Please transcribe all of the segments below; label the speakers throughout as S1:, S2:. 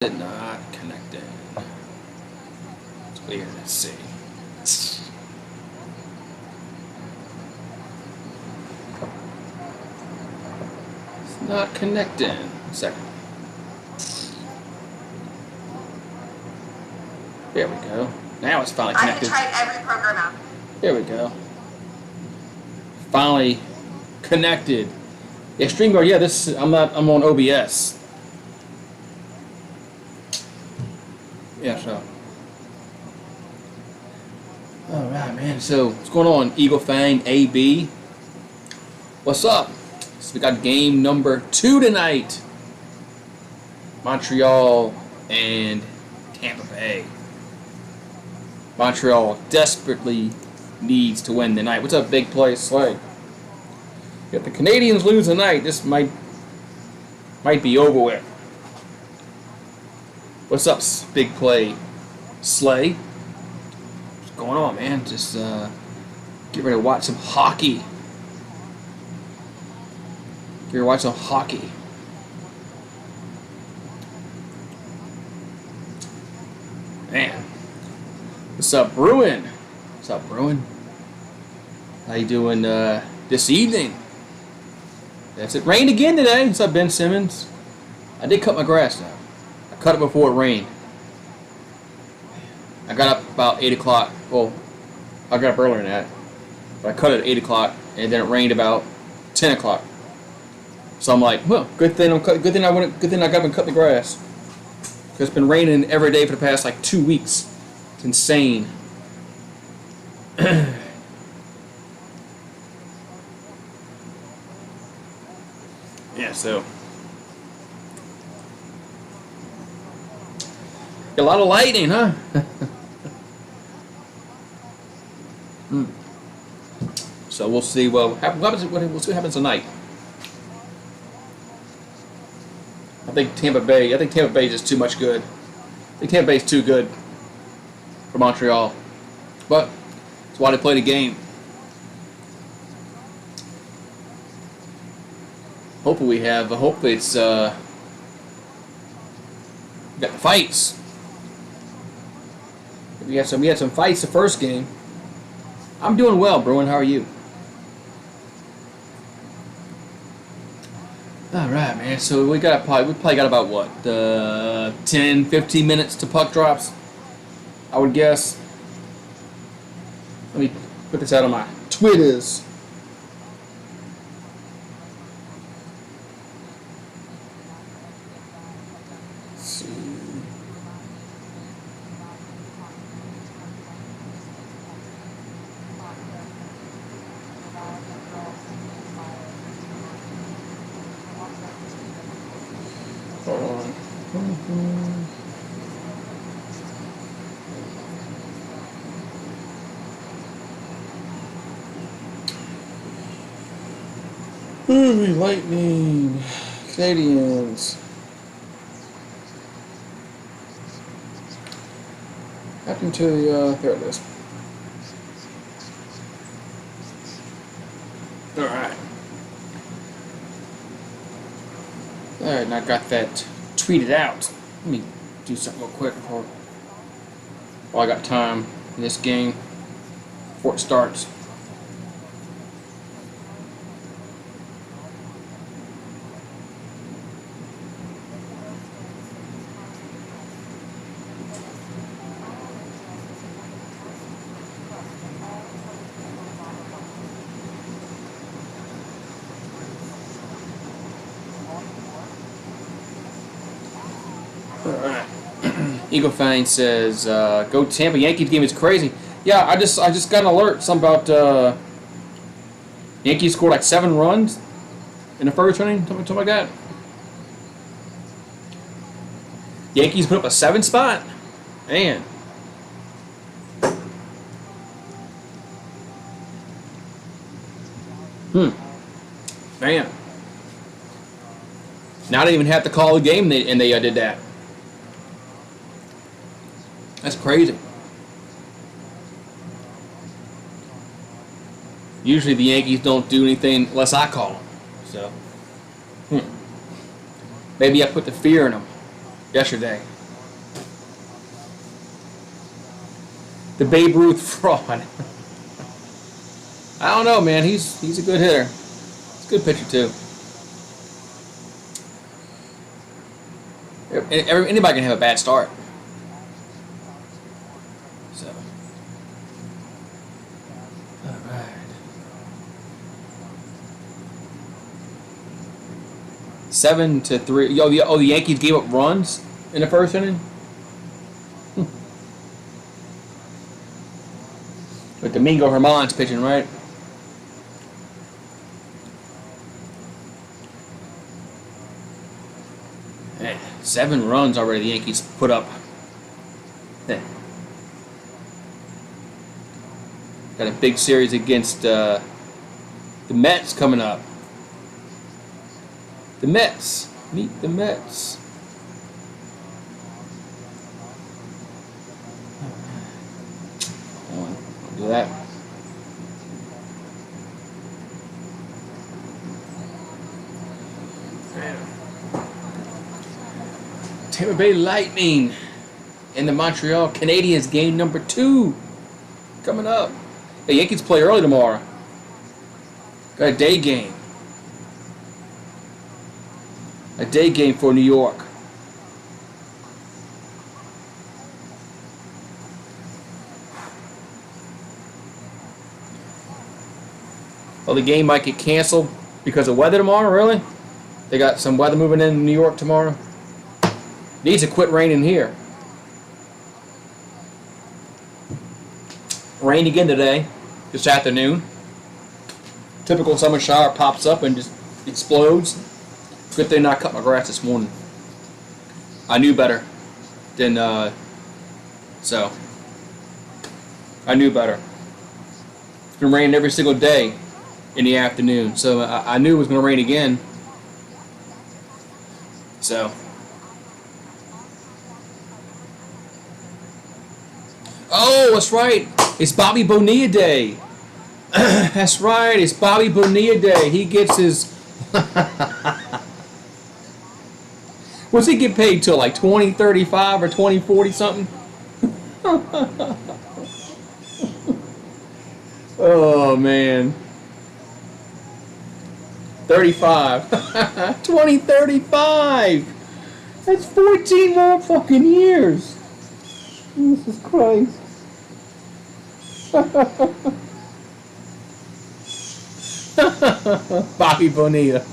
S1: Did not connect in. It's weird. Let's see. It's not connecting. A second. There we go. Now it's finally connected.
S2: I have tried every program out.
S1: There we go. Finally connected. Yeah, StreamYard. Yeah, I'm on OBS. Yeah, so. Alright, man. So, what's going on? Eagle Fang AB. What's up? So, we got game number 2 tonight. Montreal and Tampa Bay. Montreal desperately needs to win tonight. What's up, Big Play Slay? If the Canadiens lose tonight, this might be over with. What's up, Big Play Slay? What's going on, man? Just get ready to watch some hockey. Get ready to watch some hockey. Man. What's up, Bruin? What's up, Bruin? How you doing this evening? That's it. Rained again today. What's up, Ben Simmons? I did cut my grass though. I cut it before it rained. I got up about 8 o'clock. Well, I got up earlier than that. But I cut it at 8 o'clock, and then it rained about 10 o'clock. So I'm like, well, good thing I got up and cut the grass. Because it's been raining every day for the past like 2 weeks. It's insane. Yeah, so a lot of lightning, huh? So we'll see. Well, we'll see what happens tonight. I think Tampa Bay is just too much good. I think Tampa Bay is too good for Montreal, but that's why they play the game. Hopefully it's we got the fights. We had some fights the first game. I'm doing well, Bruin. How are you? All right, man. So we probably got about what 10, 15 minutes to puck drops, I would guess. Let me put this out on my Twitters. Lightning, Canadiens. Happened to the there it is. All right, and I got that tweeted out. Let me do something real quick while I got time in this game before it starts. Eagle Fang says, "Go Tampa! Yankees game is crazy." Yeah, I just got an alert. Something about Yankees scored like 7 runs in the first inning, something like that. Yankees put up a 7 spot, man. Man. Now they even have to call the game, and they did that. That's crazy. Usually the Yankees don't do anything unless I call them. So, maybe I put the fear in them yesterday. The Babe Ruth fraud. I don't know, man. He's a good hitter. He's a good pitcher too. Anybody can have a bad start. So, all right. 7-3. Yo, the Yankees gave up runs in the first inning. With Domingo Germán's pitching, right? Man, 7 runs already the Yankees put up. Got a big series against the Mets coming up. The Mets. Meet the Mets. Do that. Tampa Bay Lightning and the Montreal Canadiens game number 2 coming up. The Yankees play early tomorrow. Got a day game. A day game for New York. Well, the game might get canceled because of weather tomorrow, really? They got some weather moving in New York tomorrow. Needs to quit raining here. Rain again today, this afternoon. Typical summer shower pops up and just explodes. Good thing I cut my grass this morning. I knew better than, so. I knew better. It's been raining every single day in the afternoon, so I knew it was going to rain again. So, oh, that's right. It's Bobby Bonilla Day. That's right. It's Bobby Bonilla Day. He gets his. What's he get paid till? Like 2035 or 2040 something? Oh man. 35. 2035. That's 14 more fucking years. Jesus Christ. Bobby Bonilla.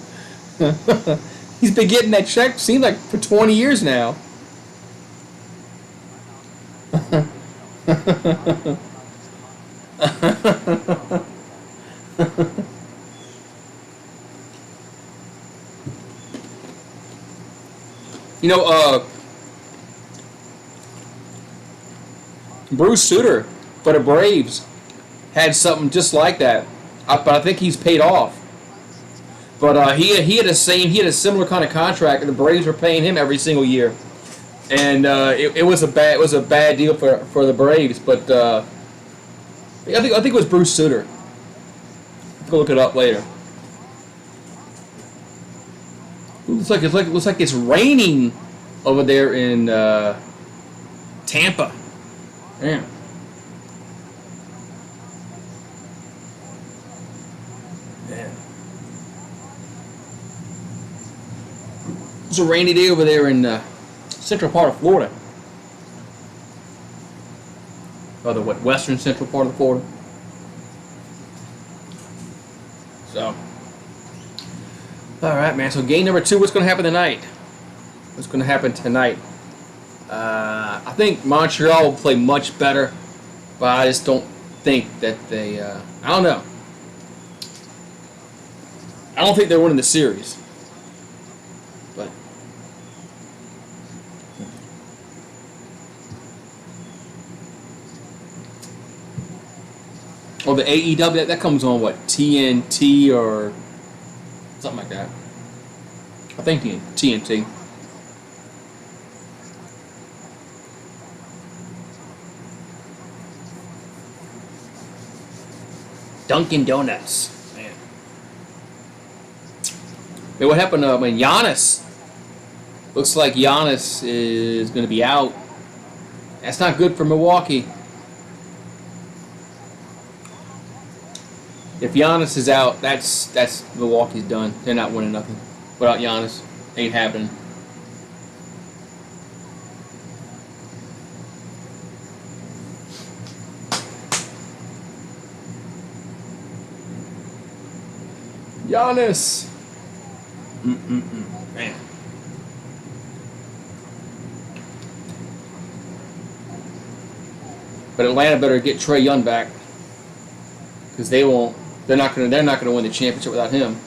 S1: He's been getting that check, seems like, for 20 years now. You know, Bruce Sutter for the Braves had something just like that, but I think he's paid off. But he had a similar kind of contract, and the Braves were paying him every single year, and it was a bad deal for the Braves. But I think it was Bruce Sutter. Go look it up later. Looks like it's raining over there in Tampa. Yeah. Man. It's a rainy day over there in central part of Florida. Or the western central part of Florida. So. Alright, man. So game number 2, what's going to happen tonight? What's going to happen tonight? I think Montreal will play much better, but I just don't think that they, I don't know. I don't think they're winning the series. But or the AEW, that comes on what, TNT or something like that. I think TNT. Dunkin' Donuts, man. Hey, what happened? When Giannis? Looks like Giannis is going to be out. That's not good for Milwaukee. If Giannis is out, that's Milwaukee's done. They're not winning nothing without Giannis. Ain't happening. Giannis. Man. But Atlanta better get Trae Young back, because they won't. They're not gonna win the championship without him.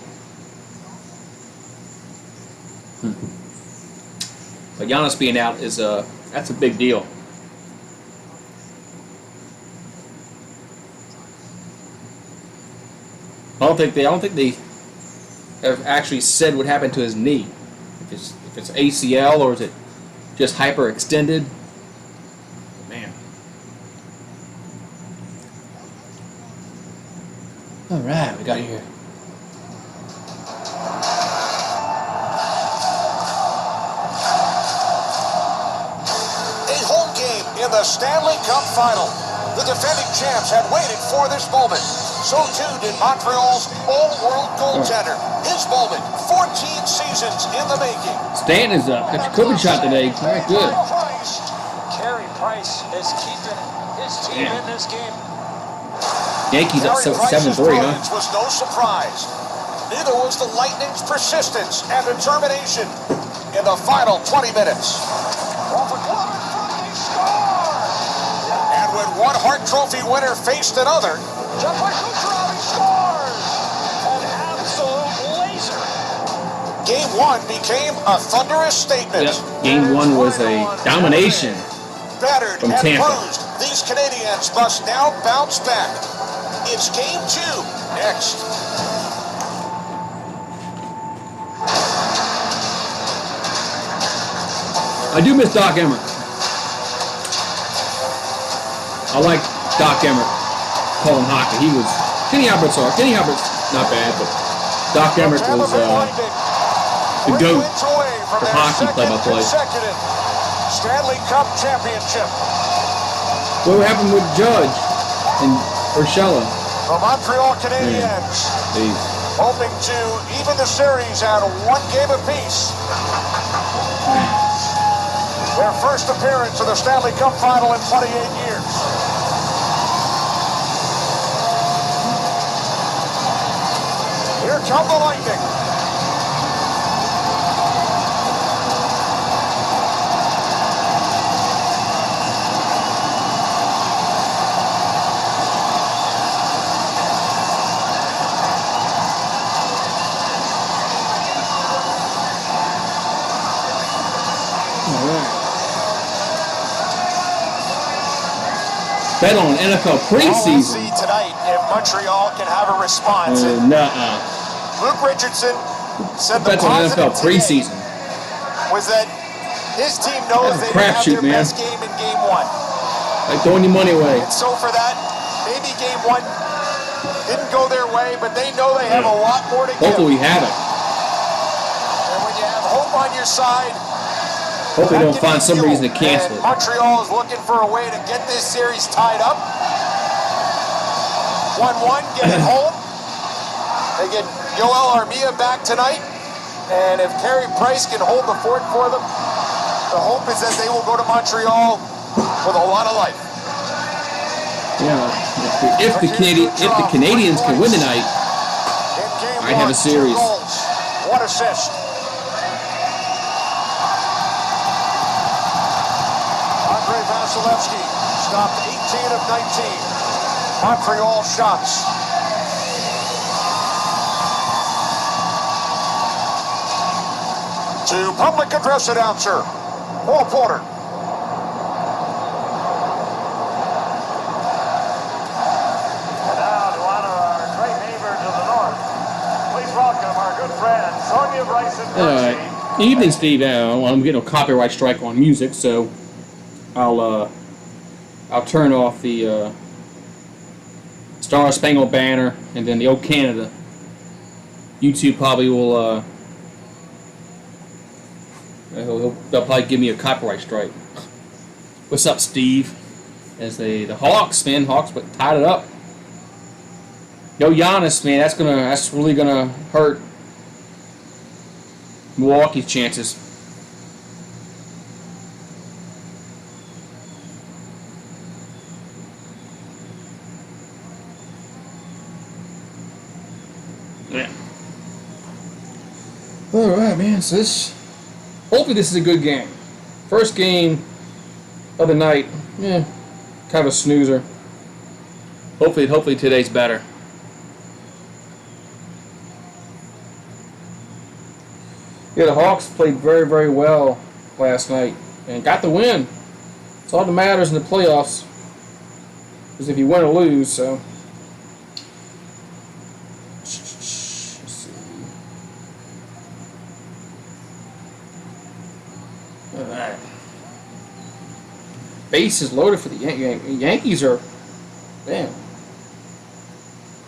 S1: But Giannis being out is that's a big deal. I don't think they have actually said what happened to his knee. If it's ACL or is it just hyperextended? Man. All right, we got here.
S2: A home game in the Stanley Cup Final. The defending champs had waited for this moment. So too did Montreal's all-world goaltender. His moment, 14 seasons in the making.
S1: Stan is up. Got your COVID shot today. Very good.
S3: Carey Price is keeping his team in this game.
S1: Yankees up 7-3, huh?
S2: Was no surprise. Neither was the Lightning's persistence and determination in the final 20 minutes. And when one Hart Trophy winner faced another,
S3: scores! An absolute laser.
S2: Game 1 became a thunderous statement.
S1: Yep. Game 1 was a domination
S2: Battered
S1: from
S2: and
S1: Tampa.
S2: bruised, these Canadiens must now bounce back. It's Game 2 next.
S1: I do miss Doc Emmer. I like Doc Emmer. Calling hockey. He was Kenny Albert's not bad, but Doc Emmert was the GOAT for hockey play-by-play.
S2: Stanley Cup championship.
S1: What happened with Judge and Urshela?
S2: The Montreal Canadiens hoping to even the series at 1 game apiece. Their first appearance in the Stanley Cup final in 28 years. Here come the Lightning.
S1: Bet on NFL preseason.
S2: We'll see tonight if Montreal can have a response. Luke Richardson said the
S1: Bet on NFL preseason
S2: was that his team knows they didn't have their best game in Game 1.
S1: Like throwing your money away.
S2: And so for that, maybe Game 1 didn't go their way, but they know they have a lot more to give.
S1: Hopefully we have it.
S2: And when you have hope on your side,
S1: hopefully they don't find some reason to cancel it.
S2: Montreal is looking for a way to get this series tied up. 1-1, get it home. They get Yoel Armia back tonight. And if Carey Price can hold the fort for them, the hope is that they will go to Montreal with a lot of life.
S1: Yeah, if the Canadiens can win tonight, I'd have a series.
S2: 2 goals, 1 assist. Vasilevsky stopped 18 of 19. Montreal shots. To public address announcer, Paul Porter.
S3: And now to honor our great neighbor to the north, please welcome our good friend Sonia Bryson.
S1: Evening, Steve. I'm getting a copyright strike on music, so I'll turn off the Star Spangled Banner and then the Old Canada. YouTube probably will they'll probably give me a copyright strike. What's up, Steve? As the Hawks, man, Hawks, but tied it up. Yo, Giannis, man, that's really gonna hurt Milwaukee's chances. Yeah. All right, man. So hopefully this is a good game. First game of the night, kind of a snoozer. Hopefully today's better. Yeah, the Hawks played very, very well last night and got the win. It's all that matters in the playoffs. Is if you win or lose. So. Alright. Base is loaded for the Yankees. Are, man.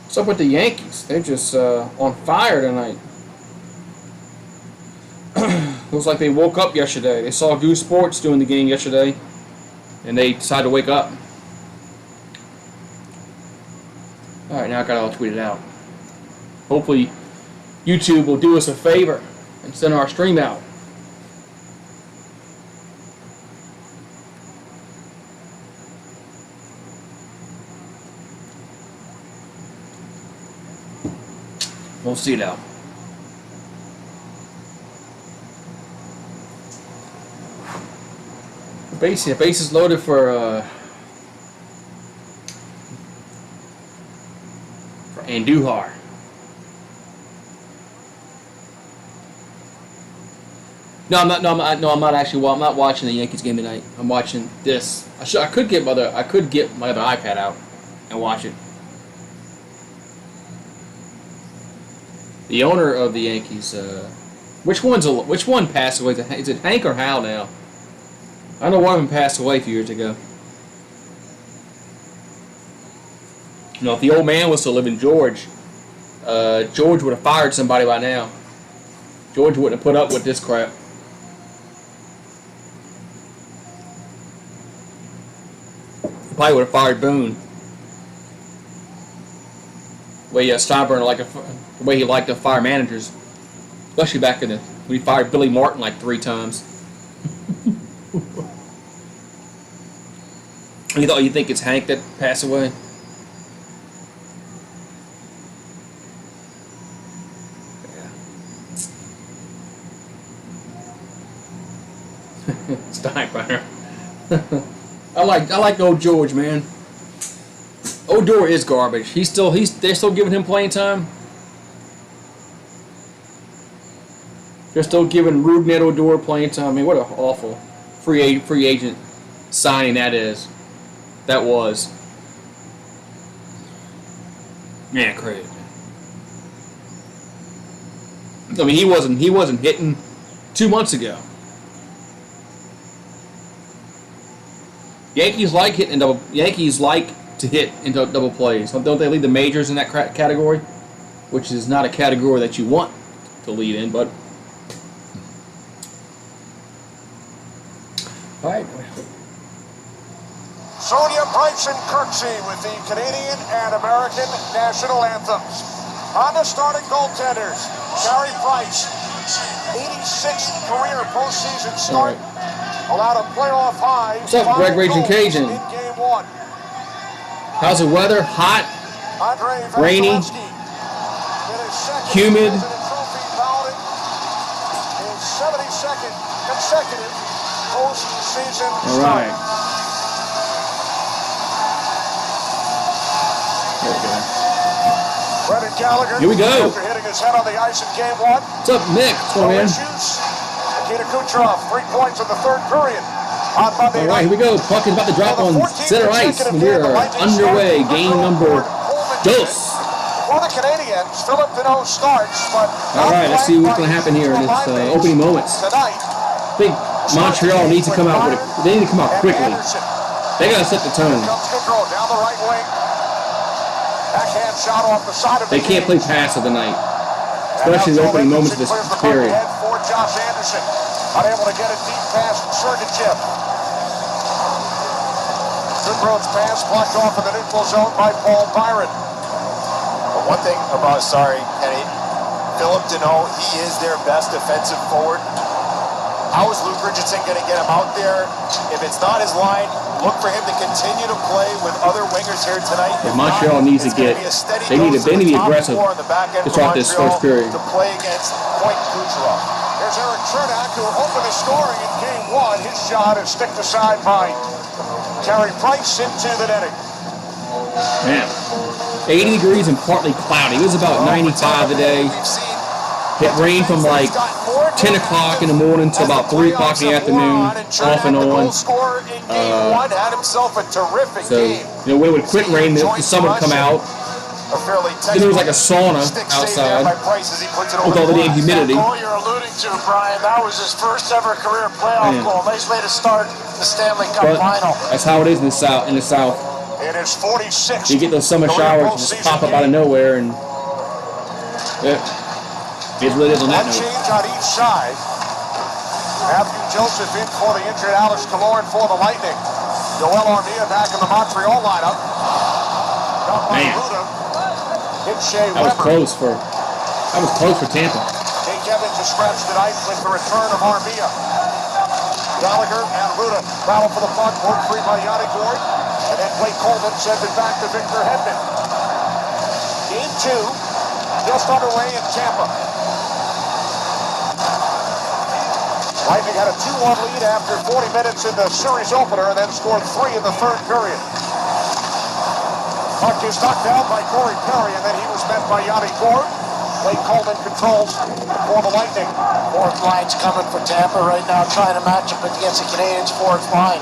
S1: What's up with the Yankees? They're just on fire tonight. Looks like they woke up yesterday. They saw GooseSports doing the game yesterday, and they decided to wake up. Alright, now I got it all tweeted out. Hopefully, YouTube will do us a favor and send our stream out. We'll see now. Base is loaded for Andujar. I'm not actually. Well, I'm not watching the Yankees game tonight. I'm watching this. I could get my other iPad out and watch it. The owner of the Yankees. Which one passed away? Is it Hank or Hal now? I know one of them passed away a few years ago. You know, if the old man was still living, George would have fired somebody by now. George wouldn't have put up with this crap. He probably would have fired Boone. The way the way he liked to fire managers, especially back when he fired Billy Martin like 3 times. You think it's Hank that passed away? Yeah. Steinbrenner. I like old George, man. Odor is garbage. They're still giving him playing time. They're still giving Rougned Odor playing time. I mean, what an awful free agent signing that is. That was. Man, crazy. I mean, he wasn't hitting 2 months ago. Yankees like to hit into double plays. Don't they lead the majors in that category? Which is not a category that you want to lead in, but. All right.
S2: Sonia Bryson Kirksey with the Canadian and American national anthems. On the starting goaltenders, Carey Price, 86th career postseason start, allowed a playoff high.
S1: What's up, Greg Raging Cajun?
S2: In game 1.
S1: How's the weather? Hot, rainy, humid.
S2: His 72nd consecutive postseason
S1: All right.
S2: Brendan Gallagher.
S1: Here we go.
S2: After hitting his head on the ice in game 1.
S1: What's up, Nick? What's going on, man?
S2: Nikita Kucherov, 3 points in the 3rd period. On Monday
S1: All right, here we go. Puck is about to drop on center ice. We are underway. Game number 2.
S2: For the Canadiens, Philip Pinot starts, but
S1: all right, let's see what's going to happen here in this opening moments.
S2: Tonight,
S1: I think Montreal needs to come out they need to come out quickly. They got to set the tone.
S2: Comes Gaudreau down the right wing. Backhand shot off the side of
S1: They can't play passive tonight, especially in the opening moments of this period.
S2: For Josh Anderson, unable to get a deep pass from Sergachev. Gaudreau's pass blocked off in the neutral zone by Paul Byron.
S4: But one thing about, Kenny, Philip Deneau, he is their best defensive forward. How is Luke Richardson going to get him out there? If it's not his line, look for him to continue to play with other wingers here tonight.
S1: If Montreal needs to get, they need to be aggressive to start this first period.
S4: To play against Point Kucherov.
S2: Here's Eric Chernak, who opened the scoring in game one. His shot is sticked aside by Carey Price into the netting.
S1: Man, 80 degrees and partly cloudy. It was about 95 today. It rained from like 10 o'clock in the morning to about 3 o'clock in the afternoon, off and on. So, when it would quit rain, the sun would come out. Then there was like a sauna outside with all the damn humidity.
S3: That goal you're alluding to, Brian, that was his first ever career playoff goal. Nice way to start the Stanley Cup final.
S1: That's how it is in the South.
S2: It is 46.
S1: You get those summer showers just pop up out of nowhere, and it really is on that note.
S2: Change on each side. Matthew Joseph in for the injured Alex Killorn for the Lightning. Joel Armia back in the Montreal lineup.
S1: Man, that was close for Tampa.
S2: Jake Evans is scratched tonight with the return of Armia. Gallagher and Ruda battle for the puck, work free by Yanni Gord. And then Blake Coleman sends it back to Victor Hedman. Game 2, just underway in Tampa. Lightning had a 2-1 lead after 40 minutes in the series opener and then scored 3 in the third period. Puck is knocked down by Corey Perry and then he was met by Yanni Gord. Blake Coleman controls for the Lightning.
S5: Fourth line's coming for Tampa right now, trying to match up against the Canadiens' fourth line.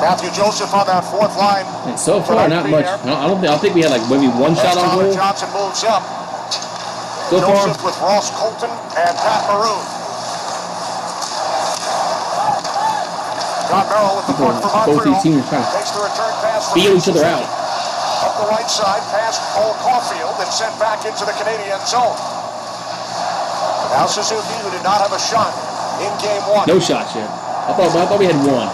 S2: Matthew Joseph on that fourth line.
S1: And so far, not much. I think we had like maybe one shot on goal.
S2: Johnson moves up.
S1: So far,
S2: Joseph with Ross Colton and Pat Maroon. John Merrill with the puck for Montreal.
S1: both these teams trying to
S2: Takes the return pass
S1: feel each other out.
S2: Up the right side, past Cole Caulfield and sent back into the Canadian zone. Now Suzuki, who did not have a shot in game 1.
S1: No shots yet. I thought we had one.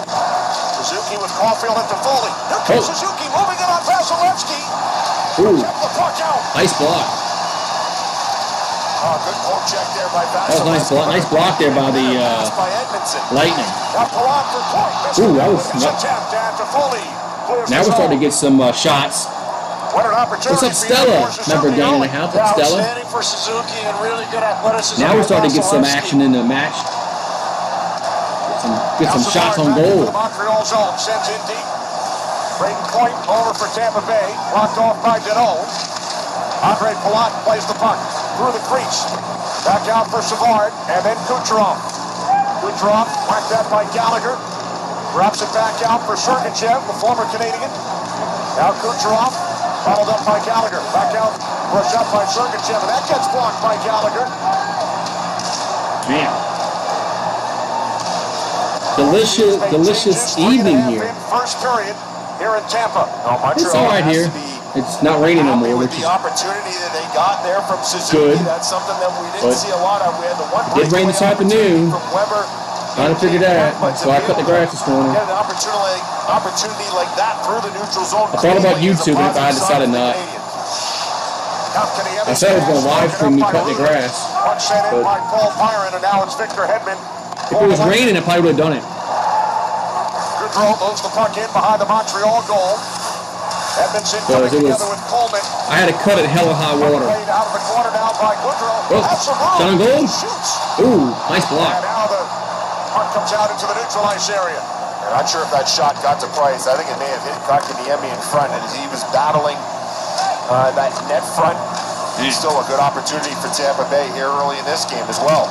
S2: Suzuki with Caulfield and Toffoli. Here comes Suzuki moving it on Vasilevsky.
S1: Ooh,
S2: Kept the puck out.
S1: nice block.
S4: Good poke check there by
S1: That was nice block there by the Lightning.
S2: Now Palat for point.
S1: Ooh, that was
S2: attempt at Toffoli.
S1: Now we're starting to get some shots.
S2: What an opportunity.
S1: What's up, Stella? Number game and a half. That's Stella.
S5: Outstanding for Suzuki and really good athleticism.
S1: Now we're starting to get some action in the match. Get some shots on goal.
S2: Montreal zone sends in deep. Braden Point over for Tampa Bay. Blocked off by Deneau. Andre Palat plays the puck through the crease. Back out for Savard and then Kucherov. Kucherov whacked that by Gallagher. Drops it back out for Sergachev, the former Canadian. Now Kucherov, followed up by Gallagher. Back out for a shot by Sergachev, and that gets blocked by Gallagher.
S1: Man. Delicious evening here.
S2: First period here in Tampa.
S4: No,
S1: It's all right here. It's not raining no more, which is
S4: the opportunity that they got there from Suzuki.
S1: good.
S4: That's something that we didn't see a lot of. We had the one
S1: It rained this afternoon.
S4: from Weber.
S1: Trying to figure that, so I cut the grass this morning.
S4: Get an opportunity like that through the neutral zone.
S1: I thought about YouTube, but I decided not. I said I was going to live stream me cutting the grass.
S2: Puck sent in by Paul Byron, and now it's Victor Hedman.
S1: If it was raining, I probably would have done it.
S2: Goodrow moves the puck in behind the Montreal goal. Edmondson coming together with Coleman.
S1: I had to cut it hella high water.
S2: Played out of the corner now by Goodrow.
S1: Oh,
S2: That's a
S1: shot on goal?
S2: Shoots.
S1: Ooh, nice
S2: And
S1: block.
S2: now the puck comes out into the neutral ice area.
S4: I'm not sure if that shot got to Price. I think it may have hit Kotkaniemi in front, and as he was battling that net front, it's still a good opportunity for Tampa Bay here early in this game as well.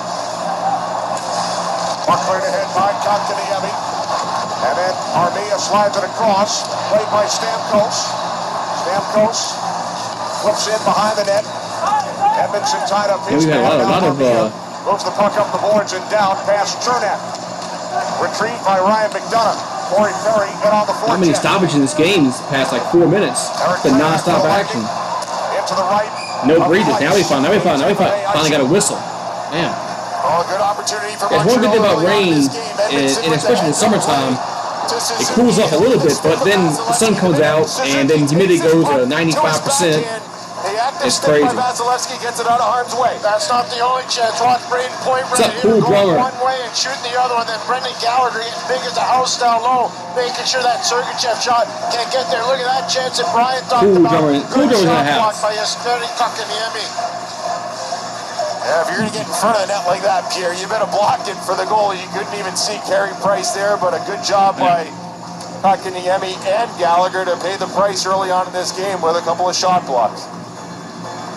S2: Puck cleared ahead by Kotkaniemi. And then Armia slides it across, played by Stamkos. Stamkos flips in behind the net. Edmondson tied up his man.
S1: A lot of
S2: moves the puck up the boards and down past Chernak. Retrieved by Ryan McDonough. Corey Perry in on the forecheck.
S1: How many stoppages in this game this past like 4 minutes? It's been non-stop action.
S2: Into the right.
S1: No breathers. Now we finally got a whistle. Man.
S4: Oh, good opportunity for
S1: There's one good thing about
S4: Montreal
S1: rain,
S4: early on this game.
S1: and especially in the summertime, it cools off a little bit, but then the sun comes out, and then humidity goes to 95%. It's crazy.
S4: Vasilevsky gets it out of harm's way.
S5: That's not the only chance. Watch Braden Point
S1: What's
S5: right
S1: up,
S5: here
S1: Cool
S5: going
S1: Drummer?
S5: one way and shooting the other one. Then Brendan Gallagher getting big as a house down low, making sure that Sergachev shot can't get there. Look at that chance that Brian talked
S1: Cool
S5: about.
S1: Drummer. Cool
S5: Good
S1: Drummer's in the
S5: shot
S1: house.
S5: block by Jesperi Kotkaniemi.
S4: Yeah, if you're going to get in front of the net like that, Pierre, you better block it for the goal. You couldn't even see Carey Price there, but a good job by Kotkaniemi and Gallagher to pay the price early on in this game with a couple of shot blocks.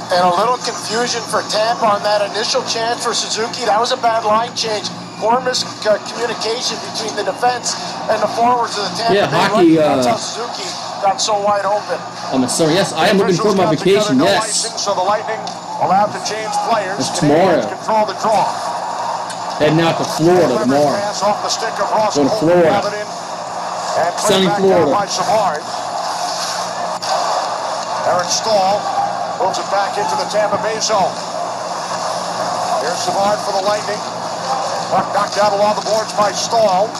S5: And a little confusion for Tampa on that initial chance for Suzuki. That was a bad line change. Poor miscommunication between the defense and the forwards of the Tampa
S1: Yeah,
S5: Bay
S1: hockey,
S5: Lightning. That's how Suzuki got so wide open.
S1: I'm sorry. Yes, I am looking forward to my vacation. Yes.
S2: So the Lightning allowed to change players.
S1: It's tomorrow.
S2: Canadiens control the draw.
S1: Heading out to Florida tomorrow.
S2: Pass off the stick of Ross
S1: Going to
S2: Colton,
S1: Florida.
S2: grab it in, and put
S1: Sunny
S2: it back
S1: Florida.
S2: down by Savard. Aaron Stahl moves it back into the Tampa Bay zone. Here's Savard for the Lightning. Puck knocked out along the boards by Stahl.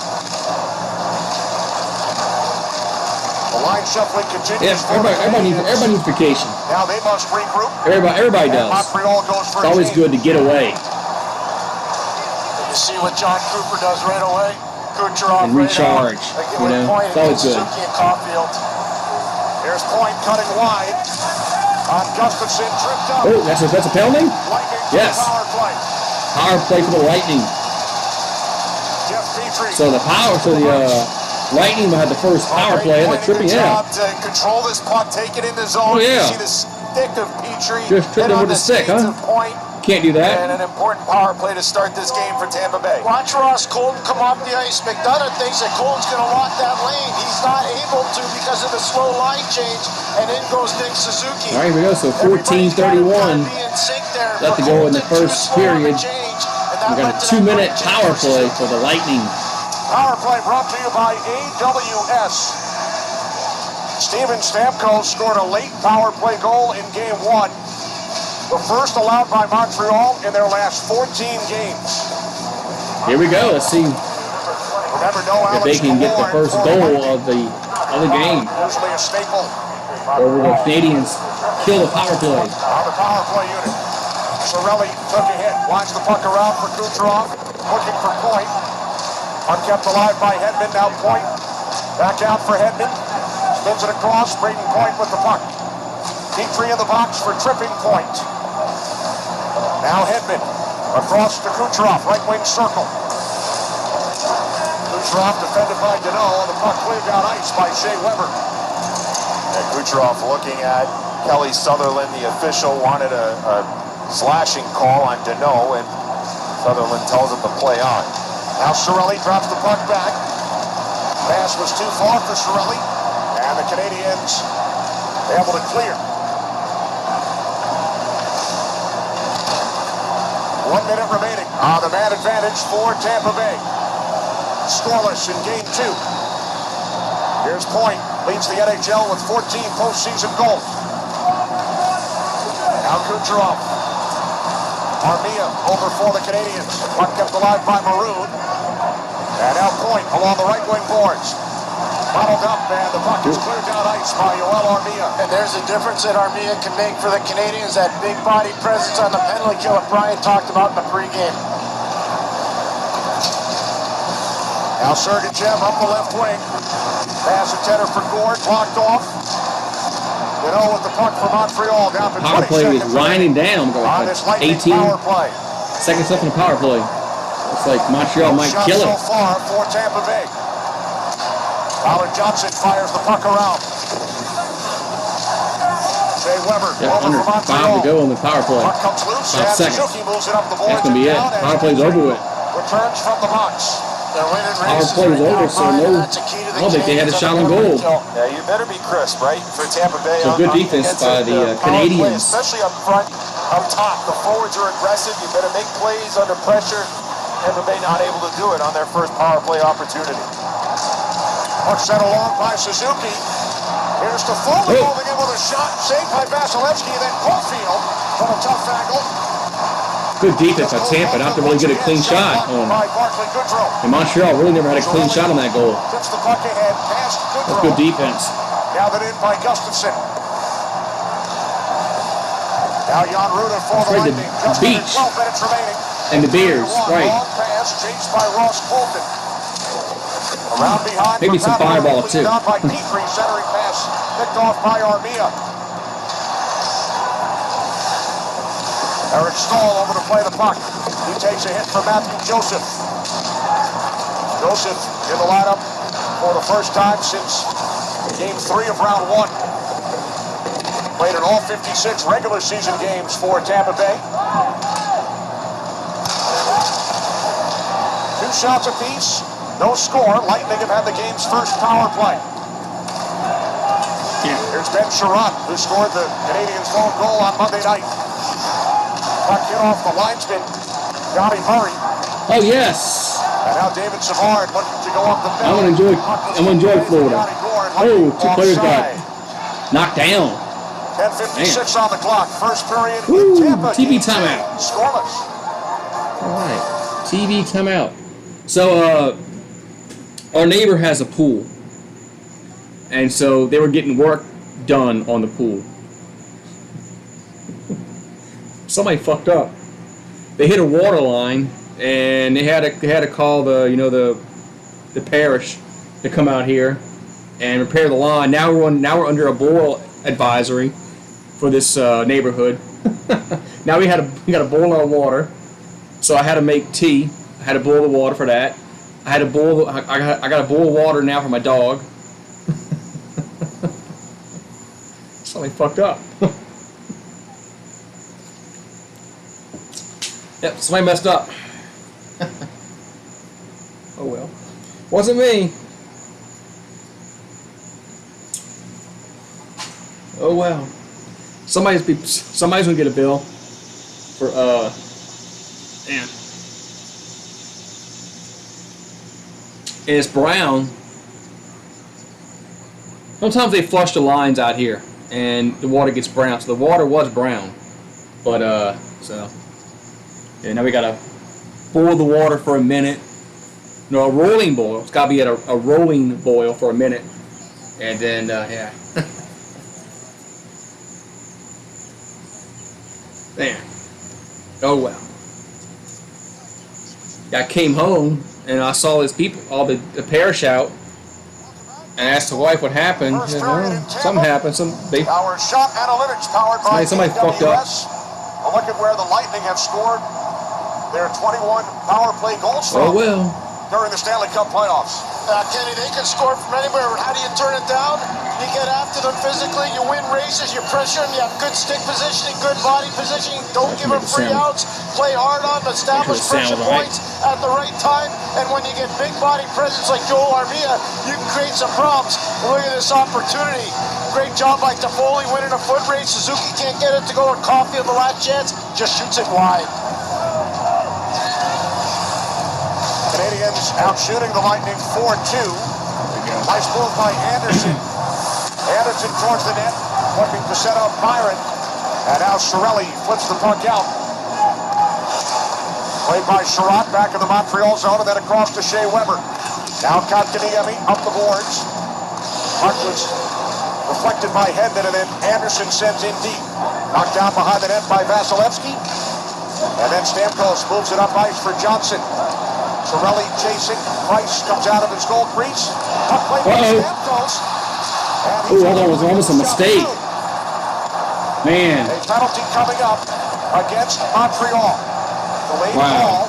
S2: The line shuffling continues.
S1: Yeah, everybody needs vacation.
S2: Now they must regroup.
S1: Everybody does.
S2: Montreal goes for
S1: It's always good to get away
S5: You see what John Cooper does right away. Kucherov
S1: and recharge. You know, it's always good.
S5: Suzuki and Caulfield.
S2: Here's Point cutting wide. On Gustafsson, tripped up.
S1: Oh, that's a penalty?
S2: Lightning to
S1: Yes.
S2: the power play.
S1: Power play for the Lightning.
S2: Jeff Petrie.
S1: So the Lightning had the first power play and the tripping out.
S4: To control this puck, take it in the zone.
S1: Oh, yeah.
S4: You see the stick of Petrie.
S1: Just tripped
S4: hit
S1: him
S4: on
S1: with the stick,
S4: skates
S1: huh?
S4: of Point,
S1: Can't do
S4: and
S1: that.
S4: an important power play to start this game for Tampa Bay.
S5: Watch Ross Colton come off the ice. McDonough thinks that Colton's going to lock that lane. He's not able to because of the slow line change, and in goes Nick Suzuki.
S1: All right, here we go. So
S5: Everybody's gotta
S1: 14:31.
S5: be in sync there.
S1: Left to
S5: For
S1: go in the
S5: Colton,
S1: first
S5: too slow of a
S1: period.
S5: change, and that
S1: We got
S5: led
S1: a
S5: to that
S1: 2-minute
S5: line change
S1: power
S5: for
S1: play
S5: Suzuki.
S1: for the Lightning.
S2: Power play brought to you by AWS. Steven Stamkos scored a late power play goal in game one. The first allowed by Montreal in their last 14 games.
S1: Here we go. Let's see
S2: Remember, no
S1: if they
S2: Alex
S1: can get the
S2: Killorn
S1: first
S2: for
S1: goal
S2: Lightning.
S1: of the game.
S2: Usually a staple
S1: Or will the Canadiens kill the power play?
S2: on the power play unit. Sorelli took a hit, winds the puck around for Kucherov, looking for Point. Puck kept alive by Hedman, now Point. Back out for Hedman. Spins it across, Braden Point with the puck. Petrie in the box for tripping Point. Now Hedman across to Kucherov, right wing circle. Kucherov defended by Deneau, and the puck cleared down ice by Shea Weber.
S4: And Kucherov looking at Kelly Sutherland, the official, wanted a slashing call on Deneau, and Sutherland tells him to play on.
S2: Now Sorelli drops the puck back. Pass was too far for Sorelli, and the Canadiens able to clear. 1 minute remaining. The man advantage for Tampa Bay. Scoreless in game two. Here's Point, leads the NHL with 14 postseason goals. Now Kucherov. Armia over for the Canadiens. Puck kept alive by Maroon. And now Point along the right wing boards. Bottled up, and the puck is cleared down ice by Yoel Armia.
S5: And there's a difference that Armia can make for the Canadiens, that big body presence on the penalty kill that Brian talked about in the pregame.
S2: Now Sergachev up the left wing. Pass intended for Gord, blocked off. Deneau with the puck for Montreal, down to 20
S1: Power play is
S2: seconds
S1: winding down.
S2: on this Lightning
S1: 18
S2: power play.
S1: seconds left in the power play. Looks like Montreal might
S2: Shot
S1: kill
S2: so
S1: it.
S2: far for Tampa Bay. Tyler Johnson fires the puck around. Shea Weber
S1: Yeah,
S2: over
S1: under
S2: for
S1: 5 to
S2: Montreal.
S1: go in the power play.
S2: Puck comes loose,
S1: 5
S2: and
S1: seconds.
S2: Suzuki moves it up the boards.
S1: That's going to be it.
S2: and down,
S1: Power
S2: and
S1: play's over with.
S2: returns from the box.
S5: They're winning
S1: Power
S5: races
S1: play
S5: right
S1: is
S5: now,
S1: over, so
S5: Brian,
S1: no-
S5: and that's a key to the
S1: I don't think they had a
S5: Canadiens
S1: shot
S5: on
S1: on
S5: the penalty
S1: goal.
S5: kill.
S4: Yeah, you better be crisp, right? For Tampa Bay.
S1: So good defense
S4: against
S1: by the
S4: power play,
S1: Canadiens.
S4: especially up front, up top. The forwards are aggressive. You better make plays under pressure. Tampa Bay not able to do it on their first power play opportunity.
S2: Puck sent along by Suzuki. Here's to Foley
S1: Oh.
S2: moving in with a shot, saved by Vasilevsky, and then Caulfield from a tough angle.
S1: Good defense by Tampa, not to really get a clean shot on. And Montreal really never had a clean shot on that goal.
S2: Tips the puck ahead, past
S1: That's good defense.
S2: Gathered in by Gustafsson. Now Jan Rutta for the Lightning. Just under 12 minutes remaining.
S1: And the Bears, right.
S2: Long pass chased by Ross Colton. Around behind.
S1: Maybe some fireball too.
S2: Down by Petrie, centering pass picked off by Armia. Eric Stahl over to play the puck. He takes a hit from Matthew Joseph. Joseph in the lineup for the first time since Game 3 of Round 1. Played in all 56 regular season games for Tampa Bay. 2 shots apiece, no score. Lightning have had the game's first power play. Here's Ben Sherratt, who scored the Canadiens' lone goal on Monday night. Puck hit off the linesman, Johnny Murray.
S1: Oh, yes.
S2: And now David Savard looking to go up the middle.
S1: I'm gonna enjoy Florida. Oh, 2 players got knocked down.
S2: 10:56 on the clock. First period
S1: Woo,
S2: in Tampa.
S1: TV timeout.
S2: Scoreless.
S1: All right, TV timeout. So, our neighbor has a pool, and so they were getting work done on the pool. Somebody fucked up. They hit a water line, and they had to call the parish to come out here and repair the line. Now we're under a boil advisory for this neighborhood. Now we got to boil our water, so I had to make tea. I had to boil the water for that. I had to boil. I got to boil water now for my dog. Somebody fucked up. Yep, somebody messed up. Oh well. Wasn't me. Oh well. Somebody's gonna get a bill for and it's brown. Sometimes they flush the lines out here and the water gets brown. So the water was brown. But so yeah, now we gotta boil the water for a minute. No, a rolling boil. It's gotta be at a rolling boil for a minute. And then yeah. There. Oh well. I came home and I saw these people, all the parish out, and I asked the wife what happened. Said, something happened.
S2: Our shot analytics powered by
S1: somebody fucked up.
S2: A look at where the Lightning have scored their 21 power play goals from during the Stanley Cup playoffs.
S5: Kenny, they can score from anywhere, but how do you turn it down? You get after them physically, you win races, you pressure them, you have good stick positioning, good body positioning, don't give them free outs, play hard on, establish pressure points at the right time, and when you get big body presence like Joel Armia, you can create some problems. Look at this opportunity. Great job by Toffoli winning a foot race. Suzuki can't get it to go, and Coffey on the last chance just shoots it wide.
S2: Canadiens out shooting the Lightning 4-2. Nice move by Anderson. Anderson towards the net, looking to set up Byron. And now Chiarelli flips the puck out. Played by Sherratt back in the Montreal zone and then across to Shea Weber. Now Kotkaniemi up the boards. Puck was deflected by Hedman and then Anderson sends in deep. Knocked down behind the net by Vasilevsky. And then Stamkos moves it up ice for Johnson. Chiarelli chasing. Price comes out of his goal crease. Puck played by Stamkos.
S1: Oh, that was almost a mistake. Man.
S2: A penalty coming up against Montreal. The late ball.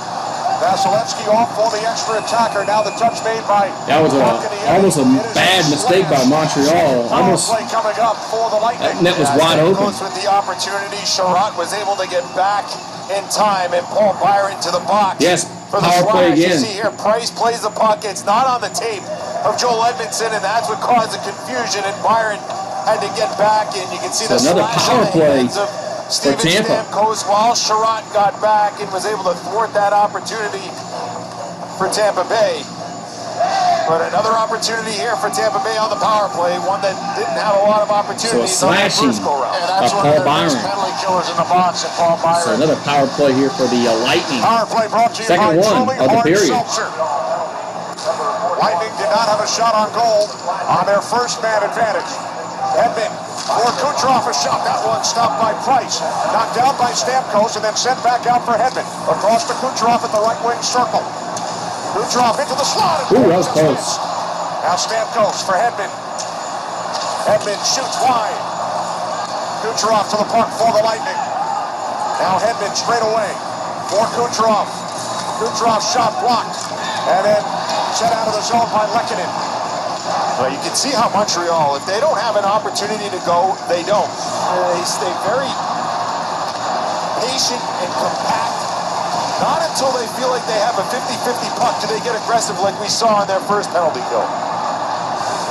S2: Vasilevsky off for the extra attacker. Now the touch made by
S1: that was almost a bad mistake by Montreal. Almost
S2: play coming up for the Lightning.
S1: That net was wide open.
S4: With the opportunity, Sherratt was able to get back in time and Paul Byron to the box.
S1: Yes,
S4: for the
S1: power play again.
S4: You see here, Price plays the puck. It's not on the tape of Joel Edmondson, and that's what caused the confusion. And Byron had to get back, and you can see the
S1: another power play
S4: of
S1: for Tampa.
S4: Stamkos while Sherratt got back and was able to thwart that opportunity for Tampa Bay. But another opportunity here for Tampa Bay on the power play, one that didn't have a lot of opportunities
S1: So a
S4: on the
S1: slashing
S4: first go-round.
S5: And that's one
S1: Paul
S5: of their best
S1: Byron.
S5: penalty killers in the box, and Paul Byron.
S1: So another power play here for the Lightning.
S2: Power play brought to you
S1: Second
S2: by
S1: one
S2: Truly
S1: of the
S2: Hard
S1: period.
S2: Seltzer. Lightning did not have a shot on goal on their first man advantage. Edmund for Kucherov, a shot. That one stopped by Price. Knocked out by Stamkos and then sent back out for Hedman. Across to Kucherov at the right wing circle. Kucherov into the slot.
S1: Ooh, that was close.
S2: Now Stamkos for Hedman. Hedman shoots wide. Kucherov to the puck for the Lightning. Now Hedman straight away for Kucherov. Kucherov's shot blocked. And then set out of the zone by Lehkonen.
S4: Well, you can see how Montreal, if they don't have an opportunity to go, they don't. They stay very patient and compact. Not until they feel like they have a 50-50 puck do they get aggressive like we saw in their first penalty kill.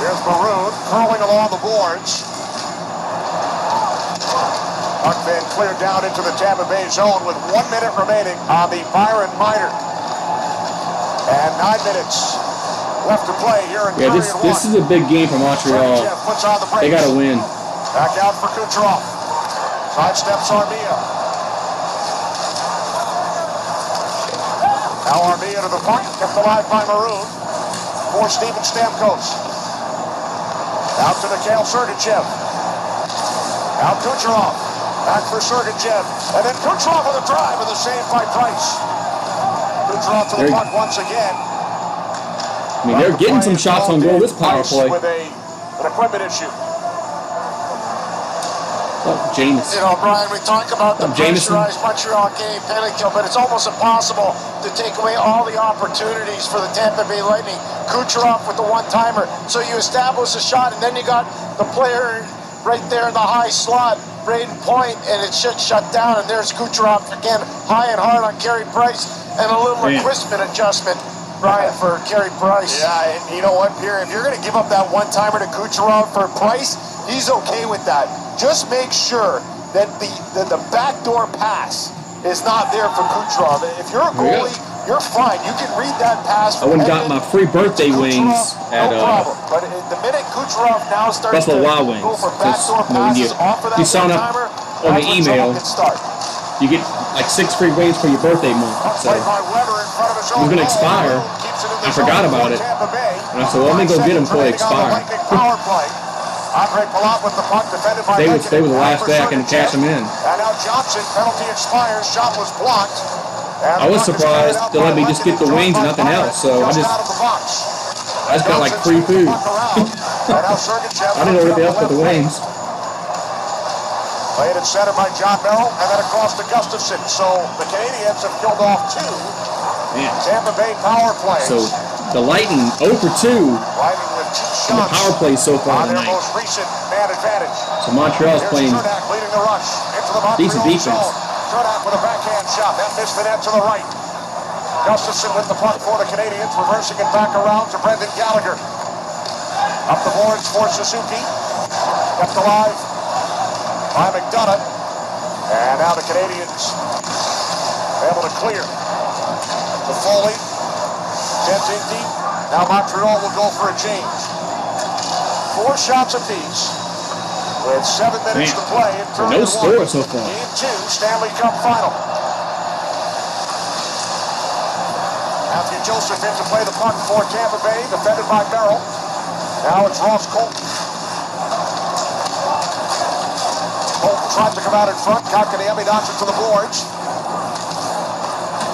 S2: Here's Maroon curling along the boards. Puck then cleared down into the Tampa Bay zone with 1 minute remaining on the Byron minor. And 9 minutes left to play here in
S1: Yeah,
S2: period
S1: this is a big game for Montreal.
S2: Sergachev puts on the brakes.
S1: They got to win.
S2: Back out for Kucherov. Sidesteps Armia. Now Armia to the puck, kept alive by Maroon. For Steven Stamkos. Out to Mikhail Sergachev. Now Kucherov. Back for Sergachev. And then Kucherov on the drive and the save by Price. Kucherov to the puck once again.
S1: I mean, they're getting some shots on goal this power play.
S2: With an equipment issue.
S1: Oh, Jameis.
S5: You know, Brian, we talk about the
S1: Jameson.
S5: pressurized Montreal game penalty kill, but it's almost impossible to take away all the opportunities for the Tampa Bay Lightning. Kucherov with the one-timer. So you establish a shot, and then you got the player right there in the high slot, Braden Point, and it should shut down. And there's Kucherov again, high and hard on Carey Price, and a little equipment adjustment, Brian, for Carey Price.
S4: Yeah, and you know what, Pierre? If you're going to give up that one-timer to Kucherov for Price, he's okay with that. Just make sure that the backdoor pass is not there for Kucherov. If you're a goalie, you're fine. You can read that pass.
S1: I went and got my free birthday wings at
S4: no problem. But the minute Kucherov now starts
S1: Buffalo
S4: to
S1: Wild Wings.
S4: go for backdoor
S1: When
S4: passes off of that
S1: you sign up
S4: one-timer,
S1: on
S4: that's
S1: the
S4: when
S1: email,
S4: trouble can start.
S1: you get like 6 free wings for your birthday month. So
S2: Played by Weber in front of his
S1: it
S2: own
S1: was going to
S2: goal.
S1: expire.
S2: Keeps it in
S1: I
S2: the
S1: forgot
S2: zone
S1: about
S2: for
S1: it.
S2: Tampa Bay.
S1: And I said, well, let me go get them before they
S2: 5 seconds remaining on the
S1: expire.
S2: Lightning power play. Andre Palat with the puck, defended by
S1: They
S2: Lehkonen.
S1: were the last day I can cash them in.
S2: And now Johnson, penalty expires, shot was blocked. And
S1: I was
S2: the puck is
S1: surprised
S2: carried out
S1: they let
S2: by
S1: me just get the
S2: Lehkonen,
S1: wings and nothing
S2: Byron
S1: else, so I just
S2: out of the box.
S1: got like
S2: Johnson
S1: free
S2: sends the
S1: food.
S2: puck around, and now Sergachev
S1: I didn't know
S2: puts
S1: anything
S2: it
S1: else
S2: up
S1: but the
S2: left wing.
S1: wings.
S2: Played at center by John Merrill, and then across to Gustafsson. So the Canadiens have killed off 2
S1: Man.
S2: Tampa Bay power plays.
S1: So the Lightning 0 for 2
S2: Riding with 2
S1: in the
S2: shots
S1: power play so far
S2: on their
S1: tonight.
S2: most recent man advantage.
S1: So Montreal's
S2: Here's
S1: playing
S2: Cernak leading the rush into the Montreal
S1: decent defense.
S2: zone. Cernak with a backhand shot. That missed the net to the right. Gustafsson with the puck for the Canadiens, reversing it back around to Brendan Gallagher. Up the boards for Suzuki. Kept alive by McDonough. And now the Canadiens able to clear. The Foley. 10 deep. Now Montreal will go for a change. 4 shots apiece. With 7 minutes to play in
S1: So
S2: period
S1: no score
S2: 1.
S1: so far.
S2: Game 2, Stanley Cup final. Matthew Joseph in to play the puck for Tampa Bay, defended by Merrill. Now it's Ross Colton. Colton tried to come out in front. Kotkaniemi knocks it to the boards.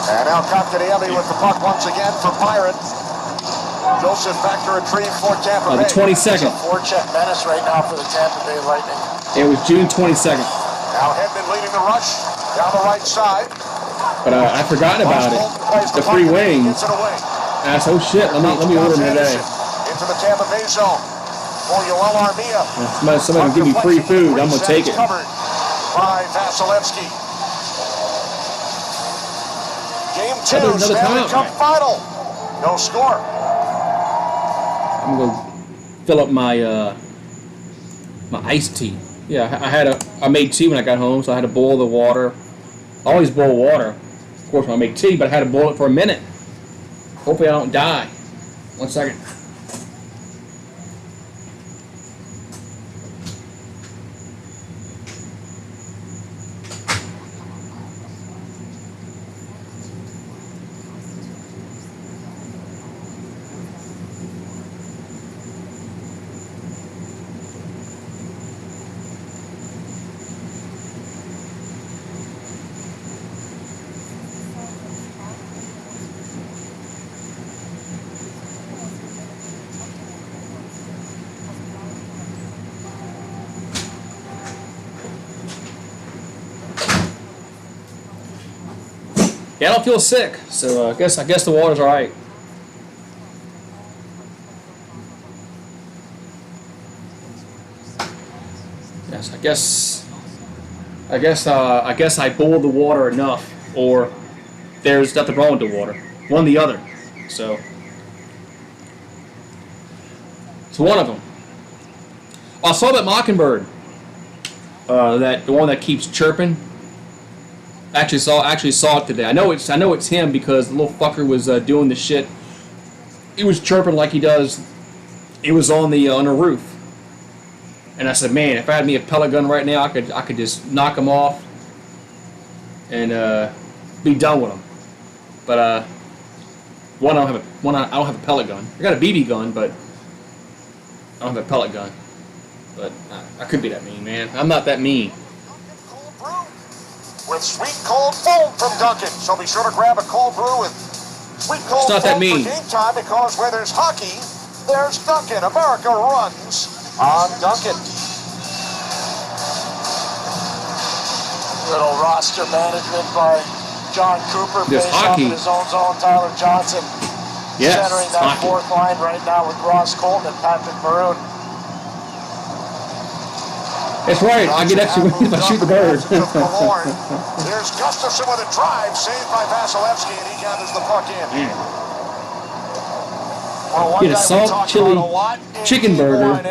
S2: And now Kotkaniemi with the puck once again for Byron. Joseph back to retrieve for Tampa
S1: The
S2: Bay.
S1: 22nd.
S5: Four-check menace right now for the Tampa Bay Lightning.
S1: It was June 22nd.
S2: Now Hedman leading the rush down the right side.
S1: But I forgot about it. The free wings.
S2: Gets it away.
S1: I said, oh shit, let me order them today.
S2: Into the Tampa Bay zone. For Yoel Armia.
S1: Somebody will give me free food, I'm going to take it.
S2: Covered by Vasilevsky. Game 2,
S1: Another
S2: Stanley
S1: timeout.
S2: Cup final. No score.
S1: I'm going to fill up my my iced tea. Yeah, I made tea when I got home, so I had to boil the water. I always boil water, of course, when I make tea, but I had to boil it for a minute. Hopefully I don't die. 1 second. Yeah, I don't feel sick, so I guess the water's all right. Yes, I guess I boiled the water enough, or there's nothing wrong with the water. One or the other. So it's one of them. I saw that mockingbird. The one that keeps chirping. Actually saw it today. I know it's him because the little fucker was doing the shit. He was chirping like he does. It was on the roof. And I said, man, if I had me a pellet gun right now, I could just knock him off and be done with him. But I don't have a pellet gun. I got a BB gun, but I don't have a pellet gun. But I could be that mean, man. I'm not that mean.
S2: Cold brew with sweet cold foam from Dunkin'. So be sure to grab a cold brew with sweet cold
S1: It's not that
S2: foam
S1: mean.
S2: for game time, because where there's hockey, there's Dunkin'. America runs on Dunkin'.
S5: Little roster management by John Cooper.
S1: There's
S5: Face off
S1: hockey.
S5: in his own zone. Tyler Johnson
S1: Yes,
S5: centering that
S1: hockey.
S5: fourth line right now with Ross Colton and Patrick Maroon.
S1: That's right. I get extra wins if I shoot the bird.
S2: Here's Gustafsson with a drive, saved by Vasilevsky, and he gathers the puck in. Well,
S1: Get a salt chili chicken burger and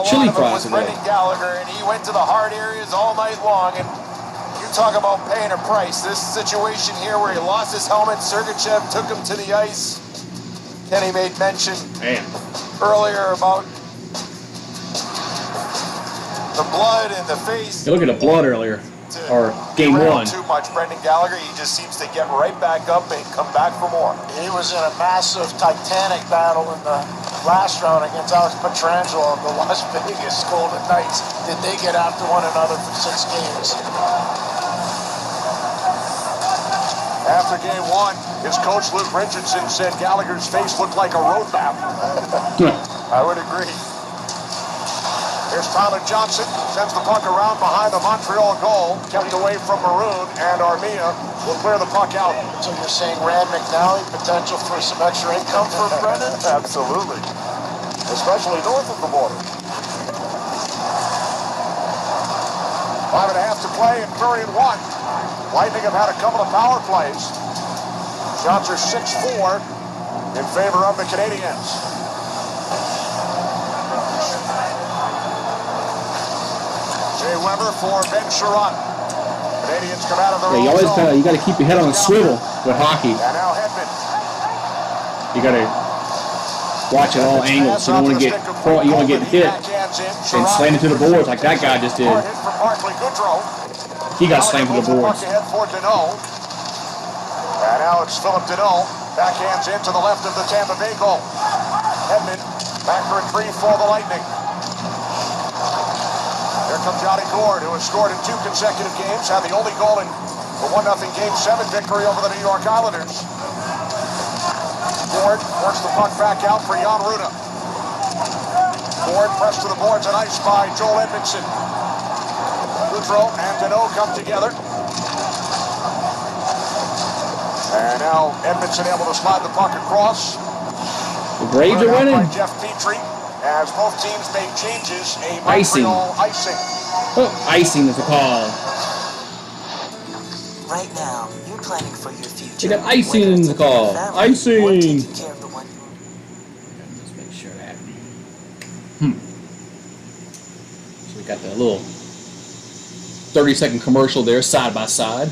S1: chili fries today.
S4: Brendan Gallagher, and he went to the hard areas all night long. And you talk about paying a price. This situation here where he lost his helmet, Sergachev took him to the ice. Kenny made mention earlier about the blood in the face.
S1: Hey, look at the blood earlier, or game one.
S4: Too much, Brendan Gallagher. He just seems to get right back up and come back for more.
S5: He was in a massive titanic battle in the last round against Alex Pietrangelo of the Las Vegas Golden Knights. Did they get after one another for 6 games?
S2: After game one, his coach Luke Richardson said Gallagher's face looked like a road map.
S4: I would agree.
S2: Here's Tyler Johnson, sends the puck around behind the Montreal goal, kept away from Maroon, and Armia will clear the puck out.
S5: So you're saying Rand McNally, potential for some extra income for Brendan?
S2: Absolutely. Especially north of the border. 5.5 to play in period one. Lightning have had a couple of power plays. Shots are 6-4 in favor of the Canadiens. Jay Weber for Ben Sherratt. Canadiens come out of the
S1: Yeah, you got to keep your head on a swivel with hockey.
S2: And now Hedman.
S1: You got to watch at all angles. You don't want to get caught. You want to get hit and slam into the boards like that guy just did. He got slammed to the boards.
S2: And now it's Philip Deneau. Backhands into the left of the Tampa Bay goal. Hedman back for a 3 for the Lightning. Here comes Johnny Gord, who has scored in 2 consecutive games, had the only goal in the 1-0 Game 7 victory over the New York Islanders. Gord works the puck back out for Jan Rutta. Gord pressed to the boards and ice by Joel Edmondson. Goudreau and Deneau come together. And now Edmondson able to slide the puck across.
S1: The Braves are winning.
S2: By Jeff Petrie. As both teams make changes, a
S1: Icing.
S2: Montreal icing.
S1: Oh, icing is the call.
S6: Right now, you're planning for your future.
S1: You got icing in the call. Icing.
S6: Taking care of the one.
S1: Let's make sure that. So we got the little 30-second commercial there, side by side.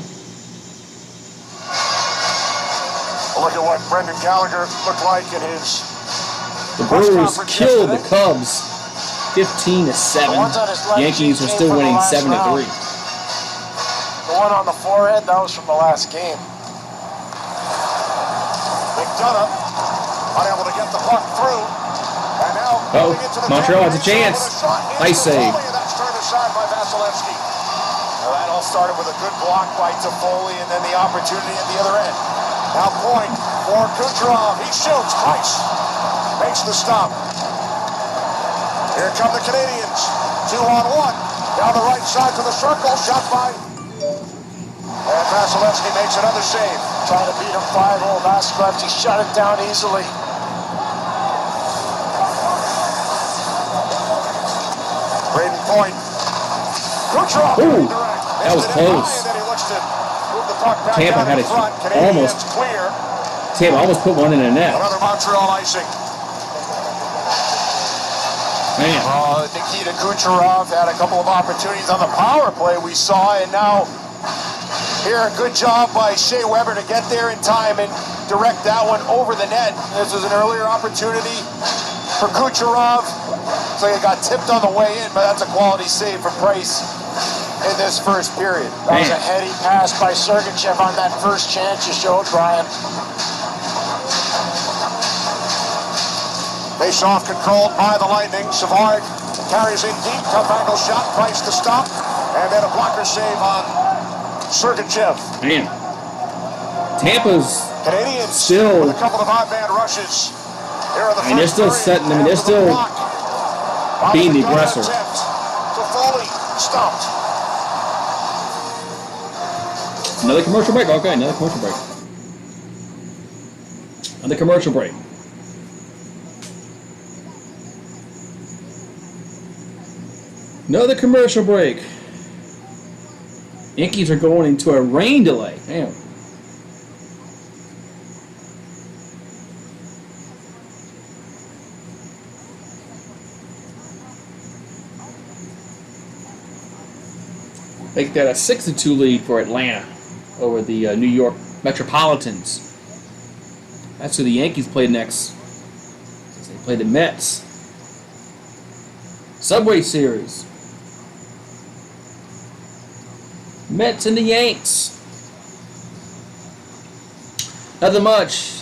S2: Look at what Brendan Gallagher looked like in his.
S1: The Brewers killed the Cubs 15-7. Yankees are still winning 7-3.
S5: The one on the forehead, that was from the last game.
S2: McDonough unable to get the puck through. And now moving into the
S1: Montreal has a chance. Nice save.
S2: That's turned aside by Vasilevsky.
S4: Well, that all started with a good block by Toffoli and then the opportunity at the other end.
S2: Now point for Kucherov. He shoots twice. Makes the stop. Here come the Canadiens. 2-on-1. Down the right side to the circle. Shot by And Vasilevsky makes another save.
S5: Trying to beat him 5-0. Vasilevsky shut it down easily.
S2: Braden Point. Kucherov.
S1: Ooh, that was close.
S2: And then he looks to move the puck back
S1: Tampa
S2: out
S1: had
S2: in
S1: it
S2: front.
S1: almost.
S2: Canadiens clear.
S1: Tampa almost put one in the net.
S2: Another Montreal icing.
S1: Man.
S4: Nikita Kucherov had a couple of opportunities on the power play we saw, and now here a good job by Shea Weber to get there in time and direct that one over the net. This was an earlier opportunity for Kucherov. So it got tipped on the way in, but that's a quality save for Price in this first period.
S5: That was a heady pass by Sergachev on that first chance you showed, Brian.
S2: Face-off controlled by the Lightning. Savard carries in deep, tough angle shot. Price to stop, and then a blocker save on Sergachev.
S1: Man. Tampa's
S2: Canadiens
S1: still
S2: with a couple of odd-man rushes. Here are the
S1: they're still setting them. They're still being the aggressor.
S2: Toffoli stopped.
S1: Another commercial break. Okay, another commercial break. Another commercial break. Another commercial break. Yankees are going into a rain delay. Damn. They got a 6-2 lead for Atlanta over the New York Metropolitans. That's who the Yankees play next. They play the Mets. Subway Series. Mets and the Yanks. Nothing much.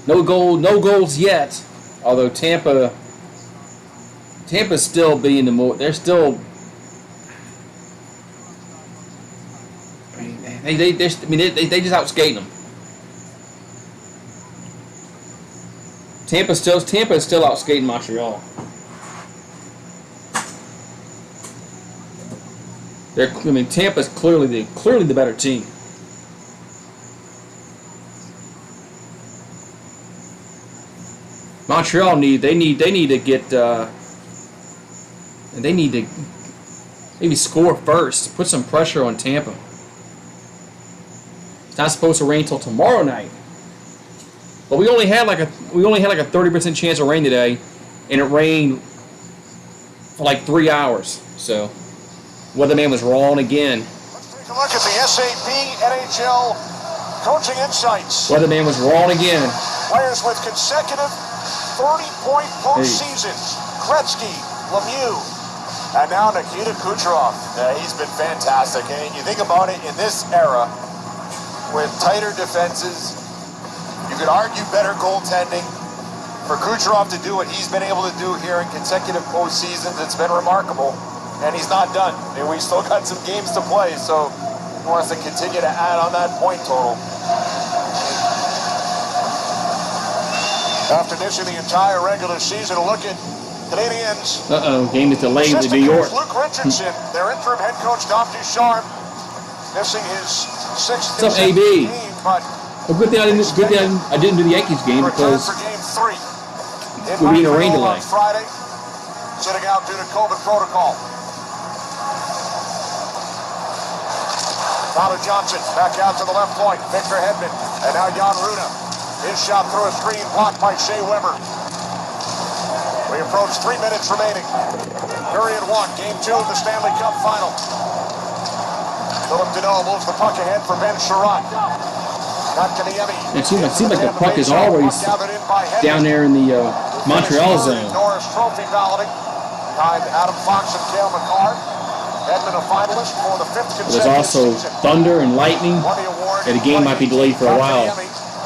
S1: No goals yet. Although Tampa's still being the more. They're still. They just outskating them. Tampa is still outskating Montreal. Tampa's clearly the better team. Montreal need to maybe score first, put some pressure on Tampa. It's not supposed to rain till tomorrow night, but we only had like a 30% chance of rain today, and it rained for like 3 hours. So, weatherman was wrong again.
S2: Let's take a look at the SAP NHL coaching insights.
S1: Weatherman was wrong again.
S2: Players with consecutive 30-point postseasons. Gretzky, Lemieux, and now Nikita Kucherov.
S4: Yeah, he's been fantastic. And you think about it, in this era, with tighter defenses, you could argue better goaltending. For Kucherov to do what he's been able to do here in consecutive postseasons, it's been remarkable. And he's not done. I mean, we still got some games to play, so he wants to continue to add on that point total.
S2: After missing the entire regular season, a look at Canadiens.
S1: Game is delayed to New York.
S2: Luke Richardson, their interim head coach, Dom Ducharme, missing his sixth
S1: What's up, AB?
S2: game, but
S1: Good thing I didn't do the Yankees game
S2: return
S1: because
S2: for game 3.
S1: we'll be in a rain
S2: Montreal
S1: delay.
S2: on Friday, sitting out due to COVID protocol. Tyler Johnson back out to the left point. Victor Hedman, and now Jan Runa. His shot through a screen blocked by Shea Weber. We approach 3 minutes remaining. Period 1, game 2 of the Stanley Cup final. Philip Deneau moves the puck ahead for Ben Sherratt.
S1: It seems like the puck is always down there in the Montreal zone.
S2: Norris Trophy balloting behind Adam Fox and Cale McCarr. Edmund a finalist for the 5th consecutive
S1: There's also
S2: season.
S1: thunder and lightning, and the game might be delayed for a while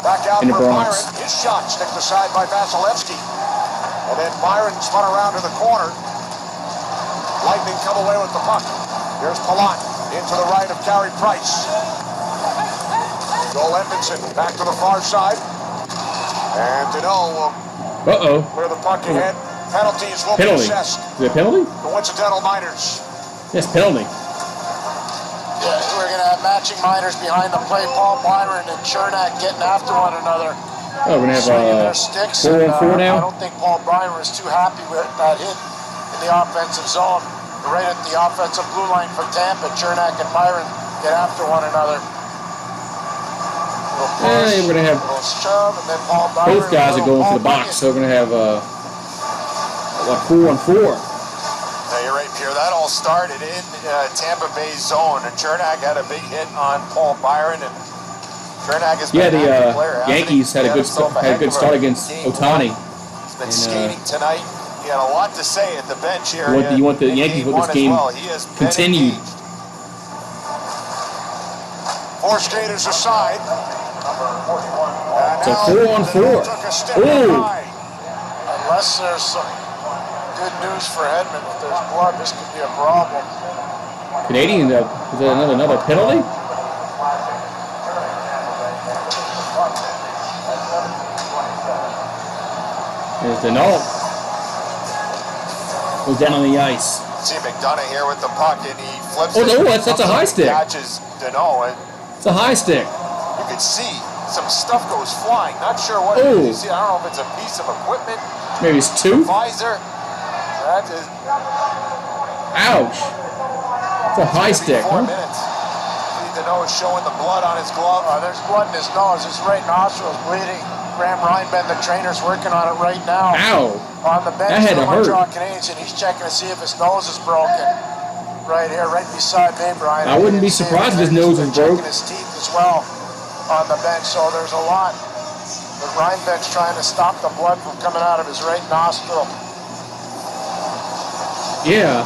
S2: Back out
S1: in the
S2: for
S1: Bronx.
S2: Byron. His shot sticked aside by Vasilevsky. And then Byron spun around to the corner. Lightning come away with the puck. Here's Palat into the right of Carey Price. Joel Edmondson back to the far side. And Deneau will clear the puck ahead. Penalties will be assessed.
S1: Is it a penalty?
S2: Coincidental minors.
S1: Yes, penalty.
S5: Yeah, we're going to have matching minors behind the play. Paul Byron and Chernak getting after one another.
S1: Oh, we're going to
S5: Swinging
S1: have
S5: their sticks.
S1: 4-on-4 now?
S5: I don't think Paul Byron was too happy with that hit in the offensive zone. Right at the offensive blue line for Tampa, Chernak and Byron get after one another.
S1: Hey, we're going to have
S5: shove, and then Paul Byron,
S1: both guys are going for the box, so we're going to have like 4-on-4.
S4: No, you're right, Pierre. That all started in Tampa Bay zone, and Chernak had a big hit on Paul Byron, and Chernak has been
S1: Yeah,
S4: an active player.
S1: Yankees had a good start against Ohtani.
S4: He's been skating tonight. He had a lot to say at the bench here.
S1: You want the Yankees with this game continued.
S2: Four skaters aside.
S1: So 4-on-4. Oh!
S5: Unless there's some good news for Hedman, if there's blood, this could be a problem.
S1: Canadian, is that another penalty? There's Denault. Goes down on the ice.
S4: See McDonough here with the puck, and he flips
S1: Oh,
S4: it.
S1: no, that's a high stick.
S4: Catches Denault, and
S1: It's a high stick.
S4: you can see some stuff goes flying. Not sure what it is. You see, I don't know if it's a piece of equipment,
S1: Maybe it's two.
S4: visor. That is
S1: Ouch. It's a high stick.
S4: 4
S1: Huh?
S4: minutes. See Denault is showing the blood on his glove.
S5: There's blood in his nose. His right nostril is bleeding. Graham Reinbend, the trainer's working on it right now.
S1: Ow.
S5: On the bench
S1: That had
S5: for the
S1: to hurt.
S5: Montreal Canadiens, and he's checking to see if his nose is broken. Right here, right beside me, Brian.
S1: I wouldn't be
S5: didn't see
S1: surprised
S5: it.
S1: if his nose
S5: He's
S1: was
S5: been
S1: broke.
S5: checking his teeth as well on the bench, so there's a lot. But Reinbend's trying to stop the blood from coming out of his right nostril.
S1: Yeah,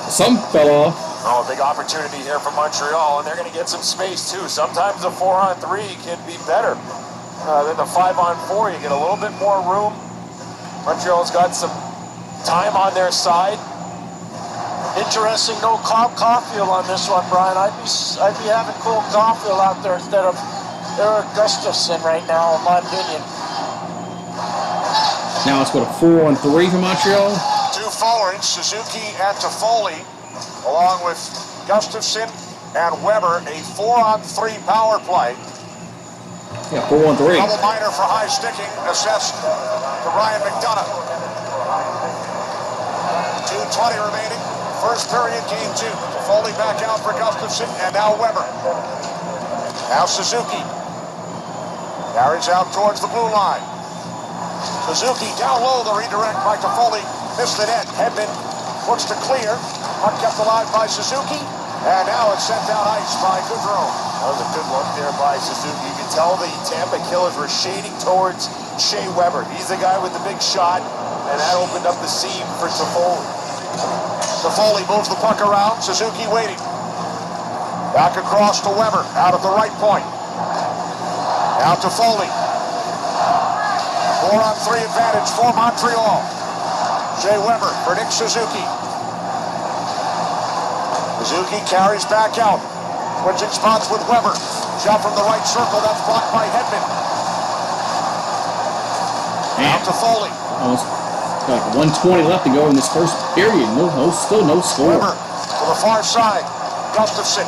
S1: some fell off.
S4: Oh, a big opportunity here for Montreal, and they're going to get some space too. Sometimes the 4-on-3 can be better than the 5-on-4. You get a little bit more room. Montreal's got some time on their side.
S5: Interesting, no Caulfield on this one, Brian. I'd be having Cole Caulfield out there instead of Eric Gustafson right now, in my opinion.
S1: Now it's what, a 4-on-3 for Montreal?
S2: Two forwards, Suzuki and Toffoli, along with Gustafson and Weber, a 4-on-3 power play.
S1: Yeah, 4-on-3.
S2: Double minor for high sticking, assessed to Ryan McDonough. 2:20 remaining. First period, game 2. Toffoli back out for Gustafson, and now Weber. Now Suzuki. Carries out towards the blue line. Suzuki down low, the redirect by Toffoli. Missed the net. Hedman looks to clear. Puck kept alive by Suzuki. And now it's sent down ice by Goudreau.
S4: That was a good look there by Suzuki. You can tell the Tampa Killers were shading towards Shea Weber. He's the guy with the big shot, and that opened up the seam for Toffoli.
S2: Toffoli moves the puck around. Suzuki waiting. Back across to Weber, out at the right point. Now Toffoli. 4-on-3 advantage for Montreal. Shea Weber for Nick Suzuki. Suzuki carries back out. Switching spots with Weber. Shot from the right circle. That's blocked by Hedman. Now Toffoli.
S1: Almost like 1:20 left to go in this first period. Still no score.
S2: Weber to the far side. Gustafson.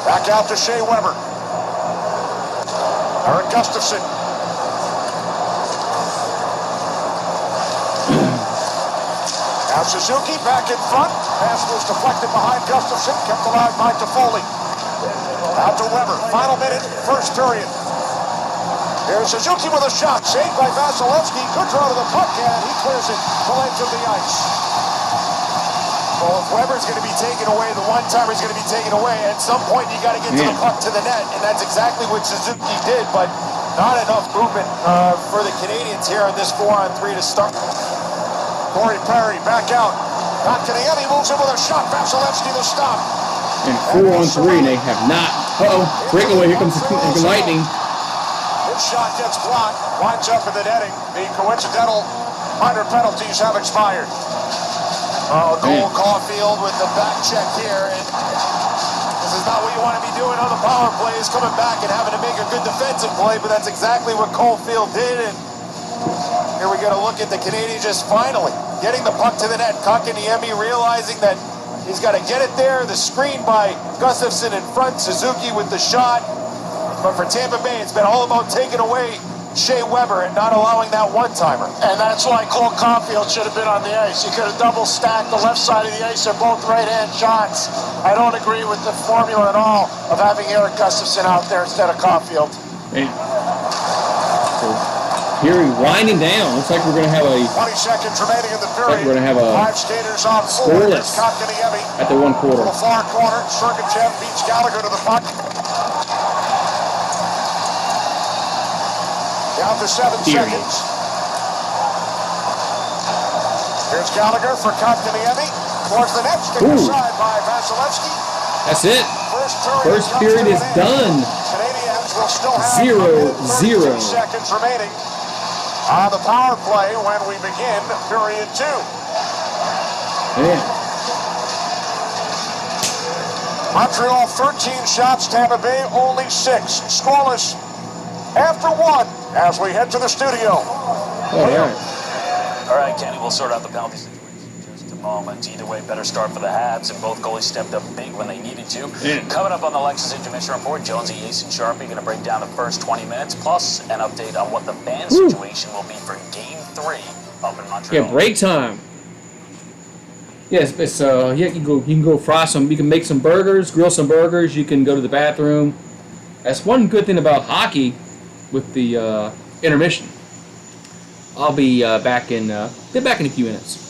S2: Back out to Shea Weber. Eric Gustafson. Now Suzuki back in front. Pass was deflected behind Gustafson. Kept alive by Toffoli. Out to Weber. Final minute, first period. Here's Suzuki with a shot. Saved by Vasilevsky. Good draw to the puck, and he clears it to the edge of the ice.
S4: Well, if Weber's going to be taken away, the one-timer's going to be taken away. At some point, you got to get to the puck to the net, and that's exactly what Suzuki did, but not enough movement for the Canadiens here on this 4-on-3 to start.
S2: Corey Perry back out. Not to the end. He moves in with a shot. Vasilevsky the stop.
S1: And 4-on-3, and they have not. Breakaway. Here comes the Lightning.
S2: His shot gets blocked. Winds up in the netting. The coincidental minor penalties have expired.
S4: Cole Caulfield with the back check here, and this is not what you want to be doing on the power play, is coming back and having to make a good defensive play, but that's exactly what Caulfield did, and here we get a look at the Canadiens just finally getting the puck to the net. Kotkaniemi realizing that He's got to get it there. The screen by Gustafsson in front. Suzuki with the shot. But for Tampa Bay, it's been all about taking away Shea Weber and not allowing that one-timer.
S5: And that's why Cole Caulfield should have been on the ice. He could have double stacked the left side of the ice. They're both right-hand shots. I don't agree with the formula at all of having Eric Gustafsson out there instead of Caulfield.
S1: Man. So, here winding down. Looks like we're going to have a
S2: 20 seconds remaining in the period.
S1: we're going to have a
S2: 5 skaters on forward.
S1: scoreless
S2: Kotkaniemi
S1: at the one
S2: to
S1: quarter.
S2: the far corner. Sergachev beats Gallagher to the puck. Down to 7
S1: Period.
S2: seconds. Here's Gallagher for Kotkaniemi. Towards the net. Stick aside by Vasilevsky.
S1: That's it. First
S2: comes
S1: period
S2: to
S1: is
S2: an end.
S1: done.
S2: Canadiens will still have
S1: 0-0.
S2: 32 seconds remaining on the power play when we begin period 2.
S1: Man.
S2: Montreal 13 shots, Tampa Bay only 6. Scoreless after 1 as we head to the studio.
S1: All right.
S7: All right, Kenny, we'll sort out the penalty situation in just a moment. Either way, better start for the Habs, and both goalies stepped up big when they needed to.
S1: Yeah.
S7: Coming up on the Lexus Intermission Report, Jonesy, Ace, and Sharpie going to break down the first 20 minutes, plus an update on what the fan situation will be for Game 3 up in Montreal.
S1: Yeah, break time. Yes, it's yeah, you can go fry some, you can make some burgers, grill some burgers, you can go to the bathroom. That's one good thing about hockey with the intermission. I'll be back in a few minutes.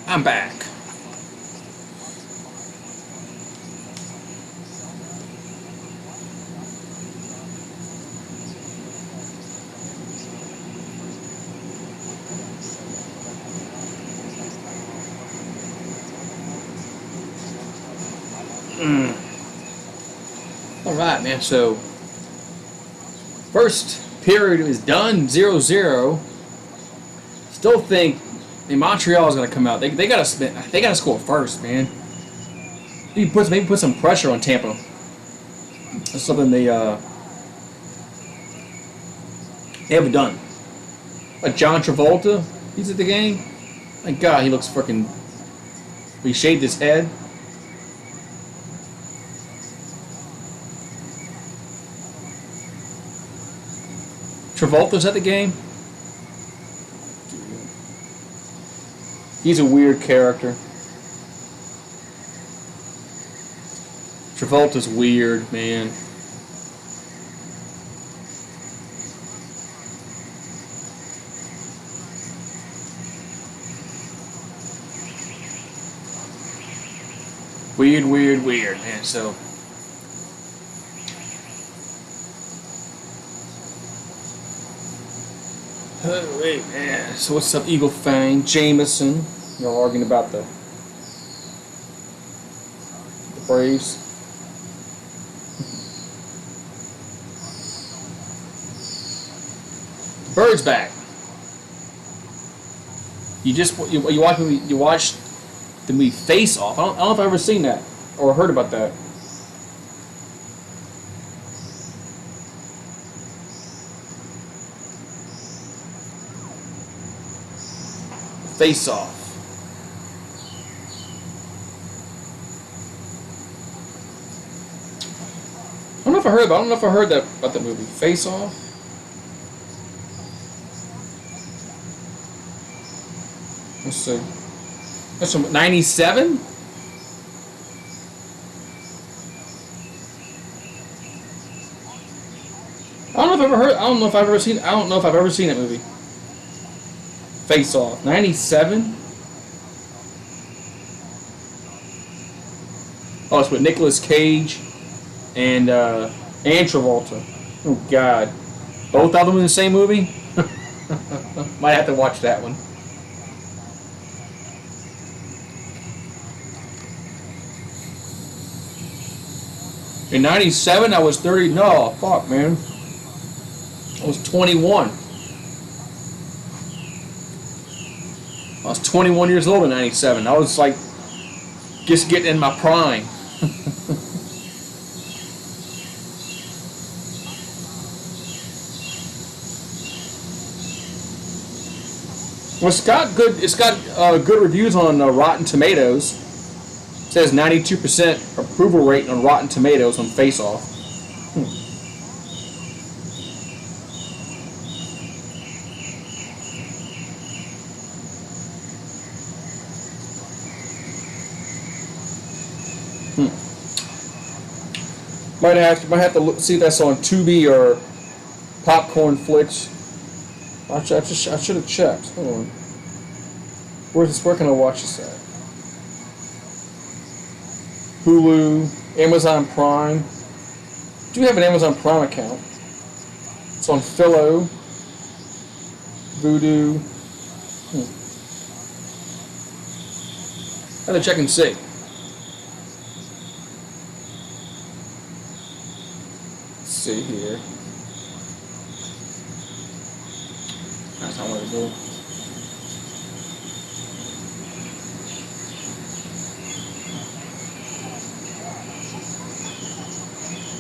S1: I'm back. All right, man. So first period is done, 0-0. Still think Montreal is going to come out. They got to score first, man. Maybe put some pressure on Tampa. That's something they haven't done. Like John Travolta, he's at the game. Thank God, he looks freaking. He shaved his head. Travolta's at the game. He's a weird character. Travolta's weird, man. Weird, man. So. Oh, wait, man. So what's up, Eagle Fang? Jameson. Y'all arguing about the Braves. Bird's back. You watched the movie Face Off. I don't know if I've ever seen that or heard about that. Face Off. I don't know if I heard that about that movie. Face Off. Let's see. That's from 97? I don't know if I've ever seen that movie. Face Off. 97? Oh, it's with Nicolas Cage and Travolta. Oh God. Both of them in the same movie? Might have to watch that one. In 97, I was 30. No, fuck, man. I was 21. I was 21 years old in 97. I was like just getting in my prime. Well, it's got good reviews on Rotten Tomatoes. It says 92% approval rate on Rotten Tomatoes on Face Off. Might have to look, see if that's on Tubi or Popcorn Flicks. I should have checked. Hold on. Where can I watch this at? Hulu, Amazon Prime. I do have an Amazon Prime account. It's on Philo, Vudu. I have to check and see. Let's see here. That's not what I do.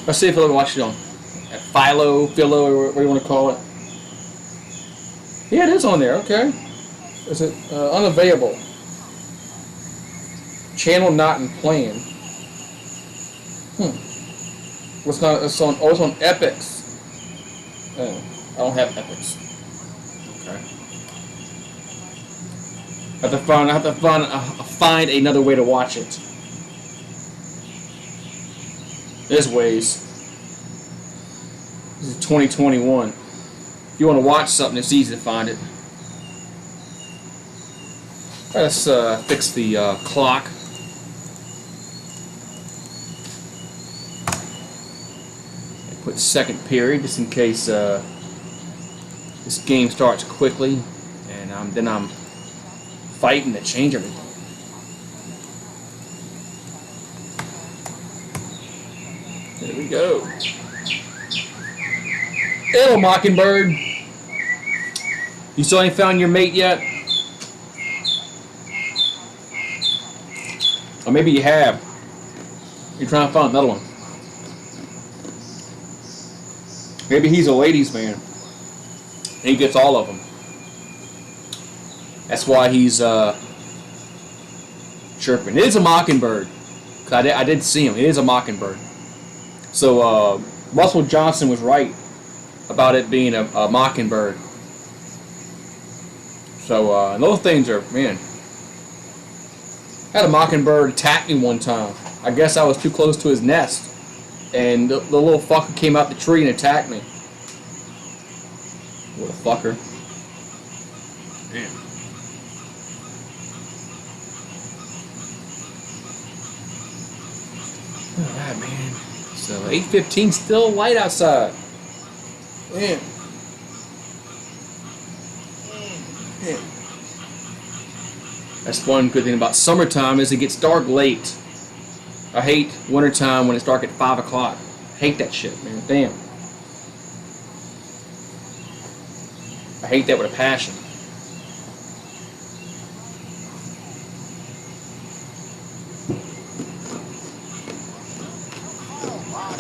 S1: Let's see if I'll watch it on at Philo, or whatever you want to call it. Yeah, it is on there. Okay. Is it unavailable? Channel not in plan. What's not? It's on. Oh, it's on Epix. Oh, I don't have Epix. Okay. I have to find another way to watch it. There's ways. This is 2021. If you want to watch something, it's easy to find it. Let's fix the clock. Put second period just in case this game starts quickly, and then I'm fighting to change everything. There we go. Hello, Mockingbird. You still ain't found your mate yet? Or maybe you have. You're trying to find another one. Maybe he's a ladies' man. He gets all of them. That's why he's chirping. It is a mockingbird. I did see him. It is a mockingbird. So Russell Johnson was right about it being a mockingbird. So and those things are, man. I had a mockingbird attack me one time. I guess I was too close to his nest, and the little fucker came out the tree and attacked me. What a fucker. Man. Alright, man. So 8:15, still light outside. Man. Man. That's one good thing about summertime is it gets dark late. I hate wintertime when it's dark at 5 o'clock. I hate that shit, man. Damn. I hate that with a passion.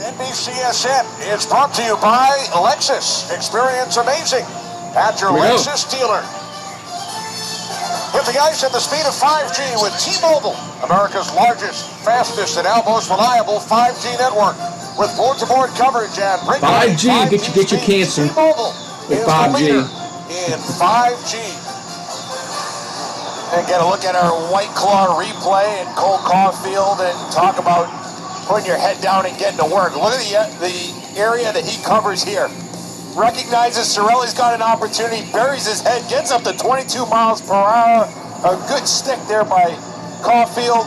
S2: NBCSN is brought to you by Lexus. Experience amazing at your Lexus dealer. With the ice at the speed of 5G with T-Mobile, America's largest, fastest, and now most reliable 5G network. With board-to-board coverage and
S1: 5G, get your cancer.
S2: T-Mobile
S1: with
S2: is
S1: 5G.
S2: the leader in 5G.
S4: And get a look at our White Claw replay and Cole Caulfield and talk about putting your head down and getting to work. Look at the area that he covers here. Recognizes Cirelli's got an opportunity, buries his head, gets up to 22 miles per hour. A good stick there by Caulfield.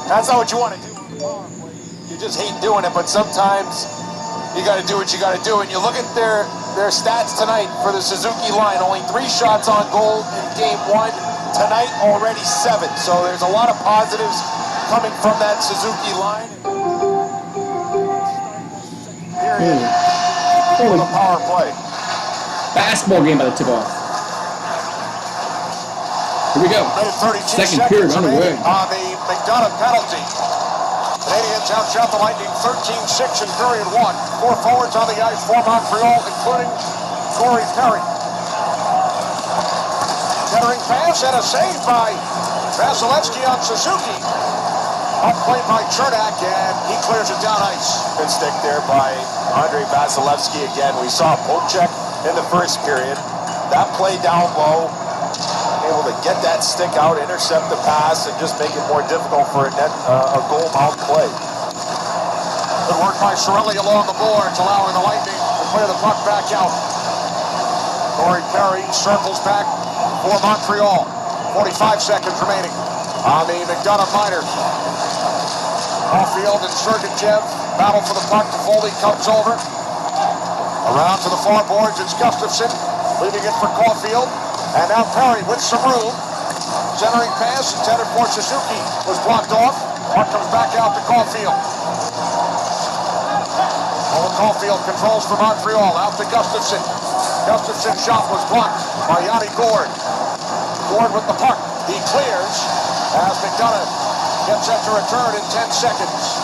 S4: That's not what you want to do on the power play. You just hate doing it, but sometimes you got to do what you got to do. And you look at their stats tonight for the Suzuki line. Only 3 shots on goal in game 1. Tonight, already 7. So there's a lot of positives coming from that Suzuki line. Period. For the power play.
S1: Basketball game by the tip-off. Here we go. Second period underway.
S2: On the McDonough penalty. Canadiens outshot the Lightning 13-6 in period 1. 4 forwards on the ice for Montreal, including Corey Perry. Centering pass and a save by Vasilevsky on Suzuki. Outplayed by Chernak, and he clears it down ice.
S4: Good stick there by Andrei Vasilevsky again. We saw a poke check in the first period. That play down low, able to get that stick out, intercept the pass, and just make it more difficult for a goal mouth play.
S2: Good work by Cirelli along the boards, allowing the Lightning to clear the puck back out. Corey Perry circles back for Montreal. 45 seconds remaining on the McDonough minor. Caulfield and Sergachev battle for the puck. Foley comes over. Around to the far boards, it's Gustafsson leaving it for Caulfield. And now Perry with some room. Centering pass intended for Suzuki was blocked off. Puck comes back out to Caulfield. Caulfield controls for Montreal. Out to Gustafsson. Gustafsson's shot was blocked by Yanni Gourde. Gourde with the puck. He clears as McDonough gets set to return in 10 seconds.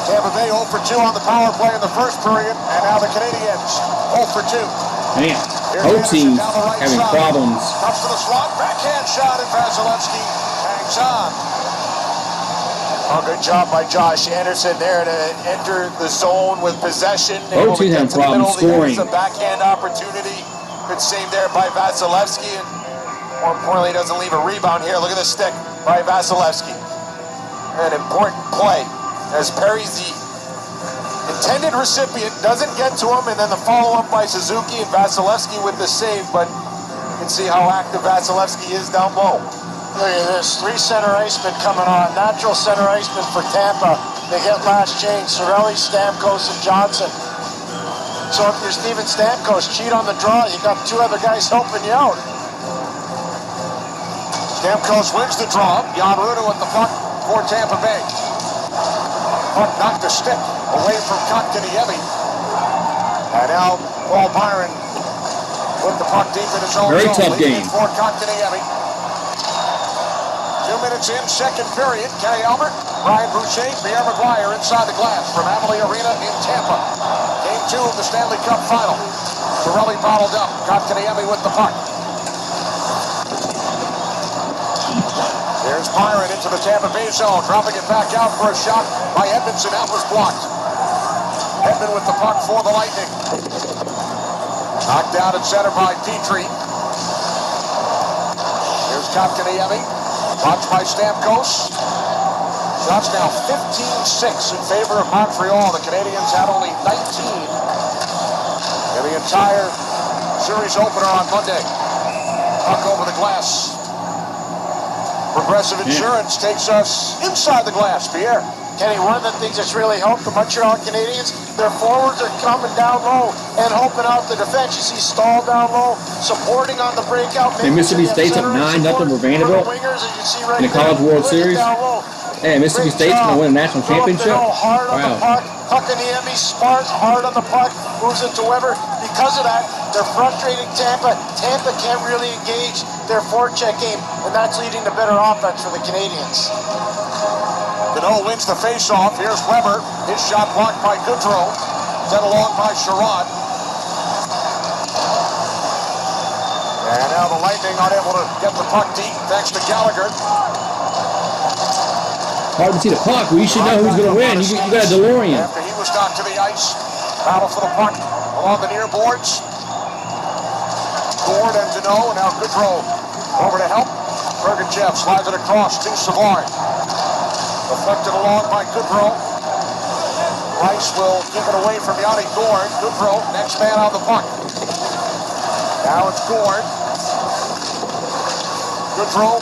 S2: Tampa Bay 0 for 2 on the power play in the first period, and now the Canadiens 0 for 2.
S1: Man, both teams having problems.
S2: Comes to the slot, backhand shot, and Vasilevsky hangs on.
S4: Oh, good job by Josh Anderson there to enter the zone with possession.
S1: Both teams having problems scoring.
S4: A backhand opportunity. Good save there by Vasilevsky. And more importantly, doesn't leave a rebound here. Look at the stick by Vasilevsky. An important play as Perry's the intended recipient, doesn't get to him, and then the follow-up by Suzuki and Vasilevsky with the save, but and see how active Vasilevsky is down low.
S5: Look at this, 3 center icemen coming on. Natural center icemen for Tampa. They get last change. Cirelli, Stamkos, and Johnson. So if you're Steven Stamkos, cheat on the draw. You got 2 other guys helping you out.
S2: Stamkos wins the draw. Jan Rutta with the puck for Tampa Bay. Puck knocked a stick away from Kotkaniemi. And now Paul Byron with the puck deep in his own
S1: Very
S2: zone.
S1: tough game.
S2: For Kotkaniemi. 2 minutes in, second period. Kenny Albert, Brian Boucher, Pierre Maguire inside the glass from Amalie Arena in Tampa. Game 2 of the Stanley Cup Final. Cirelli bottled up. Kotkaniemi with the puck. There's Byron into the Tampa Bay zone, dropping it back out for a shot by Edmondson. That was blocked. Edmond with the puck for the Lightning. Knocked down at center by Petrie. Here's Kotkaniemi. Watched by Stamkos. Shots now 15-6 in favor of Montreal. The Canadiens had only 19 in the entire series opener on Monday. Puck over the glass. Progressive Insurance takes us inside the glass, Pierre.
S5: Kenny, one of the things that's really helped the Montreal Canadiens, their forwards are coming down low and helping out the defense. You see Stahl down low, supporting on the breakout.
S1: Hey, Mississippi State's up 9-0 for Vanderbilt in the College World Series. Hey, Mississippi State's going to win a national championship.
S5: Hard on the
S1: Wow.
S5: puck. Kotkaniemi, smart, hard on the puck, moves into Weber. Because of that, they're frustrating Tampa. Tampa can't really engage their forecheck game, and that's leading to better offense for the Canadiens.
S2: Deneau wins the faceoff. Here's Weber. His shot blocked by Goudreau. Sent along by Sherrod. And now the Lightning unable to get the puck deep thanks to Gallagher.
S1: Hard to see the puck, but you should know who's going to win. You got a DeLorean.
S2: After he was knocked to the ice. Battle for the puck along the near boards. Gord and Deneau, and now Goudreau over to help. Sergachev slides it across to Savard. Deflected along by Goudreau. Rice will keep it away from Yanni Gord. Goudreau, next man on the puck. Now it's Gord. Goudreau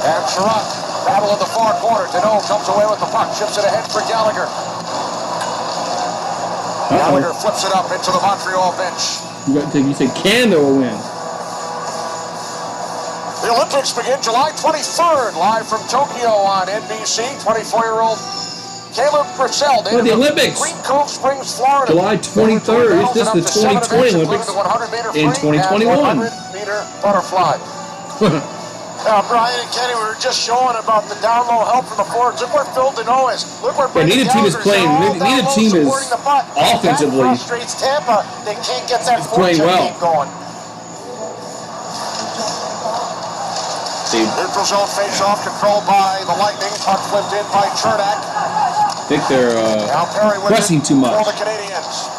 S2: and Sherrod. Battle in the far corner. Deneau comes away with the puck. Ships it ahead for Gallagher. Gallagher flips it up into the Montreal bench.
S1: You said Canada will win.
S2: The Olympics begin July 23rd, live from Tokyo on NBC. 24-year-old Caleb Purcell.
S1: Well, the Olympics.
S2: Green Cove Springs, Florida.
S1: July 23rd. Is this the 2020 Olympics? In 2021.
S2: 100-meter butterfly.
S5: Brian and Kenny, we were just showing about the down-low help from the forwards. Look where Phil Deneau is. Look where
S1: neither team is playing. Neither team is offensively.
S5: That frustrates Tampa. They can't get that
S1: playing well.
S5: game going.
S2: Neutral zone face-off controlled by the Lightning. Puck flipped in by Chernak.
S1: I think they're pressing too much.
S2: For the Canadiens.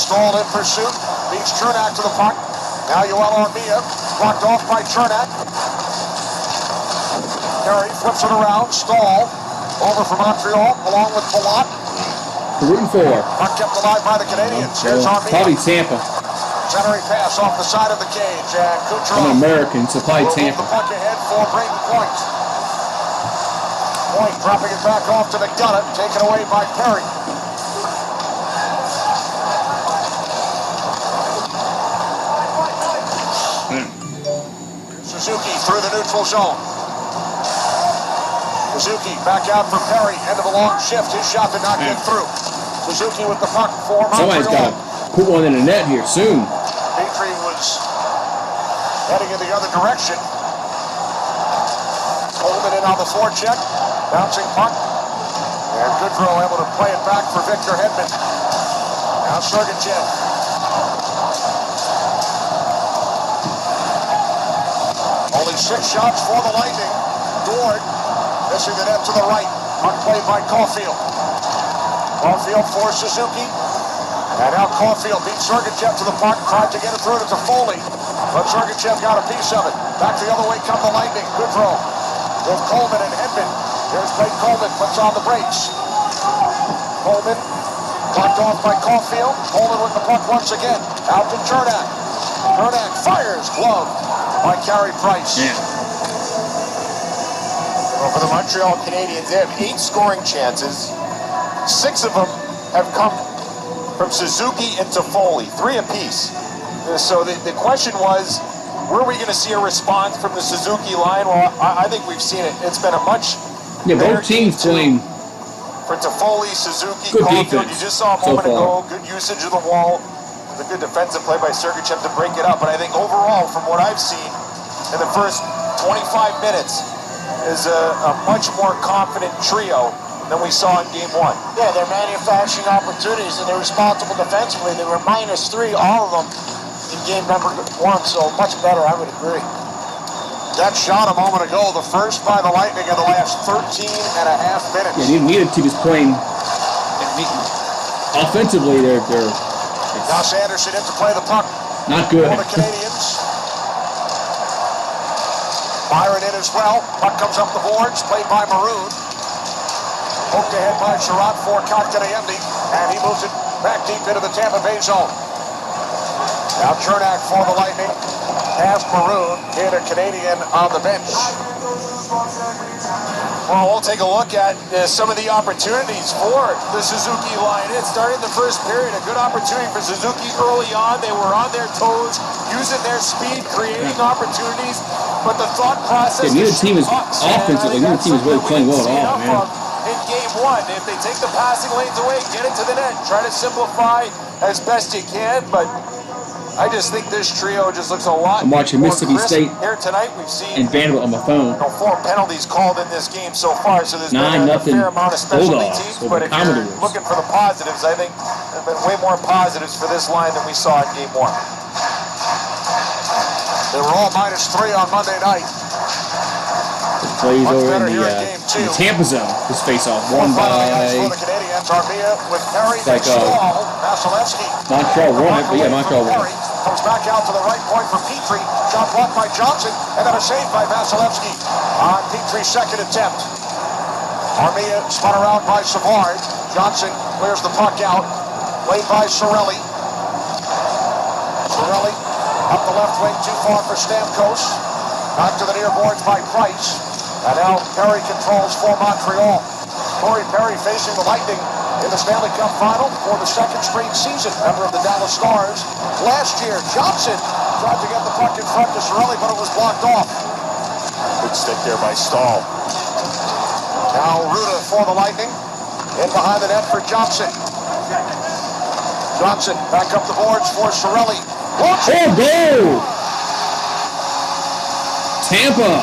S2: Stalled in pursuit. Beats Chernak to the puck. Now Yoel Armia, blocked off by Chernak. Perry flips it around. Stahl over for Montreal, along with Palat.
S1: Rooting for.
S2: Puck kept alive by the Canadiens. Here's Armia.
S1: Probably Tampa.
S2: Centering pass off the side of the cage. And Kucherov.
S1: I'm an American, so probably Tampa.
S2: The puck ahead for Brayden Point. Point dropping it back off to the gullet, taken away by Perry. Suzuki through the neutral zone. Suzuki back out for Perry. End of a long shift. His shot did not get through. Suzuki with the puck for Montreal.
S1: Somebody's got to put one in the net here soon.
S2: Petrie was heading in the other direction. Coleman in on the forecheck. Bouncing puck. And Goudreau able to play it back for Victor Hedman. Now Sergachev. Only 6 shots for the Lightning. Gord missing the net to the right. Puck played by Caulfield. Caulfield for Suzuki. And now Caulfield beats Sergachev to the puck. Tried to get it through to Foley. But Sergachev got a piece of it. Back the other way come the Lightning. Goudreau with Coleman and Hedman. Here's Blake Coleman. Puts on the brakes. Coleman blocked off by Caulfield. Coleman with the puck once again. Out to Cernak. Cernak fires, glove by Carey Price.
S1: Yeah.
S4: Well, for the Montreal Canadiens, they have 8 scoring chances. 6 of them have come from Suzuki and Toffoli, 3 apiece. So the question was, were we going to see a response from the Suzuki line? Well, I think we've seen it. It's been a much
S1: Both teams playing
S4: for Toffoli, Suzuki,
S1: good
S4: Caulfield.
S1: defense
S4: You just saw a
S1: so
S4: moment ago,
S1: far.
S4: good usage of the wall, the good defensive play by Sergachev to break it up. But I think overall, from what I've seen in the first 25 minutes, is a much more confident trio than we saw in Game 1.
S5: Yeah, they're manufacturing opportunities, and they're responsible defensively. They were -3, all of them, in game number 1, so much better, I would agree.
S2: That shot a moment ago, the first by the Lightning in the last 13 and a half minutes.
S1: Yeah, neither team is playing offensively. They're
S2: Now Sanderson in to play the puck
S1: not good.
S2: for the Canadiens. Byron in as well. Puck comes up the boards, played by Maroon. Poked ahead by Sherratt for Kotkaniemi, and he moves it back deep into the Tampa Bay zone. Now Cernak for the Lightning. Has Maroon in a Canadian on the bench.
S4: Well, we'll take a look at some of the opportunities for the Suzuki line. It started the first period, a good opportunity for Suzuki early on. They were on their toes, using their speed, creating opportunities. But the thought process...
S1: Yeah, neither team is offensively. Neither team is really playing well at all, man.
S4: In Game 1, if they take the passing lanes away, get it to the net, try to simplify as best you can, but I just think this trio just looks a lot
S1: I'm watching
S4: more
S1: Mississippi
S4: crisp.
S1: State
S4: Here tonight. We've seen
S1: and Vanderbilt on my phone.
S4: 4 penalties called in this game so far, so there's been a
S1: 9-0
S4: fair amount of specialty
S1: Bulldogs
S4: teams,
S1: over
S4: but if
S1: Commodores.
S4: you're looking for the positives, I think there have been way more positives for this line than we saw in Game 1.
S2: They were all -3 on Monday night.
S1: Plays
S2: Much
S1: over
S2: better
S1: in
S2: here in
S1: the
S2: Game 2.
S1: Tampa zone. This face-off
S2: One
S1: won
S2: by the ice for
S1: by
S2: the Canadiens. Armia with Perry
S1: like,
S2: and Stahl. Vasilevsky.
S1: Montreal won it, but yeah, Montreal won
S2: Perry
S1: it.
S2: comes back out to the right point for Petrie. Shot blocked by Johnson, and then a save by Vasilevsky on Petrie's second attempt. Armia spun around by Savard. Johnson clears the puck out. Played by Cirelli. Cirelli up the left wing, too far for Stamkos. Knocked to the near boards by Price. And now Perry controls for Montreal. Corey Perry facing the Lightning in the Stanley Cup Final for the second straight season. Member of the Dallas Stars. Last year, Johnson tried to get the puck in front to Cirelli, but it was blocked off.
S4: Good stick there by Stahl.
S2: Now Ruda for the Lightning. In behind the net for Johnson. Johnson back up the boards for Cirelli.
S1: Oh, goal! Tampa.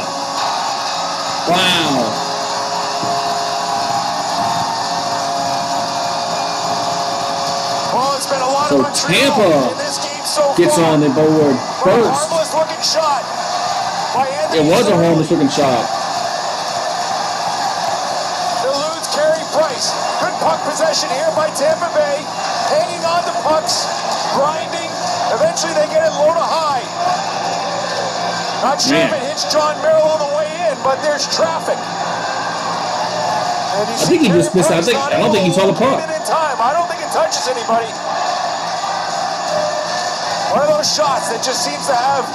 S1: Wow.
S4: Well, it's been a lot
S1: So
S4: of Montreal
S1: Tampa
S4: in this game so
S1: gets
S4: far.
S1: on the board
S4: But a
S1: first.
S4: harmless looking shot by Anthony
S1: It was a
S4: Cirelli.
S1: harmless looking shot.
S4: Eludes Carey Price. Good puck possession here by Tampa Bay. Hanging on to pucks, grinding. Eventually they get it low to high. Not sure if it hits John Merrill on the way in, but there's traffic. And you
S1: I
S4: see
S1: think he
S4: Carey
S1: just missed.
S4: Price
S1: I don't think he saw the
S4: not able to
S1: puck.
S4: get it in time. I don't think it touches anybody. One of those shots that just seems to have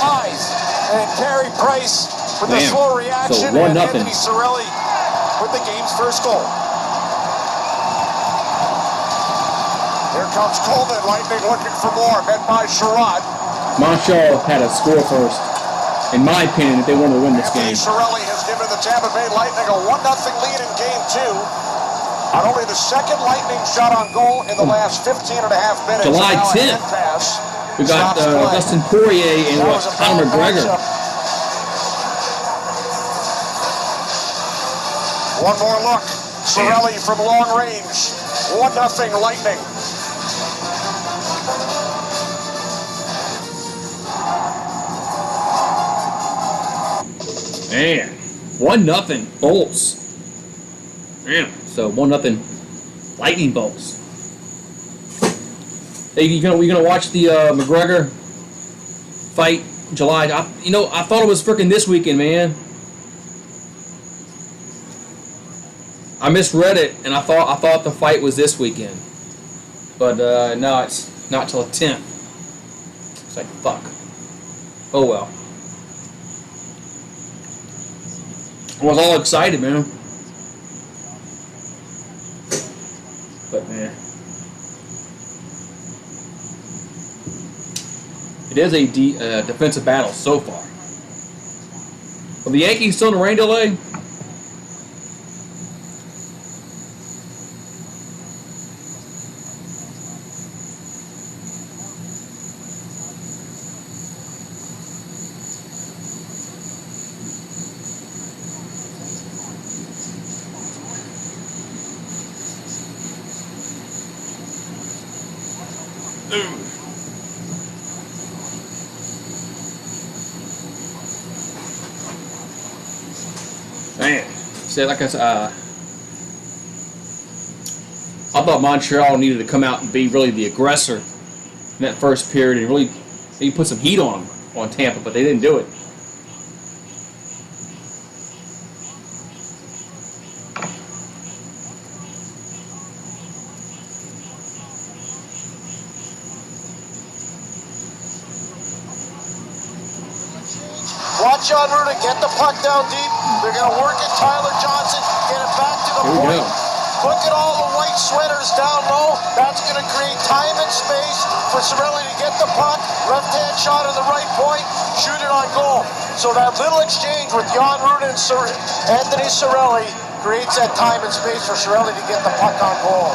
S4: eyes. And Carey Price with the
S1: Damn.
S4: slow reaction,
S1: So 1-0.
S4: and Anthony Cirelli with the game's first goal.
S2: Here comes Coleman. Lightning looking for more. Met by Sherratt.
S1: Montreal had to score first, in my opinion, if they wanted to win this
S2: Anthony
S1: game.
S2: Cirelli has given the Tampa Bay Lightning a 1-0 lead in Game 2. On only the second Lightning shot on goal in the last 15 and a half minutes.
S1: July
S2: And now a
S1: 10th.
S2: hand pass.
S1: We got
S2: Stops play.
S1: Dustin Poirier and
S2: That was a
S1: Conor
S2: bad
S1: McGregor.
S2: matchup. One more look. Cirelli from long range. 1-0 Lightning.
S1: Man, 1-0 Bolts. Man, so 1-0 Lightning Bolts. Hey, you gonna watch the McGregor fight July? I thought it was freaking this weekend, man. I misread it, and I thought the fight was this weekend, but no, it's not till the 10th. It's like, fuck. Oh well. I was all excited, man. But, man. It is a defensive battle so far. Are the Yankees still in a rain delay? Man, see, like I said, I thought Montreal needed to come out and be really the aggressor in that first period and really maybe put some heat on them, on Tampa, but they didn't do it.
S5: Watch John Ruda get the puck down deep. They're going to work it. Tyler Johnson, get it back to the point. Look at all the white sweaters down low. That's going to create time and space for Cirelli to get the puck. Left-hand shot on the right point. Shoot it on goal. So that little exchange with Jan Ruda and Anthony Cirelli creates that time and space for Cirelli to get the puck on goal.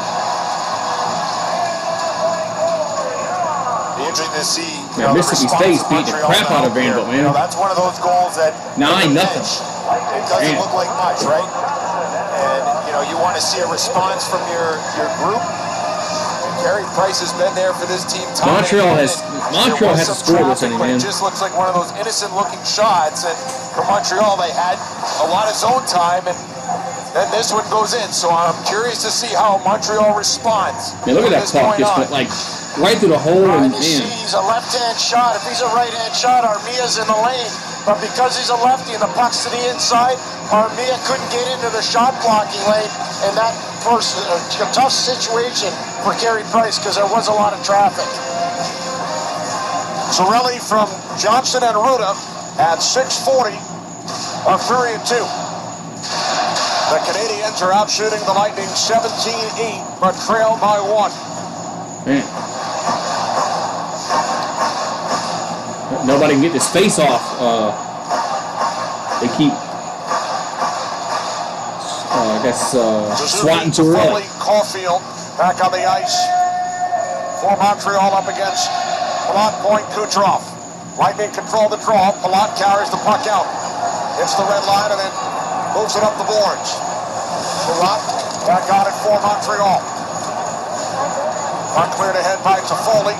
S4: Interesting to see.
S1: Mississippi State's beating the crap out of Vanderbilt, man.
S4: That's one of those goals that
S1: 9-0.
S4: It doesn't look like much, right? And you want to see a response from your group. Carey Price has been there for this team.
S1: Montreal has to score this inning, man.
S4: It just looks like one of those innocent-looking shots. And for Montreal, they had a lot of zone time, and then this one goes in. So I'm curious to see how Montreal responds.
S1: Man, look at that puck just went like right through the hole. And
S5: he's a left-hand shot. If he's a right-hand shot, Armia's in the lane. But because he's a lefty and the puck's to the inside, Armia couldn't get into the shot-blocking lane, and that forced a tough situation for Carey Price because there was a lot of traffic.
S2: Cirelli from Johnson and Ruda at 6:40 of period 2. The Canadiens are out shooting the Lightning 17-8, but trail by 1.
S1: Man. Nobody can get this face off. They keep, swatting to early.
S2: Caulfield back on the ice for Montreal up against Palat, Point, Kucherov. Lightning control the draw. Palat carries the puck out. Hits the red line and then moves it up the boards. Palat back on it for Montreal. Puck cleared ahead by Toffoli.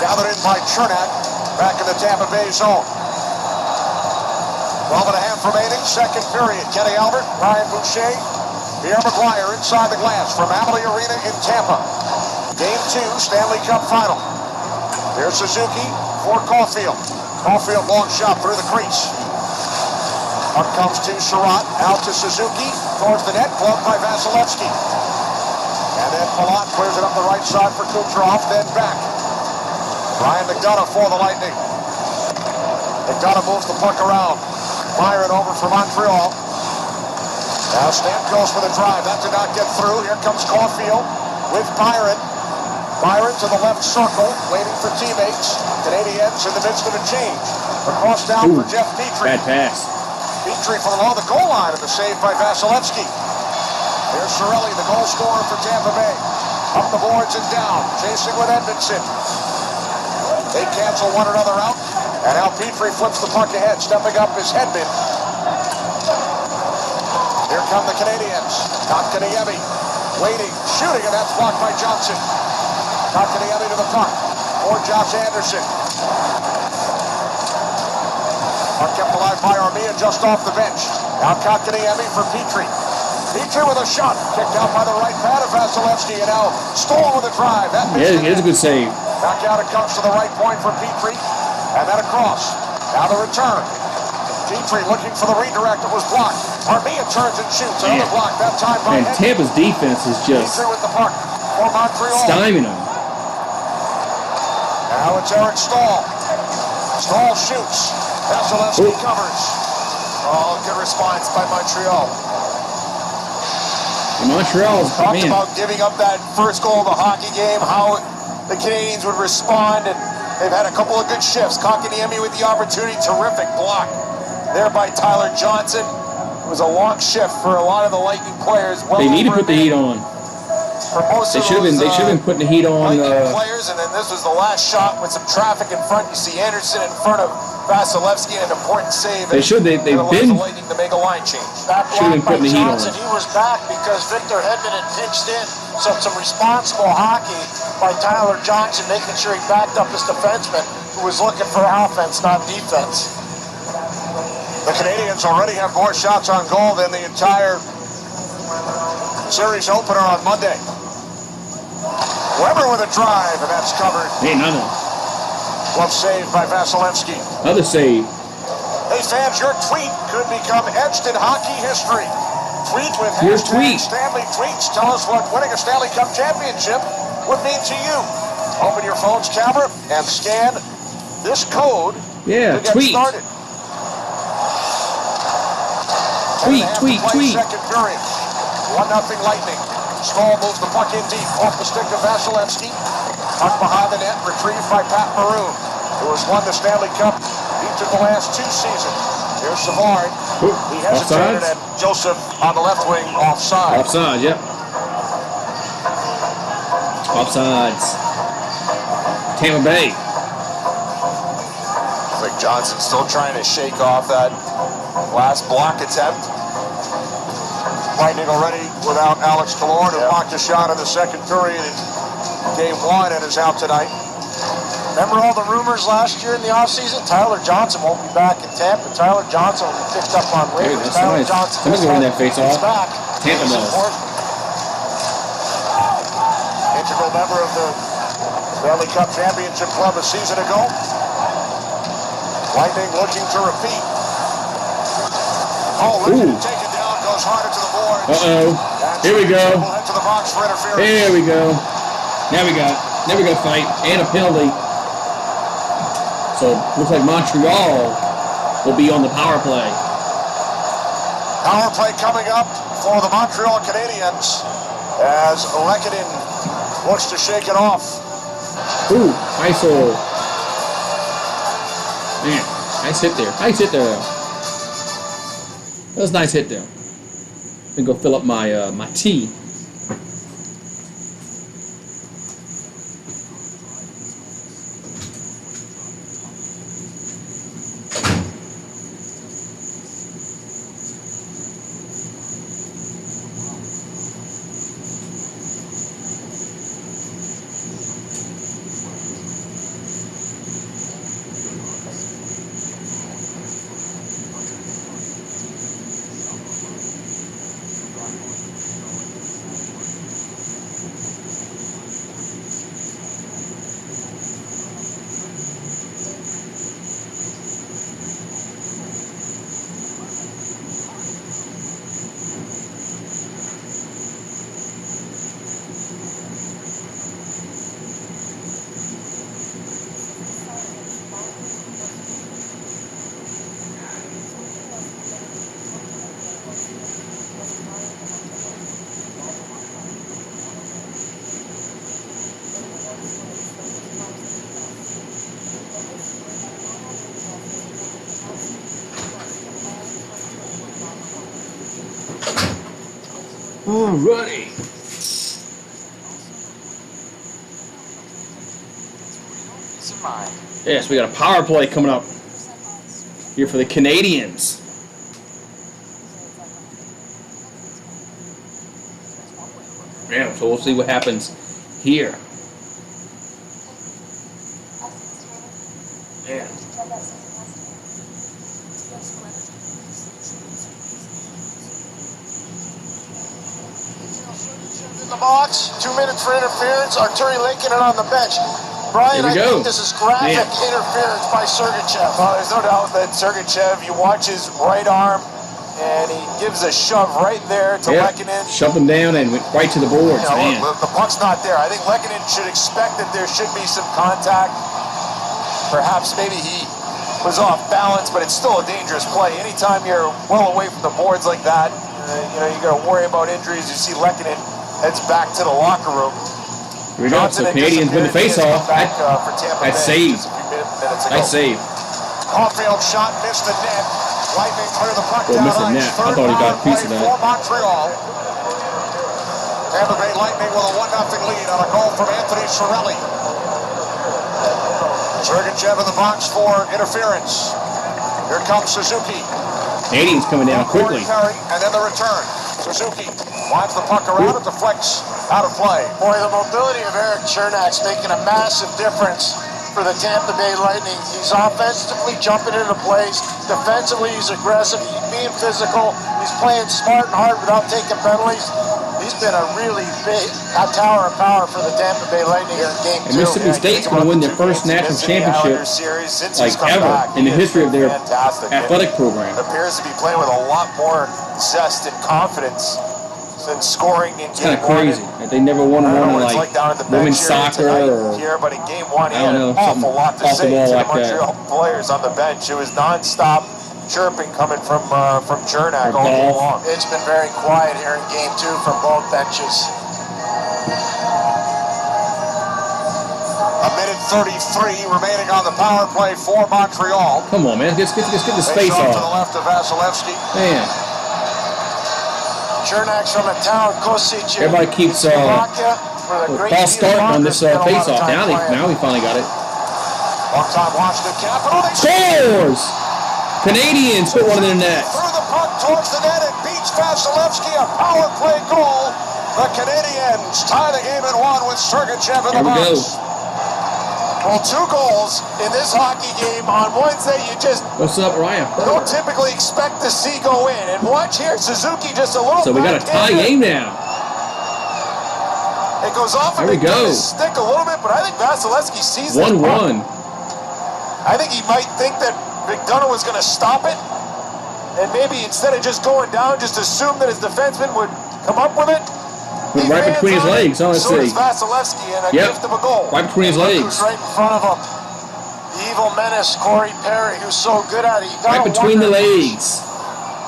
S2: Gathered in by Chernak. Back in the Tampa Bay zone. 12.5 remaining, second period. Kenny Albert, Ryan Boucher, Pierre McGuire inside the glass from Amalie Arena in Tampa. Game 2, Stanley Cup final. Here's Suzuki for Caulfield. Caulfield long shot through the crease. Puck comes to Sherratt, out to Suzuki, towards the net, blocked by Vasilevsky. And then Palat clears it up the right side for Kucherov, then back. Ryan McDonough for the Lightning. McDonough moves the puck around. Byron over for Montreal. Now Stamkos for the drive. That did not get through. Here comes Caulfield with Byron. Byron to the left circle, waiting for teammates. Canadiens in the midst of a change. Across down for Jeff Petrie.
S1: Bad pass.
S2: Petrie from along the goal line, and the save by Vasilevsky. Here's Cirelli, the goal scorer for Tampa Bay. Up the boards and down, chasing with Edmondson. They cancel one another out, and now Petrie flips the puck ahead, stepping up his Hedman. Here come the Canadiens. Kotkaniemi waiting, shooting, and that's blocked by Johnson. Kotkaniemi to the puck for Josh Anderson. Puck kept alive by Armia just off the bench. Now Kotkaniemi for Petrie. Petrie with a shot, kicked out by the right pad of Vasilevsky, and now Stoll with a drive. That
S1: it is a good save.
S2: Back out it comes to the right point for Petrie, and then across. Now the return. Petrie looking for the redirect. It was blocked. Armia turns and shoots. Another block, that time by
S1: And Tampa's defense is just
S2: Petrie with the puck for Montreal.
S1: stymieing them.
S2: And Now it's Eric Stahl. Stahl shoots. Vasilevsky covers. Oh, good response by Montreal.
S1: Montreal's
S2: Talked about giving up that first goal of the hockey game, how the Canadiens would respond, and they've had a couple of good shifts. Kotkaniemi with the opportunity, terrific block there by Tyler Johnson. It was a long shift for a lot of the Lightning players. Well,
S1: they need to put the heat on.
S2: For most
S1: They should have been putting the heat on.
S2: Players, and then this was the last shot with some traffic in front. You see Anderson in front of Vasilevsky, an important save.
S1: They've been.
S2: The Lightning to make a line change.
S5: That block by
S1: putting the heat on.
S5: Johnson, he was back because Victor Hedman had pitched in. So some responsible hockey by Tyler Johnson, making sure he backed up his defenseman, who was looking for offense, not defense.
S2: The Canadiens already have more shots on goal than the entire series opener on Monday. Weber with a drive, and that's covered.
S1: Hey, nothing.
S2: Glove save by Vasilevsky.
S1: Another save.
S2: Hey fans, your tweet could become etched in hockey history. Tweet with
S1: Your
S2: hashtag
S1: tweet.
S2: Stanley Tweets. Tell us what winning a Stanley Cup championship would mean to you. Open your phone's camera and scan this code
S1: Yeah,
S2: to get
S1: tweet.
S2: started.
S1: Tweet.
S2: Second period. 1-0 Lightning. Stahl moves the puck in deep. Off the stick of Vasilevsky. Puck behind the net. Retrieved by Pat Maroon, who has won the Stanley Cup each of the last 2 seasons. Here's Savard. He hesitated,
S1: Offsides?
S2: and Joseph on the left wing offside.
S1: Offside, yep. Offsides. Tampa Bay.
S4: It's like Johnson still trying to shake off that last block attempt.
S2: Lightning already without Alex Killorn, who blocked a shot in the second period in Game 1 and is out tonight.
S5: Remember all the rumors last year in the offseason? Tyler Johnson won't be back in Tampa. Tyler Johnson will be picked up on waivers.
S1: Hey,
S5: Tyler
S1: nice.
S5: Johnson
S1: Somebody's winning that face-off.
S5: is back.
S1: Tampa does.
S2: Integral member of the Stanley Cup Championship Club a season ago. Lightning looking to repeat. Oh, looking to take it down, goes harder to the boards.
S1: Uh-oh. Here we go.
S2: Head to the box for interference.
S1: Here we go. Now we got a fight and a penalty. So looks like Montreal will be on the power play.
S2: Power play coming up for the Montreal Canadiens as Lehkonen looks to shake it off.
S1: Ooh, nice hole. Man, nice hit there. Nice hit there. That was a nice hit there. Let me go fill up my my tea. Alrighty. Yes, we got a power play coming up here for the Canadiens. Yeah, so we'll see what happens here. Yeah.
S5: In the box, 2 minutes for interference. Arturi Lehkonen on the bench. Brian, I think this is graphic interference by Sergachev.
S4: Well, there's no doubt that Sergachev, you watch his right arm, and he gives a shove right there to Lehkonen.
S1: Shoved him down and went right to the boards.
S4: You know, the puck's not there. I think Lehkonen should expect that there should be some contact. Perhaps maybe he was off balance, but it's still a dangerous play. Anytime you're well away from the boards like that, you got to worry about injuries. You see Lehkonen heads back to the locker room.
S1: Here we go. So Canadians win the face-off. That's saved. Nice save.
S2: Caulfield shot missed the net. Lightning clear the puck down
S1: missed the net. I thought he got a piece of that.
S2: For Montreal. Tampa Bay Lightning with a 1-0 lead on a goal from Anthony Cirelli. Sergachev in the box for interference. Here comes Suzuki.
S1: Canadians coming down quickly.
S2: Perry, and then the return. Suzuki winds the puck around. It deflects out of play.
S5: Boy, the mobility of Eric Chernak's making a massive difference for the Tampa Bay Lightning. He's offensively jumping into place. Defensively, he's aggressive. He's being physical. He's playing smart and hard without taking penalties. He's been a really big tower of power for the Tampa Bay Lightning in game 2.
S1: And Mississippi State's going to win their first national championship like ever in the history of their athletic program.
S4: Appears to be playing with a lot more zest and confidence than scoring in
S1: it's kind of crazy. They never won one in like women's soccer or
S4: here, but in game 1,
S1: I don't know,
S4: an awful lot to say to the
S1: like
S4: Montreal players on the bench. It was non-stop chirping coming from Cernak all game long.
S5: It's been very quiet here in game 2 from both benches.
S2: A minute 33 remaining on the power play for Montreal.
S1: Come on, man. Let's get this face
S2: off. To the
S1: off.
S2: left of Vasilevsky.
S1: Man.
S5: Cernak's from a town, Kosic.
S1: Everybody keeps false starting on this face-off. Now we finally got it.
S2: One time Washington Capital.
S1: Scores! Canadians put one in the net.
S2: Through the puck towards the net. It beats Vasilevsky. A power play goal. The Canadiens tie the game at 1 with Sergachev in the box.
S5: Well, 2 goals in this hockey game on Wednesday. You just
S1: what's up, Ryan?
S5: Don't typically expect to see go in. And watch here, Suzuki just a little.
S1: So we got a tie game now.
S5: It goes off of his stick a little bit, but I think Vasilevsky sees it.
S1: 1-1.
S5: I think he might think that McDonough was going to stop it, and maybe instead of just going down, just assume that his defenseman would come up with it.
S1: Right between his legs. So let's see.
S5: Vasilevsky and a gift of a goal.
S1: Right between his legs.
S5: Who's right in front of him. The evil menace, Corey Perry, who's so good at it.
S1: Right between the legs.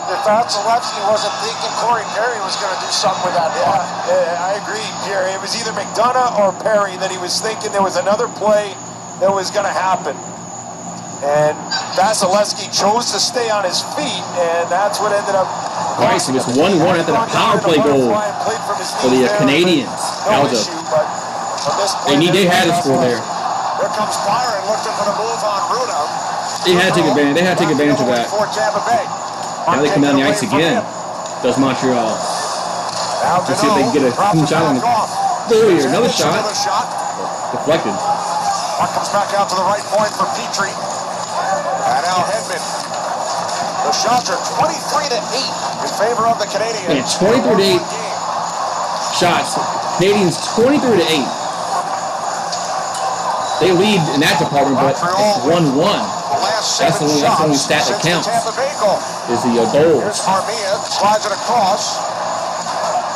S5: If Vasilevsky wasn't thinking Corey Perry was going to do something with that puck.
S4: I agree, Pierre. It was either McDonough or Perry that he was thinking there was another play that was going to happen. And Vasilevsky chose to stay on his feet, and that's what ended up.
S1: Right, so it's 1-1 after the power play goal for the Canadians. That was they had to score there.
S2: Here comes Byron looking for the move on Bruno.
S1: They had to take advantage. They had to take advantage of that. Now they come down the ice again. Does Montreal? Let's see if they can get a clean shot on the. Oh, here, another shot. Deflected.
S2: Puck comes back out to the right point for Petrie. And now Hedman. The shots are 23-8 in favor of the Canadiens.
S1: Man, 23-8 shots. Canadians 23-8. They lead in that department, but it's 1-1. That's the only stat that counts. Is the goals.
S2: Here's Armia, slides it across.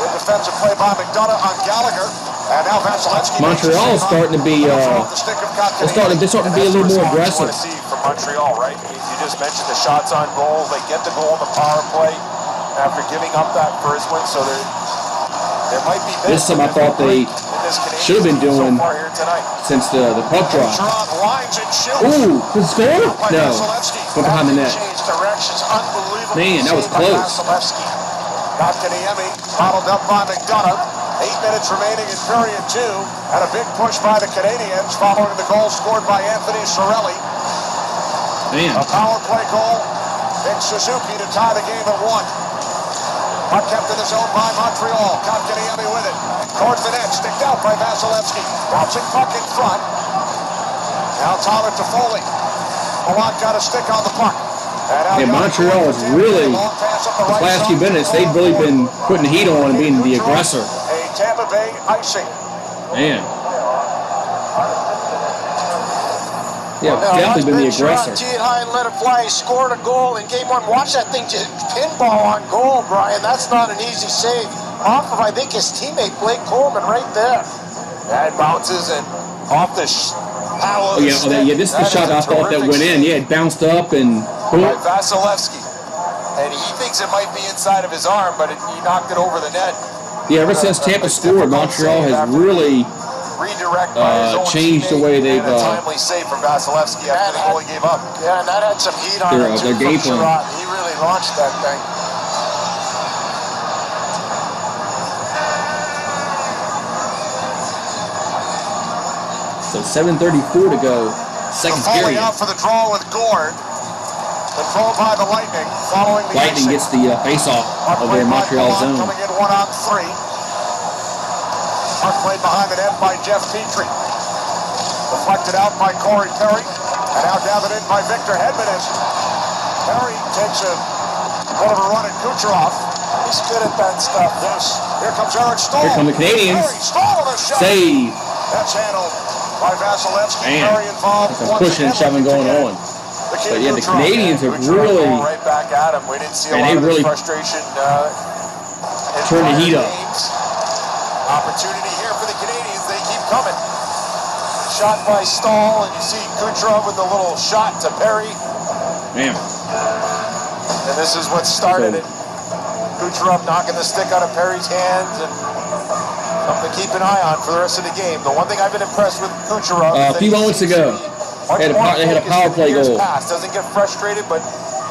S2: Good defensive play by McDonough on Gallagher. And now Vasilevsky.
S1: Montreal is starting to be they're starting to be a little more aggressive.
S4: See from Montreal, right? You just mentioned the shots on goal. They get the goal in the power play after giving up that first one. So there might be
S1: this is something I thought they should have been doing since the puck drop. Ooh, good score? No, went behind the net. Man, that was close.
S2: Kotkaniemi followed up by McDonough. 8 minutes remaining in period 2, and a big push by the Canadiens following the goal scored by Anthony Cirelli.
S1: Man.
S2: A power play goal. Nick Suzuki to tie the game at 1. Puck kept in the zone by Montreal. Kotkaniemi with it. Towards the net, sticked out by Vasilevsky. Bouncing puck in front. Now Tyler Toffoli. Malott got a stick on the puck.
S1: And Montreal is really, the last few minutes, they've really been putting the heat on and being the aggressor.
S2: A Tampa Bay icing.
S1: Man. Yeah, definitely been the aggressor.
S5: Tee it high and let it fly. He scored a goal in game 1. Watch that thing just pinball on goal, Brian. That's not an easy save. Off of, I think, his teammate Blake Coleman right there.
S4: Yeah, it bounces and off the Power
S1: Oh yeah, this is the shot I thought that went in. Yeah, it bounced up and boom.
S4: By Vasilevsky. And he thinks it might be inside of his arm, but he knocked it over the net.
S1: Yeah, ever since Tampa scored, Montreal has really changed the way they've
S4: a timely save for Vasilevsky after the goal he gave up.
S5: Yeah, and that had some heat on it too
S1: their game
S5: from
S1: plan.
S5: Sherratt. He really launched that thing.
S1: So 7:34 to go, second
S2: Foley
S1: period.
S2: out for the draw with Gord. Controlled by the Lightning. Following the
S1: Lightning
S2: exit.
S1: gets the face-off of their Montreal zone.
S2: Coming in 1-on-3. Puck played behind the net by Jeff Petrie. Deflected out by Corey Perry. And now gathered in by Victor Hedman. Perry takes a bit of a run at Kucherov.
S5: He's good at that stuff.
S2: Yes. Here comes Eric Stahl.
S1: Here come the Canadiens.
S2: Perry, Stahl with a shot.
S1: Save.
S2: That's handled by Vasilevsky.
S1: Man,
S2: Perry involved.
S1: there's some pushing and shoving going on. But yeah, the Canadiens have really
S4: right back at him. We didn't see a lot of
S1: really
S4: frustration.
S1: turned the heat up.
S4: Opportunity here for the Canadiens. They keep coming. Shot by Stahl, and you see Kucherov with a little shot to Perry.
S1: Man.
S4: And this is what started it. Kucherov knocking the stick out of Perry's hands, and something to keep an eye on for the rest of the game. The one thing I've been impressed with Kucherov
S1: A few moments ago, they had a power play goal.
S4: Doesn't get frustrated, but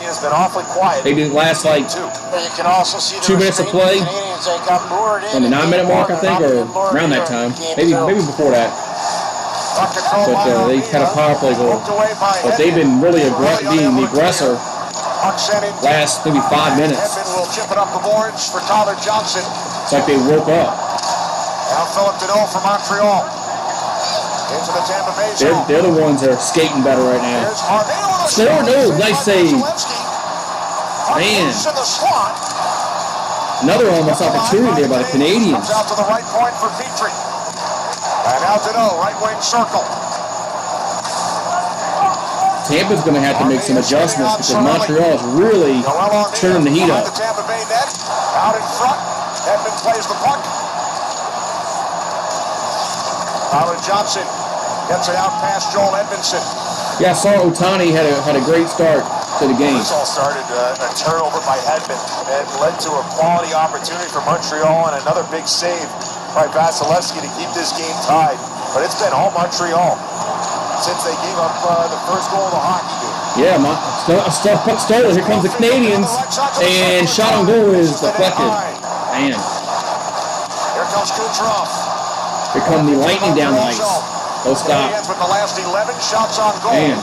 S4: he has been awfully quiet.
S1: They didn't last like
S5: And you can also see the
S1: 2 minutes of play.
S5: Canadians, they got lured in
S1: on the
S5: and
S1: 9-minute mark, I
S5: lured
S1: think,
S5: in,
S1: or
S5: lured
S1: around
S5: in,
S1: that time.
S5: game
S1: Maybe
S5: two.
S1: before that.
S2: Puck control
S1: But
S2: by
S1: they had a power play goal.
S2: Poked away by
S1: But they've been really being the aggressor
S2: Puck sent in.
S1: last maybe 5 minutes.
S2: Hedman will chip it up the boards for Tyler Johnson.
S1: It's like they woke up.
S2: Now Philip Deneau for Montreal. Into the Tampa Bay zone.
S1: They're the ones that are skating better right now.
S2: Here's Harvey with a
S1: Score,
S2: shot.
S1: no, nice save.
S2: Vasilevsky. Puck
S1: Man.
S2: loose in the slot.
S1: Another almost opportunity there by the Canadiens.
S2: Comes out to the right point for Petrie. And out Deneau, right wing circle.
S1: Tampa's going to have to make some adjustments because Montreal is really turning the heat up.
S2: The Tampa Bay net. Out in front. Hedman plays the puck. Tyler Johnson gets it out past Joel Edmondson.
S1: Yeah, I saw Otani had a great start to the game.
S4: This all started a turnover by Hedman and led to a quality opportunity for Montreal and another big save by Vasilevsky to keep this game tied. But it's been all Montreal since they gave up the first goal of the hockey game.
S1: Yeah, puck stolen. Here comes the Canadiens, and shot on goal is deflected. Man,
S2: Here comes Kucherov.
S1: here come the Lightning down the ice. No stop.
S2: Canadiens with the last 11 shots on goal.
S1: Man.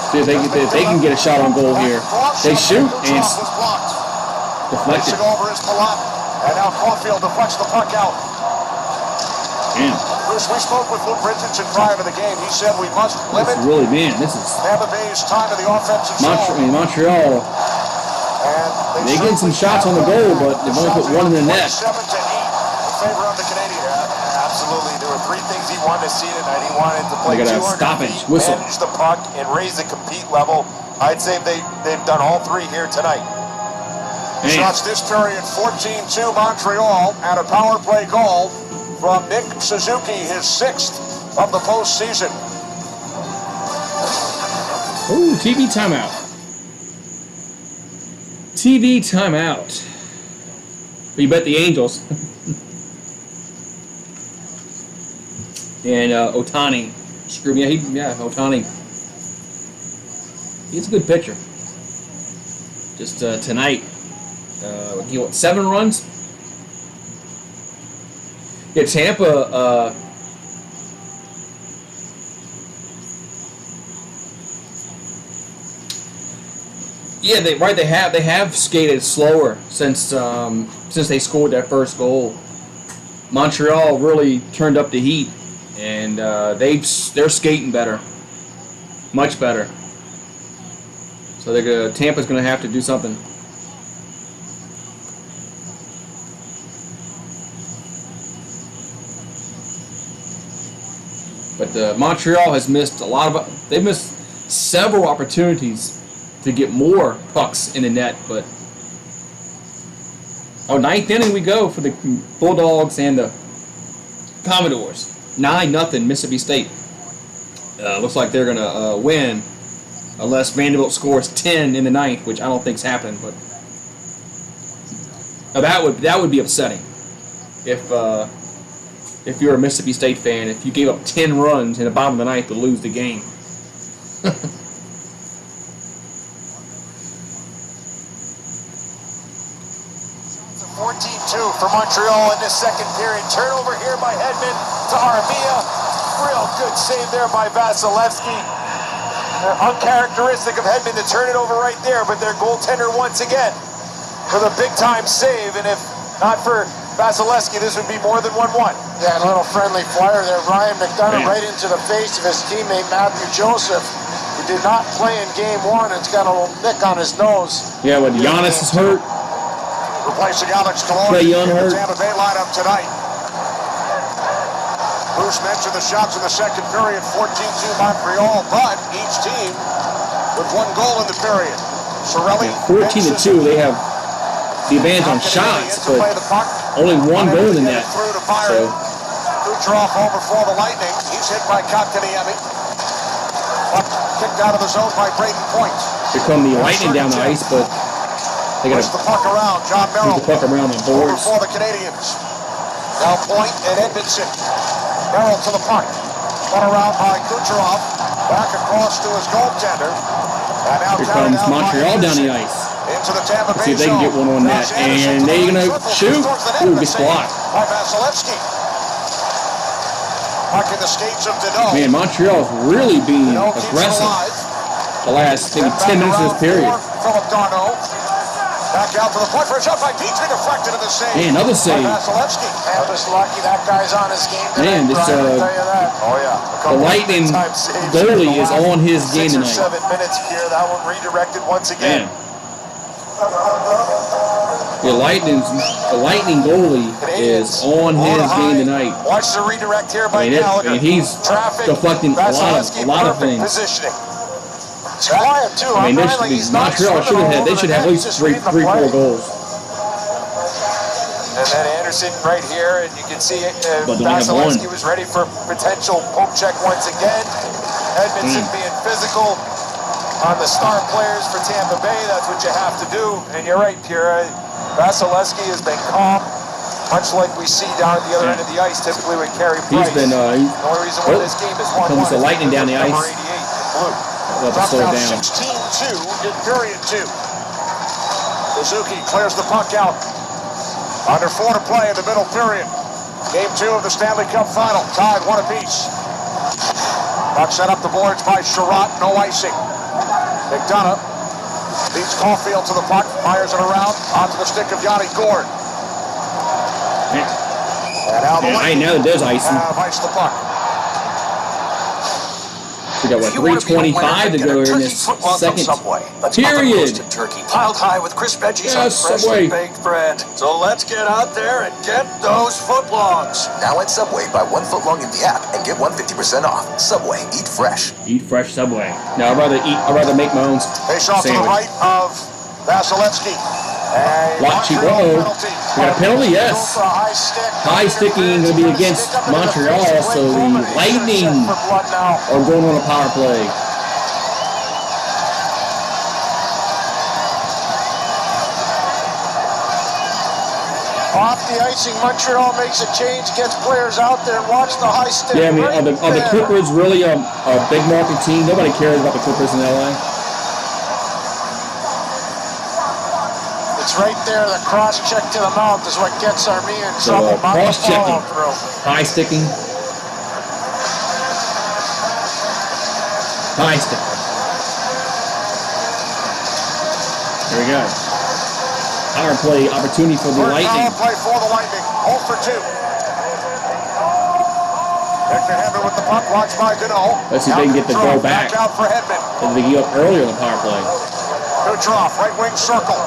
S1: See if they can get a shot on goal here. They shoot and it's
S2: was blocked.
S1: deflected.
S2: Racing over is Palat. And now Caulfield deflects the puck out.
S1: Man,
S2: Bruce, we spoke with Luke Richardson prior to the game. He said we must limit
S1: this is
S2: Tampa Bay's time in the offensive zone.
S1: Montreal.
S2: And
S1: They get some shots on the goal, but they've only put one in the net.
S2: 7-8 in favor of the Canadiens.
S4: Yeah, absolutely. There were three things he wanted to see tonight. He wanted to play
S1: They got a
S4: 200
S1: stoppage
S4: feet,
S1: whistle.
S4: manage the puck, and raise the compete level. I'd say they've done all three here tonight.
S1: Man.
S2: Shots this period, 14-2 Montreal, and a power play goal from Nick Suzuki, his 6th of the postseason.
S1: Ooh, TV timeout. TV timeout. You bet the Angels. And Otani. Screw me. Otani. He's a good pitcher. Just tonight, he won 7 runs. Yeah, Tampa. Yeah, they have skated slower since they scored that first goal. Montreal really turned up the heat, and they're skating better, much better. So Tampa's going to have to do something. But Montreal has missed they've missed several opportunities to get more pucks in the net, but ninth inning we go for the Bulldogs and the Commodores. 9-0 Mississippi State. Looks like they're going to win unless Vanderbilt scores 10 in the ninth, which I don't think's happened. But that would be upsetting if you're a Mississippi State fan, if you gave up 10 runs in the bottom of the ninth to lose the game.
S4: 14-2 for Montreal in this second period. Turnover here by Hedman to Armia. Real good save there by Vasilevsky. Uncharacteristic of Hedman to turn it over right there, but their goaltender once again for the big-time save. And if not for Vasilevsky, this would be more than 1-1.
S5: Yeah, a little friendly flyer there. Ryan McDonough right into the face of his teammate Matthew Joseph, who did not play in game one. It's got a little nick on his nose.
S1: Yeah, when Giannis is hurt.
S2: Replacing Alex Colon in the Tampa Bay lineup tonight. Bruce mentioned the shots in the second period, 14-2 Montreal, but each team with 1 goal in the period. Sorelli,
S1: 14-2, they have the advantage on shots, but only 1 goal in that. So
S2: Kucherov over for the Lightning. He's hit by Kotkaniemi. Kicked out of the zone by Braden Point.
S1: here come the Lightning down the ice, but they got to
S2: the puck around. John Merrill.
S1: the puck around the
S2: Over
S1: boards.
S2: for the Canadiens. Now Point and Edmondson. Merrill to the puck. Run around by Kucherov. Back across to his goaltender. And now
S1: Here comes Montreal down the ice.
S2: Into the Tampa Bay
S1: See if they can get one on that. And they're going to shoot. Ooh, gets blocked.
S2: By Vasilevsky. Puck in the skates of Danault.
S1: Man, Montreal's really being
S2: Danault keeps it
S1: aggressive
S2: alive.
S1: the last maybe 10 minutes of this period.
S2: Philip Darno. Back out to the point for a shot by Petrie, deflected in the save.
S1: Man, another save.
S2: By Vasilevsky.
S5: Man, just lucky that guy's on his game tonight.
S1: Man, this,
S5: Brian, I'll tell you that.
S4: Oh, yeah.
S1: The Lightning goalie is on his game
S4: 6 or
S1: tonight.
S4: 7 minutes here. That one redirected once again.
S1: Man. The Lightning goalie is on his game tonight.
S2: Watch the redirect here by Gallagher.
S1: And he's deflecting a lot of things.
S2: Positioning.
S5: It's quiet, too.
S1: I mean,
S5: Montreal
S1: they should have at least three, 4 goals.
S4: And then Anderson right here, and you can see
S1: But they only have
S4: Vasilevsky
S1: one.
S4: was ready for potential poke check once again. Edmondson being physical on the star players for Tampa Bay. That's what you have to do. And you're right, Pierre. Vasilevsky has been calm, much like we see down at the other end of the ice, typically with Carey Price.
S1: He's been,
S4: the only reason why this game is 1-1
S1: comes the Lightning down the
S4: number
S1: ice.
S4: 88 in blue.
S1: We'll have to slow it down.
S2: 16-2 in period 2. Suzuki clears the puck out. Under 4 to play in the middle period. Game 2 of the Stanley Cup Final. Tied 1 apiece. Puck set up the boards by Sherratt. No icing. McDonough leads Caulfield to the puck. Fires it around onto the stick of Yanni Gord. And now the
S1: I know there's icing.
S2: have iced the puck.
S1: We got, 3:25 to go in this second period.
S8: Turkey piled high with crisp veggies on
S1: Yes,
S8: freshly
S1: Subway.
S8: baked bread. So let's get out there and get those footlongs.
S9: Now at Subway, buy 1 footlong in the app and get 150% off. Subway, eat fresh.
S1: Eat fresh Subway. No, I'd rather make my own
S2: Face off to the
S1: sandwich.
S2: right of Vasilevsky.
S1: Watch you go. We got a penalty, yes. High sticking going to be against Montreal, so the Lightning are going on a power play.
S5: Off the icing, Montreal makes a change, gets players out there, and watch the high stick.
S1: Yeah, I mean,
S5: right
S1: are the
S5: there.
S1: Clippers really a big market team? Nobody cares about the Clippers in LA.
S5: It's right there. The cross check to the mouth is what gets Armia in
S1: So
S5: trouble. Not the
S1: cross-checking,
S5: follow-through.
S1: high sticking, high sticking. There we go. Power play opportunity for the Lightning.
S2: Power play for the Lightning. 0 for 2. Victor Hedman with the puck. Watched by Danault.
S1: Let's see if they can get the goal back.
S2: Out for Hedman.
S1: They get up earlier in the power play.
S2: Kucherov, right wing circle.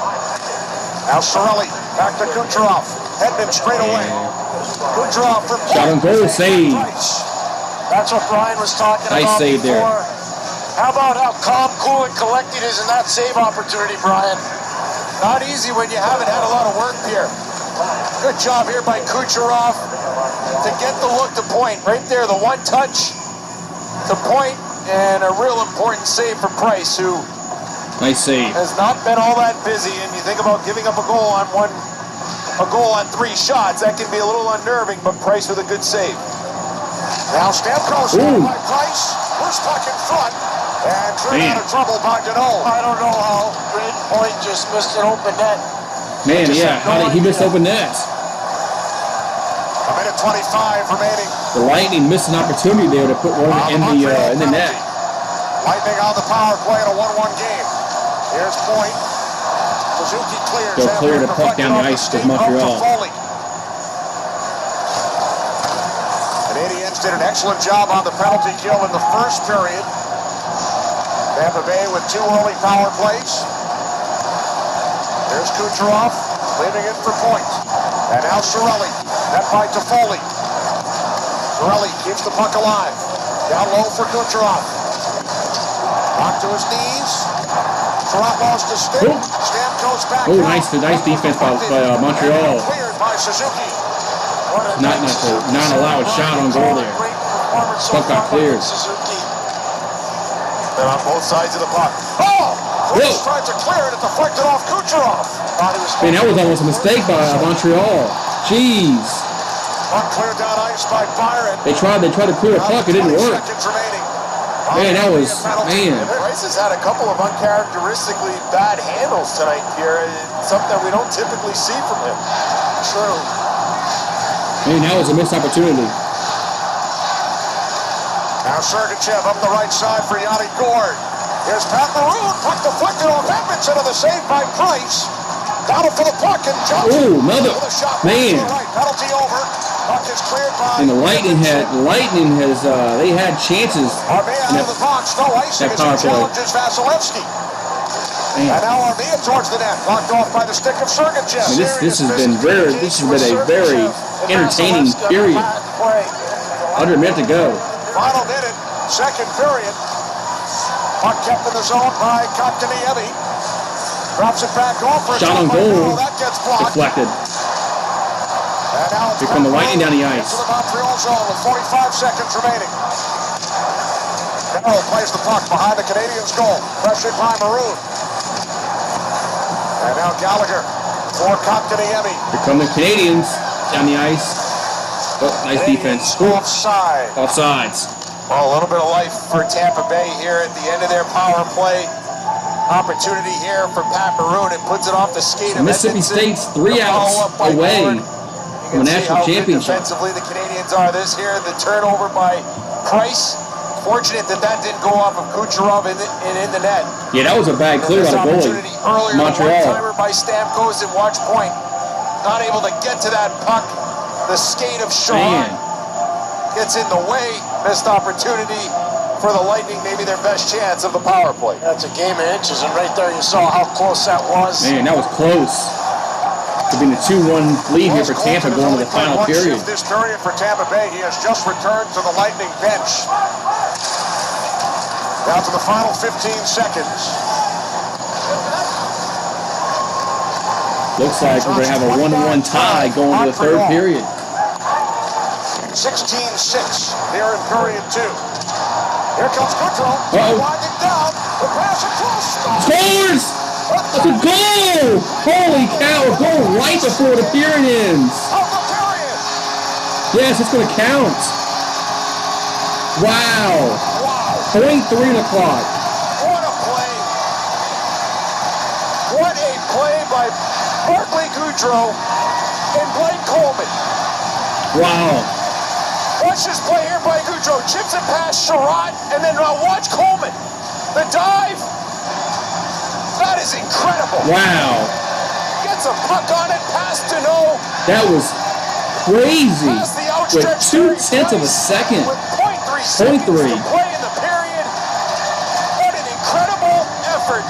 S2: Now Sorelli, back to Kucherov. Hedman straight away. Kucherov for
S1: Shot on goal, save.
S5: That's what Brian was talking
S1: Nice
S5: about
S1: save
S5: before.
S1: there.
S5: How about how calm, cool, and collected is in that save opportunity, Brian?
S2: Not easy when you haven't had a lot of work here. Good job here by Kucherov.
S4: to get the look to point. Right there, the one touch to point, and a real important save for Price, who
S1: Nice save.
S4: has not been all that busy. And you think about giving up a goal on 3 shots, that can be a little unnerving, but Price with a good save.
S2: Now Stamkos by Price. First puck in front. And cleared out of trouble by Deneau.
S5: I don't know how Braden Point just missed an open net.
S1: Man, yeah, how did he miss open nets?
S2: A minute 25 remaining.
S1: The Lightning missed an opportunity there to put one in the net.
S2: Lightning on the power play in a 1-1 game. Here's Point. Suzuki clears.
S1: They'll clear the puck down the ice with Montreal.
S2: Canadiens did an excellent job on the penalty kill in the first period. Tampa Bay with 2 early power plays. There's Kucherov, leaving it for Point. And now Cirelli, net by Toffoli. Cirelli keeps the puck alive. Down low for Kucherov. Knocked to his knees. Cirelli lost his stick. Stamkos back.
S1: Oh, nice defense by Montreal.
S2: Cleared by Suzuki.
S1: Not allow a shot on goal there. Puck got cleared.
S4: They're on both sides of the puck.
S2: Oh! Price tried to clear it. It deflected off Kucherov.
S1: Man, that was almost a mistake by Montreal. Jeez.
S2: Puck cleared down ice by Byron.
S1: They tried to clear the puck. It didn't work.
S2: Seconds remaining.
S1: Man, that was, man.
S4: Price has had a couple of uncharacteristically bad handles tonight here. It's something that we don't typically see from him.
S2: True.
S1: Man, that was a missed opportunity.
S2: Now Sergachev up the right side for Yanni Gord. Here's Pat Maroon. Puck deflected off Edmondson of the save by Price. Battle for the puck and Johnson.
S1: Oh, another. Man.
S2: Right. Penalty over. Puck is cleared by.
S1: And the Lightning has they had chances.
S2: Armia out of the box. No icing as he challenges Vasilevsky. And now Armia towards the net. Knocked off by the stick of Sergachev.
S1: I mean, this has been a very entertaining period. Under a minute to go.
S2: Final minute, second period. Puck kept in the zone by Kotkaniemi. Drops it back off for a
S1: shot on goal.
S2: That gets blocked.
S1: Deflected.
S2: And now
S1: Here come the Lightning down the ice.
S2: To the Montreal zone with 45 seconds remaining. Carroll plays the puck behind the Canadiens' goal. Pressured by Maroon. And now Gallagher for Kotkaniemi.
S1: Here come the Canadiens down the ice. Oh, nice defense.
S2: Offside.
S1: Offsides.
S4: Well, a little bit of life for Tampa Bay here at the end of their power play. Opportunity here for Pat Maroon. It puts it off the skate of
S1: Mississippi
S4: Edmondson.
S1: State's 3 outs away from a national championship.
S4: Defensively, the Canadiens are. This here, the turnover by Price. Fortunate that didn't go off of Kucherov in the net.
S1: Yeah, that was a bad clear by the goalie.
S4: Earlier,
S1: Montreal.
S4: one-timer by Stamkos at watch point. Not able to get to that puck. The skate of Shaw gets in the way. Missed opportunity for the Lightning, maybe their best chance of the power play.
S5: That's a game of inches, and right there you saw how close that was.
S1: Man, that was close. Could be the 2-1 lead here for Tampa going to the final period.
S2: This period for Tampa Bay, he has just returned to the Lightning bench. Down to the final 15 seconds.
S1: Looks like we're going to have a 1-1 tie going to the third period.
S2: 16-6 here in period 2. Here comes Goodrow. Winding down. The pass across.
S1: Scores! That's a goal! Holy cow, a goal right before the period ends. Yes, it's going to count. Wow. 0.3 o'clock.
S2: What a play. What a play by Barclay Goodrow and Blake Coleman.
S1: Wow.
S2: Watch this play here by Goudreau. Chips it past Sherratt, and then watch Coleman. The dive. That is incredible.
S1: Wow.
S2: Gets a puck on it, past Deneau.
S1: That was crazy. With 0.2 of a second.
S2: With 0.3 seconds to play in the period. What an incredible effort.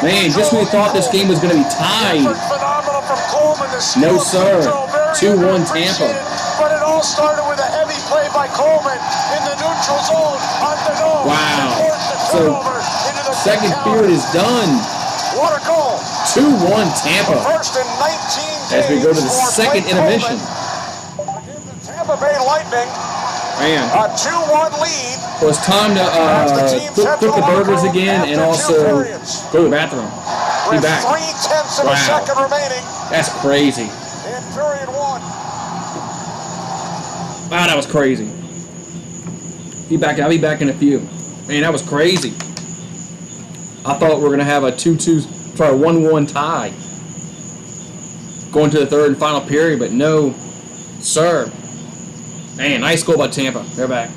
S1: Man, just when we thought this game was going to be tied.
S2: Phenomenal from Coleman.
S1: No, sir. 2-1 Tampa.
S2: But it all started with a heavy play by Coleman in the neutral zone on Deneau.
S1: Wow. So, second period is done.
S2: What a goal.
S1: 2-1 Tampa.
S2: First in 19
S1: as we go to the second intermission.
S2: Tampa Bay Lightning,
S1: Man.
S2: a 2-1 lead.
S1: Well, it's time to flip the burgers again and also go to the bathroom. Be
S2: With
S1: back.
S2: 0.3 of a second remaining
S1: That's crazy.
S2: in period 1.
S1: Wow, that was crazy. I'll be back in a few. Man, that was crazy. I thought we were gonna have a 1-1 tie going to the third and final period, but no, sir. Man, nice goal by Tampa. They're back.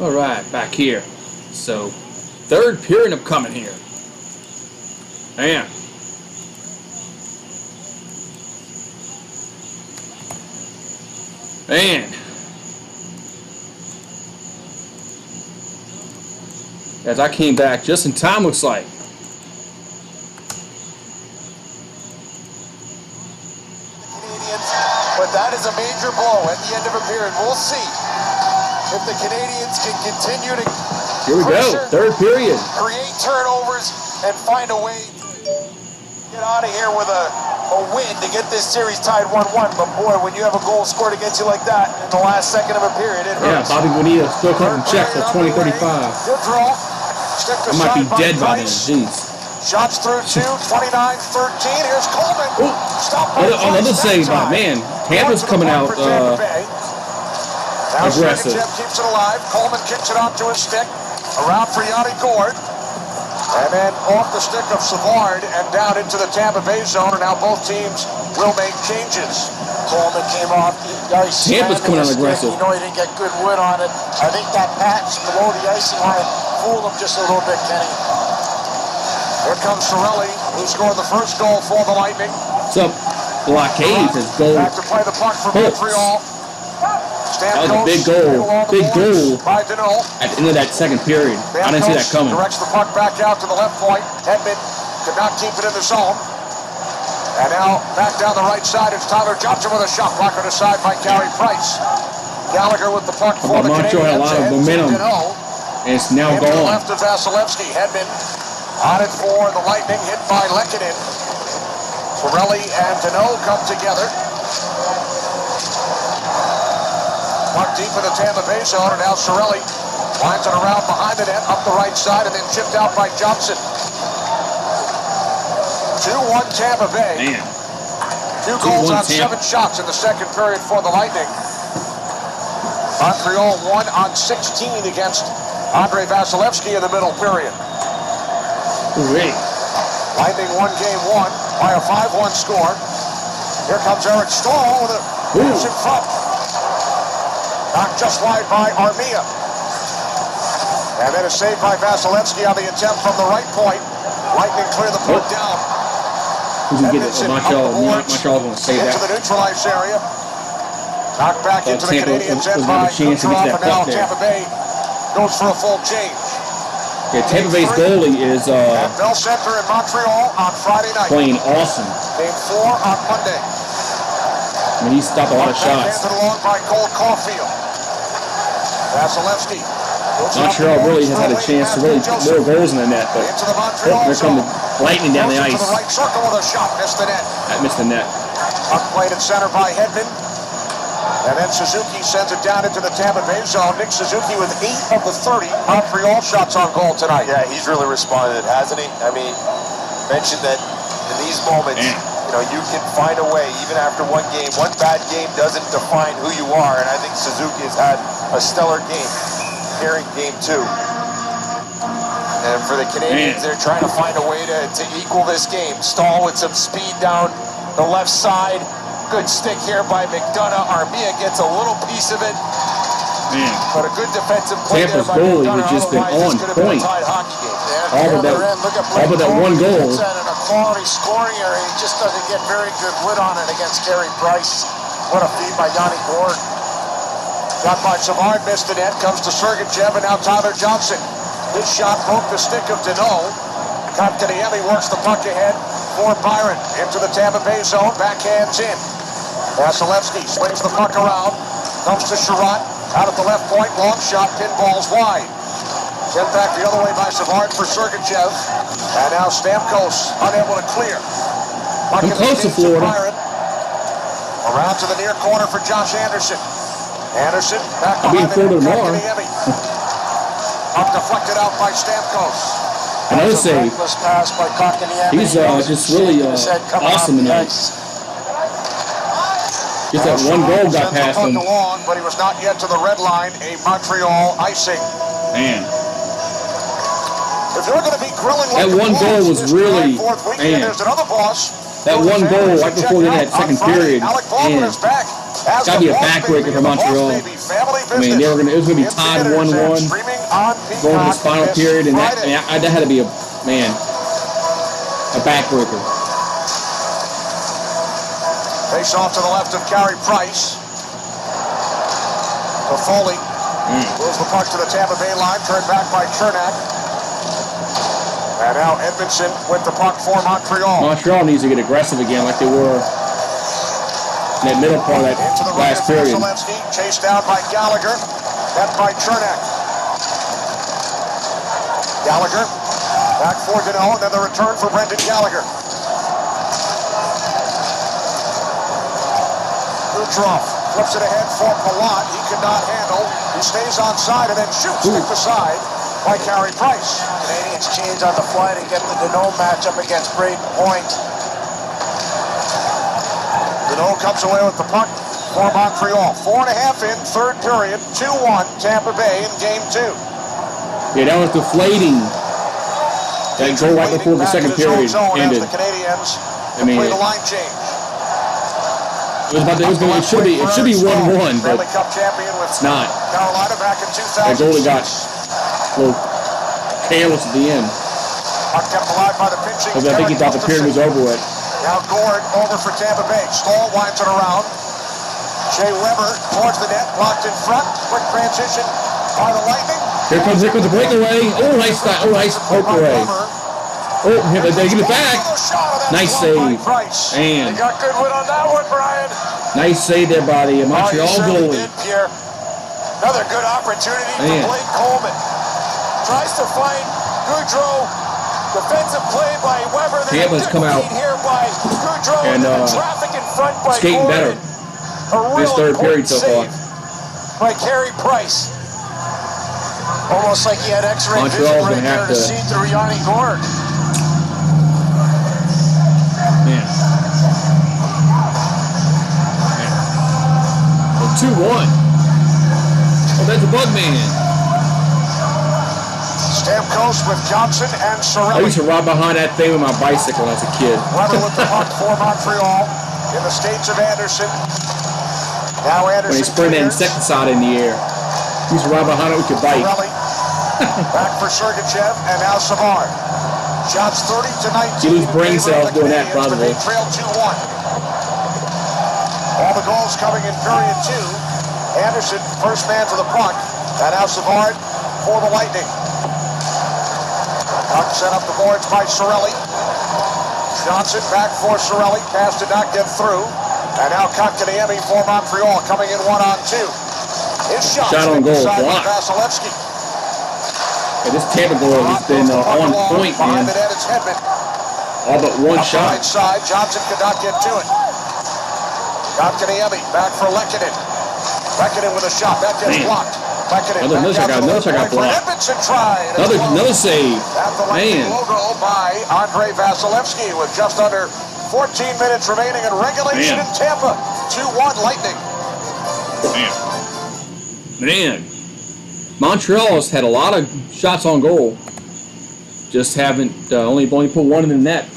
S1: All right, back here. So, third period upcoming here. Man. As I came back just in time, looks like.
S4: But that is a major blow at the end of a period. We'll see if the Canadiens can continue to
S1: Here we go, third period.
S4: create turnovers and find a way to get out of here with a win to get this series tied 1-1. But boy, when you have a goal scored against you like that in the last second of a period, it hurts.
S1: Yeah, Bobby Bonilla still cutting checks at 20-35.
S4: Good draw. Stick
S1: I might be dead by then.
S4: Price.
S1: Jeez.
S4: Shots through 2, 29-13. Here's Coleman. Stop by
S1: Another save by, man, Tampa's coming out aggressive.
S4: Jeff keeps it alive. Coleman kicks it out to his stick. Around for Yanni Gord. And then off the stick of Savard and down into the Tampa Bay zone. And now both teams will make changes.
S5: Coleman came off.
S1: Tampa's coming out aggressive.
S5: You know he didn't get good wood on it. I think that patch below the icing line fooled him just a little bit, Kenny.
S2: Here comes Sorelli, who scored the first goal for the Lightning.
S1: So, Blockades is goal.
S2: Back to play the puck for Montreal.
S1: That was a big goal. Big goal
S2: by Deneau.
S1: at the end of that second period. I didn't see that coming.
S2: Directs the puck back out to the left point. Hedman could not keep it in the zone. And now back down the right side. It's Tyler Johnson with a shot blocker aside by Carey Price. Gallagher with the puck for the
S1: Montreal had a lot of momentum, and it's now
S2: gone.
S1: gone.
S2: Left of Vasilevsky. Hedman on it for the Lightning, hit by Lehkonen. Sorelli and Deneau come together. Puck deep in the Tampa Bay zone, and now Sorelli winds it around behind the net, up the right side, and then chipped out by Johnson. 2-1 Tampa Bay.
S1: Man.
S2: 2 goals on
S1: Tampa.
S2: 7 shots in the second period for the Lightning. Montreal 1 on 16 against Andre Vasilevsky in the middle period.
S1: Great.
S2: Lightning won game 1 by a 5-1 score. Here comes Eric Staal with a pass in front. Knocked just wide by Armia. And then a save by Vasilevsky on the attempt from the right point. Lightning clear the puck down.
S1: Who's going to get it? Montreal's going to save that.
S2: Into the neutralized area. Knocked back into the
S1: Tampa
S2: Canadiens'
S1: was
S2: end
S1: going
S2: by
S1: to chance to get
S2: Kucherov,
S1: that
S2: and now
S1: puck there.
S2: Tampa Bay goes for a full change.
S1: Yeah, Tampa Bay's goalie is
S2: At Bell Center in Montreal on Friday night.
S1: playing awesome.
S2: Game 4 on Monday.
S1: I mean, he stopped a lot of shots.
S2: Handed along by Cole Caulfield. Vasilevsky.
S1: Montreal really has had a chance to really put more goals in the net, but
S2: Into the Montreal
S1: here come the Lightning down the
S2: Goes to
S1: ice.
S2: the right circle with a shot. Missed the net.
S1: I missed the net.
S2: Puck played at center by Hedman. And then Suzuki sends it down into the Tampa Bay zone. Nick Suzuki with 8 of the 30 Montreal shots on goal tonight.
S4: Yeah, he's really responded, hasn't he? I mean, mentioned that in these moments, you know, you can find a way, even after one game. One bad game doesn't define who you are, and I think Suzuki has had a stellar game here in game 2. And for the Canadiens, they're trying to find a way to equal this game. Staal with some speed down the left side. Good stick here by McDonough. Armia gets a little piece of it.
S1: Man.
S4: But a good defensive play
S1: Tampa's
S4: there by
S1: goalie
S4: McDonough.
S1: has just been
S4: Otherwise,
S1: on
S4: this could have been a
S1: point.
S4: tied hockey game.
S1: All but that one goal.
S5: In a quality scoring area, he just doesn't get very good wood on it against Carey Price. What a feed by Yanni Gord.
S2: Got by Savard, missed the net. Comes to Sergachev, and now Tyler Johnson. His shot broke the stick of Deneau. Kotkaniemi works the puck ahead for Byron. Into the Tampa Bay zone, backhands in. Vasilevsky swings the puck around. Comes to Sherratt. Out at the left point, long shot, pinballs wide. Sent back the other way by Savard for Sergachev. And now Stamkos unable to clear. Puck
S1: I'm
S2: in the
S1: close to
S2: skates of
S1: Florida.
S2: Byron. Around to the near corner for Josh Anderson. Anderson back
S1: I'll be in
S2: behind
S1: Florida tomorrow.
S2: Puck deflected out by Stamkos.
S1: Another save.
S5: Reckless pass by Kotkaniemi.
S1: He's just really awesome tonight. Just that one goal got past him.
S2: Along, but he was not yet to the red line. A Montreal icing.
S1: Man.
S2: If they're going to be grilling
S1: That
S2: like
S1: one goal was really, man.
S2: There's another boss.
S1: That one goal right before the end of that second period, man. It's got to be a backbreaker for Montreal. I mean, it was going to be tied 1-1 going to this final period, and that had to be a backbreaker.
S2: Face off to the left of Carey Price. Foley moves the puck to the Tampa Bay line, turned back by Chernak. And now Edmondson with the puck for Montreal.
S1: Montreal needs to get aggressive again like they were in that middle part of that
S2: into the right
S1: last period.
S2: Vasilevsky, chased down by Gallagher, met by Chernak. Gallagher back for Deneau, and then the return for Brendan Gallagher. Kucherov flips it ahead for Palat. He cannot handle. He stays onside and then shoots with the side by Carey Price.
S5: Canadians change on the fly to get the Deneau matchup against Braden Point.
S2: Deneau comes away with the puck for Montreal. 4.5 in, third period. 2-1 Tampa Bay in game 2.
S1: Yeah, that was deflating. That goal right before the second period ended.
S2: The Canadians
S1: play
S2: the line change.
S1: It should be 1-1, but
S2: Cup champion with
S1: it's not.
S2: Carolina back in 2000.
S1: That goalie got a little careless at the end.
S2: Puck kept alive by the pinching.
S1: Because I think he thought the period was over with.
S2: Now Gord over for Tampa Bay. Stahl winds it around. Shea Weber towards the net, blocked in front. Quick transition by the Lightning.
S1: Here comes the breakaway. Oh, nice poke away. Oh, they get it back. Nice save.
S5: They
S1: Man.
S5: got good win on that one, Brian.
S1: Nice save there by the Montreal goalie.
S5: Did, Pierre. Another good opportunity for Blake Coleman. Tries to find Goudreau. Defensive play by Weber.
S1: Tampa's come out
S5: here by Goudreau,
S1: and
S5: traffic in front by
S1: skating better this third period so far.
S5: By Carey Price. Almost like he had X-ray vision right there to see through Yanni Gord.
S1: Man. 2-1. Oh, that's a bug man.
S2: Stamkos with Johnson and Cirelli.
S1: I used to ride behind that thing with my bicycle when I was a kid.
S2: Weber with the puck for Montreal in the States of Anderson. Now Anderson.
S1: When they spray that insecticide in the air. You used to ride behind it with your bike.
S2: Back for Sergachev and now Savard. Shots 30-19.
S1: You lose brain cells doing that, probably.
S2: They trail 2-1. All the goals coming in period 2. Anderson, first man to the puck. And now Savard for the Lightning. Puck set up the boards by Cirelli. Johnson back for Cirelli. Pass did not get through. And now Kotkaniemi for Montreal coming in 1-on-2. His shot
S1: on goal. Blocked.
S2: Vasilevsky.
S1: Yeah, this Tampa goal has been on point, man. All but one shot.
S2: Right side, Johnson could not get to it. Kotkaniemi back for Lehkonen. Lehkonen with a shot. That gets blocked.
S1: Another shot got blocked. Another save.
S2: At the Lightning logo by Andrei Vasilevsky with just under 14 minutes remaining in regulation in Tampa. 2-1 Lightning.
S1: Man. Montreal has had a lot of shots on goal. Just haven't only put one in the net.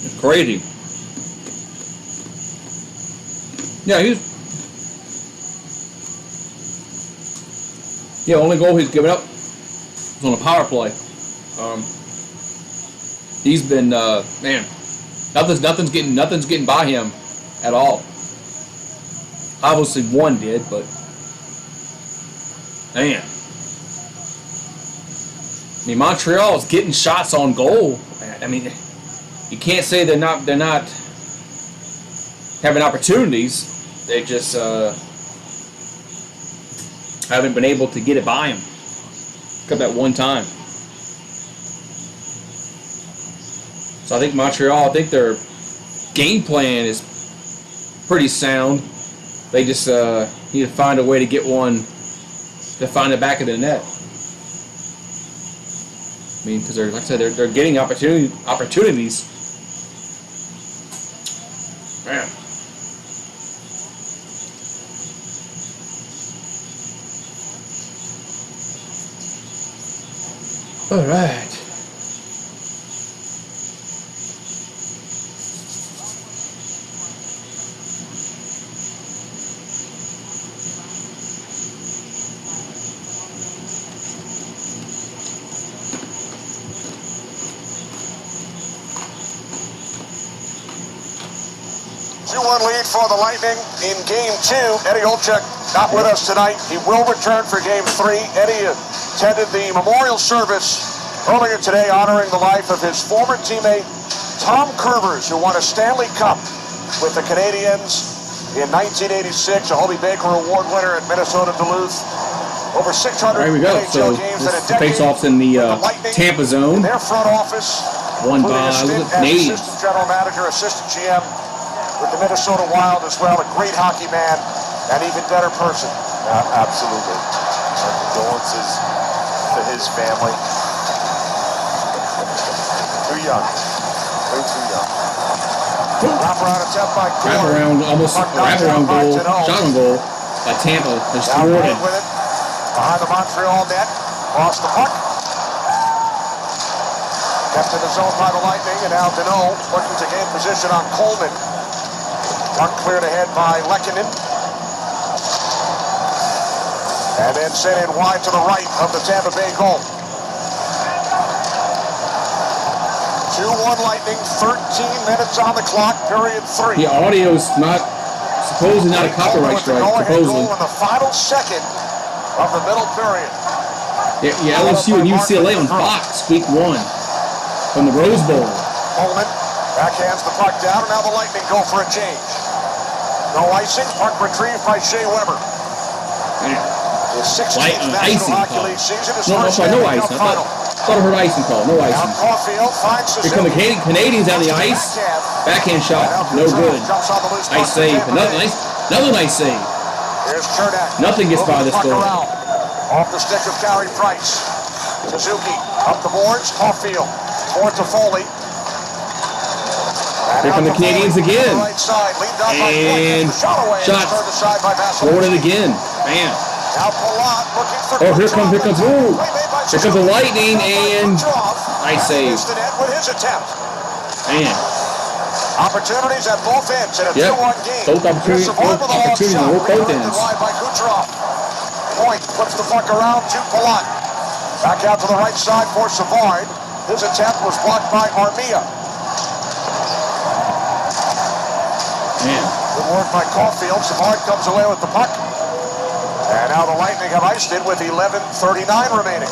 S1: It's crazy. Yeah, only goal he's given up was on a power play. He's been man. Nothing's getting by him at all. Obviously one did, but man. I mean, Montreal is getting shots on goal. I mean, you can't say they're not having opportunities. They just haven't been able to get it by him. Except that one time. So I think Montreal, their game plan is pretty sound. They just need to find a way to get one to find the back of the net. I mean, because like I said, they're getting opportunities. Man. All right.
S2: 2-1 lead for the Lightning in Game 2. Eddie Olczyk not with us tonight. He will return for Game 3. Eddie attended the memorial service earlier today honoring the life of his former teammate Tom Kurvers, who won a Stanley Cup with the Canadiens in 1986, a Hobie Baker Award winner at Minnesota Duluth. Over 600
S1: there we go.
S2: NHL
S1: So
S2: games in a
S1: this
S2: decade.
S1: face-off's in the Tampa zone.
S2: Their front office,
S1: Won by
S2: including a stint
S1: the
S2: as
S1: Canadiens.
S2: assistant general manager, assistant GM with the Minnesota Wild as well. A great hockey man, an even better person.
S4: Absolutely. Our condolences to his family. Too young. Way too young.
S2: Wraparound attempt by Gore.
S1: Wraparound goal, shot on goal by Tampa. Just
S2: Down
S1: thwarted.
S2: road with it. Behind the Montreal net. Lost the puck. Kept in the zone by the Lightning, and now Deneau looking to gain position on Coleman. Puck cleared ahead by Lehkonen. And then sent in wide to the right of the Tampa Bay goal. 2-1 Lightning, 13 minutes on the clock, period 3.
S1: The audio's supposedly not a copyright strike, supposedly.
S2: Goal in the final second of the middle period.
S1: Yeah, LSU and UCLA on Fox, week 1, from the Rose Bowl.
S2: Coleman backhands the puck down, and now the Lightning go for a change. No icing, puck retrieved by Shea Weber. His 16th National Hockey League season is first
S1: no
S2: Stanley Cup
S1: icing.
S2: final.
S1: I thought I heard icing call. No
S2: Now
S1: icing.
S2: Caulfield finds
S1: Here come the Canadians on the ice. Backhand shot. No good. Nice save. Another nice save.
S2: Here's Chernak.
S1: Nothing gets by this goal.
S2: Off the stick of Carey Price. Suzuki up the boards. Caulfield. Forward to Foley.
S1: Here come the Canadians again.
S2: Right side,
S1: and shot. Forward it again. Man.
S2: Now Palat looking for
S1: here comes the Lightning, and nice save.
S2: Missed the net with his attempt.
S1: Man.
S2: Opportunities at both ends in a 2-1 game.
S1: Both opportunities on both ends.
S2: Wide by Kucherov. Point flips the puck around to Palat. Back out to the right side for Savard. His attempt was blocked by Armia.
S1: Man.
S2: Good work by Caulfield. Savard comes away with the puck. And now the Lightning have iced it with 11:39 remaining.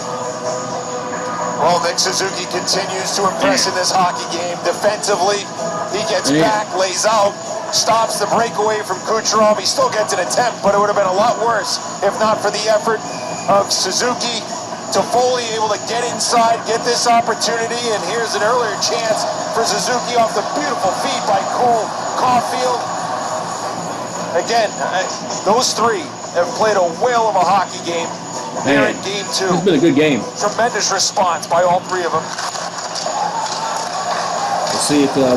S4: Well, Nick Suzuki continues to impress in this hockey game. Defensively, he gets back, lays out, stops the breakaway from Kucherov. He still gets an attempt, but it would have been a lot worse if not for the effort of Suzuki. Toffoli able to get inside, get this opportunity, and here's an earlier chance for Suzuki off the beautiful feed by Caulfield. Again, those three have played a whale of a hockey game here in Game 2.
S1: It's been a good game.
S4: Tremendous response by all three of them.
S1: We'll see if the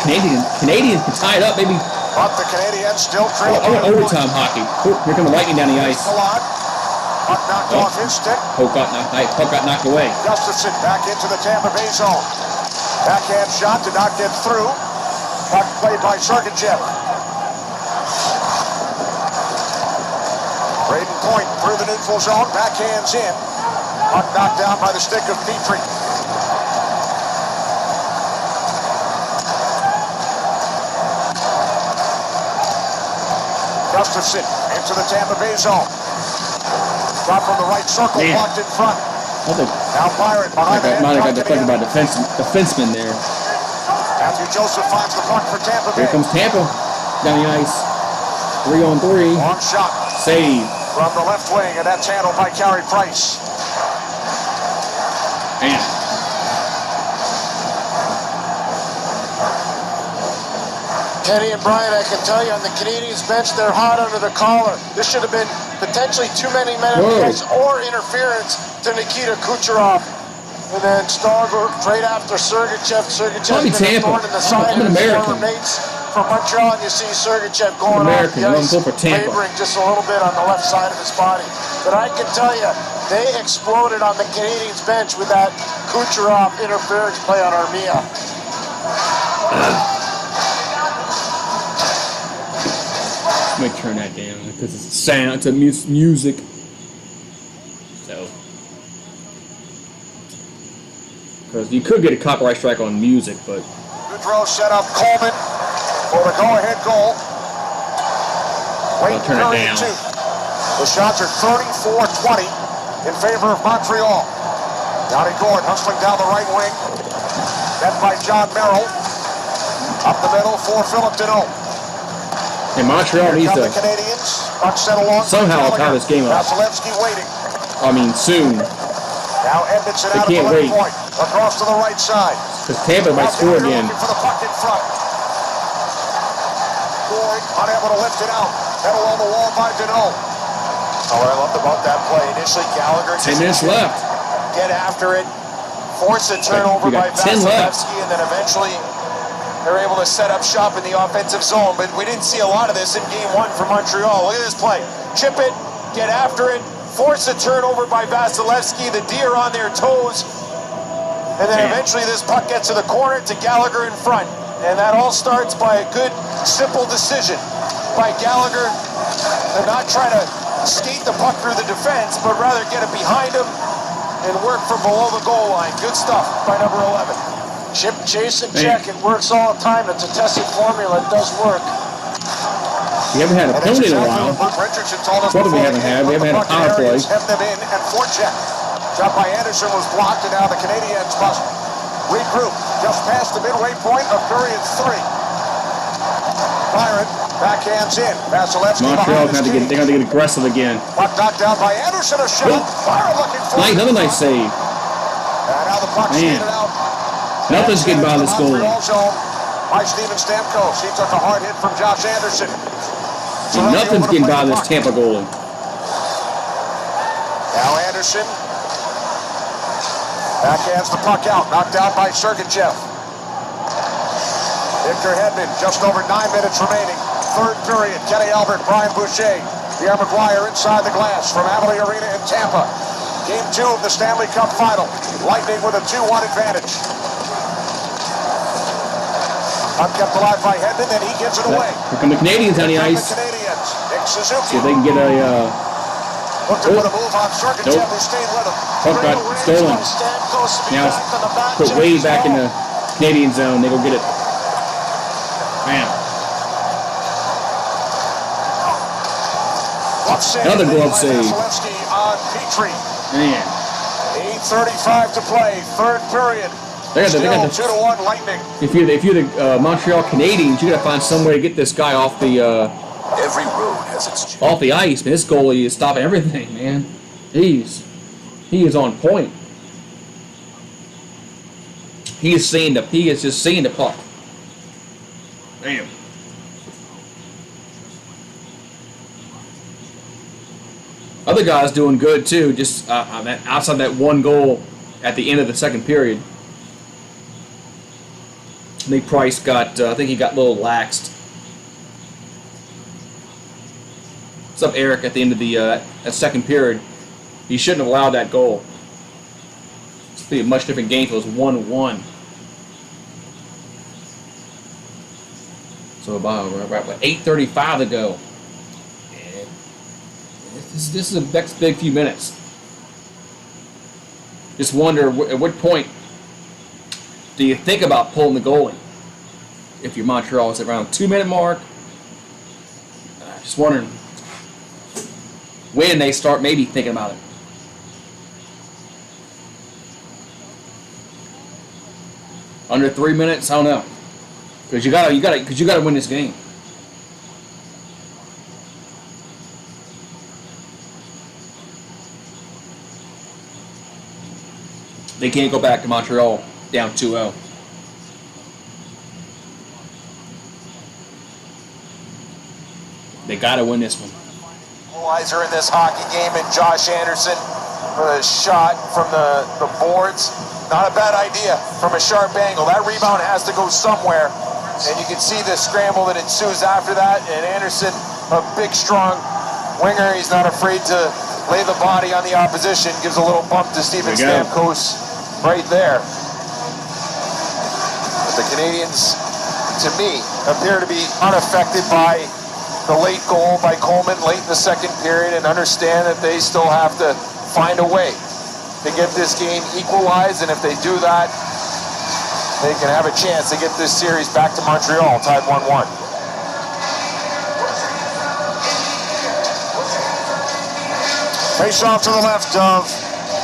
S1: Canadians can tie it up, maybe.
S2: But the Canadiens still
S1: I
S2: trailing.
S1: want overtime hockey. Here come the Lightning down the ice.
S2: Puck knocked off his stick.
S1: Puck got knocked away.
S2: Gustafson back into the Tampa Bay zone. Backhand shot did not get through. Puck played by Sergachev. Braden Point through the neutral zone. Backhands in. Puck knocked down by the stick of Petrie. Gustafson into the Tampa Bay zone. Shot from the right circle, blocked in front. Now Byron behind the net.
S1: Might have got deflected by defenseman there.
S2: Matthew Joseph finds the puck for Tampa Bay.
S1: Here comes Tampa down the ice. 3-on-3.
S2: Long shot.
S1: Save.
S2: From the left wing, and that's handled by Carey Price.
S1: Man.
S5: Kenny and Brian, I can tell you on the Canadiens bench, they're hot under the collar. This should have been potentially too many men on the ice or interference to Nikita Kucherov. And then Starber right after Sergachev. Sergachev's been a thorn in the side of his former mates from Montreal, and you see Sergachev going off the ice, laboring just a little bit on the left side of his body. But I can tell you, they exploded on the Canadiens bench with that Kucherov interference play on Armia.
S1: Let me turn that down because it's sound, it's a music. So, because you could get a copyright strike on music, but
S2: Goudreau set up Coleman. for the go-ahead goal. Late
S1: turn it
S2: period
S1: down.
S2: 2. The shots are 34-20 in favor of Montreal. Johnny Gord hustling down the right wing. Met by John Merrill. Up the middle for Philip Deneau.
S1: And Montreal
S2: Here
S1: needs
S2: come
S1: to
S2: the Canadians. Puck sent along.
S1: somehow tie this game up.
S2: Vasilevsky waiting.
S1: I mean, soon.
S2: Now Edmondson
S1: They
S2: out of the
S1: can't
S2: left
S1: wait.
S2: point. Across to the right side.
S1: Because Tampa might score again.
S2: Looking for the puck in front. Gord unable to lift it out. Headed on the wall by Deneau.
S4: Oh, what I loved about that play, initially Gallagher
S1: 10 minutes left.
S4: get after it, force a turnover
S1: We
S4: by
S1: got 10 left.
S4: Vasilevsky, and then eventually they're able to set up shop in the offensive zone. But we didn't see a lot of this in game 1 for Montreal. Look at this play. Chip it, get after it, force a turnover by Vasilevsky. The D are on their toes. And then eventually this puck gets to the corner to Gallagher in front. And that all starts by a good, simple decision by Gallagher to not try to skate the puck through the defense, but rather get it behind him and work from below the goal line. Good stuff by number 11.
S5: Chip, chase, and check. It works all the time. It's a tested formula. It does work.
S1: We haven't had a penalty in a while.
S2: Richardson told us
S1: What do we
S2: before
S1: haven't
S2: the
S1: had?
S2: game,
S1: We haven't had a
S2: the
S1: power play.
S2: Buccaneers have them in and forecheck. Shot by Anderson was blocked, and now the Canadiens must regroup. Just past the midway point of period 3. Byron backhands in. Vasilevsky
S1: Montreal's
S2: behind
S1: they're going to get aggressive again.
S2: Puck knocked down by Anderson. A shot. Byron looking for it.
S1: Another nice save.
S2: And now the puck
S1: Man.
S2: skated out.
S1: Nothing's getting by this goal.
S2: Montreal zone by Steven Stamkos. He took a hard hit from Josh Anderson.
S1: Nothing's getting by this Tampa goalie.
S2: Now Anderson backhands the puck out, knocked out by Sergachev. Victor Hedman, just over 9 minutes remaining. Third period, Kenny Albert, Brian Boucher, Pierre McGuire inside the glass from Amalie Arena in Tampa. Game 2 of the Stanley Cup Final. Lightning with a 2-1 advantage. Puck kept alive by Hedman, and he gives it away.
S1: Here come the Canadiens on the ice.
S2: The Canadiens. Nick Suzuki.
S1: See if they can get a...
S2: Looked to put a move on Sergachev, who stayed with him.
S1: Puck got stolen. Now it's put way back in the Canadian zone. They go get it. Bam. Another glove save.
S2: On Petrie.
S1: Man.
S2: 8:35 to play, third period.
S1: They
S2: Still
S1: got the
S2: 2-1 Lightning.
S1: If you're the Montreal Canadiens, you got to find some way to get this guy off the
S9: Every road has its
S1: off the ice. Man, this goalie is stopping everything, man. He is on point. He is just seeing the puck. Damn. Other guys doing good too. Just outside that one goal at the end of the second period. I think Price got. I think he got a little laxed. What's up, Eric? At the end of the that second period, he shouldn't have allowed that goal. It's be a much different game if it was 1-1. So about 8:35 to go. And this is the next big few minutes. Just wonder at what point do you think about pulling the goalie? If you're Montreal, it's around 2-minute mark. Just wondering when they start maybe thinking about it. Under 3 minutes, I don't know. Because you gotta win this game. They can't go back to Montreal down 2-0. They gotta win this one.
S4: Equalizer in this hockey game, and Josh Anderson with a shot from the boards. Not a bad idea from a sharp angle. That rebound has to go somewhere, and you can see the scramble that ensues after that. And Anderson, a big, strong winger, he's not afraid to lay the body on the opposition. Gives a little bump to Steven Stamkos right there. But the Canadiens, to me, appear to be unaffected by the late goal by Coleman late in the second period, and understand that they still have to find a way to get this game equalized, and if they do that, they can have a chance to get this series back to Montreal, tied 1-1.
S5: Face off to the left of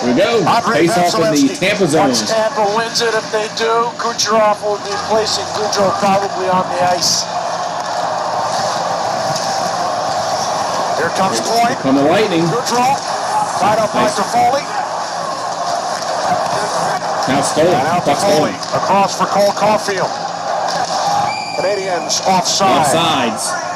S1: Here we go.
S5: Andre
S1: Face off in the
S5: Vasilevsky.
S1: Tampa zone.
S5: Once Tampa wins it, if they do, Kucherov will be placing Gaudreau probably on the ice. Here comes Point.
S1: Come the Lightning.
S5: Gaudreau, tied up by
S1: Nice.
S5: Toffoli.
S1: Now stolen.
S5: And out Toffoli across for Cole Caulfield. Canadiens offside.
S1: Offsides.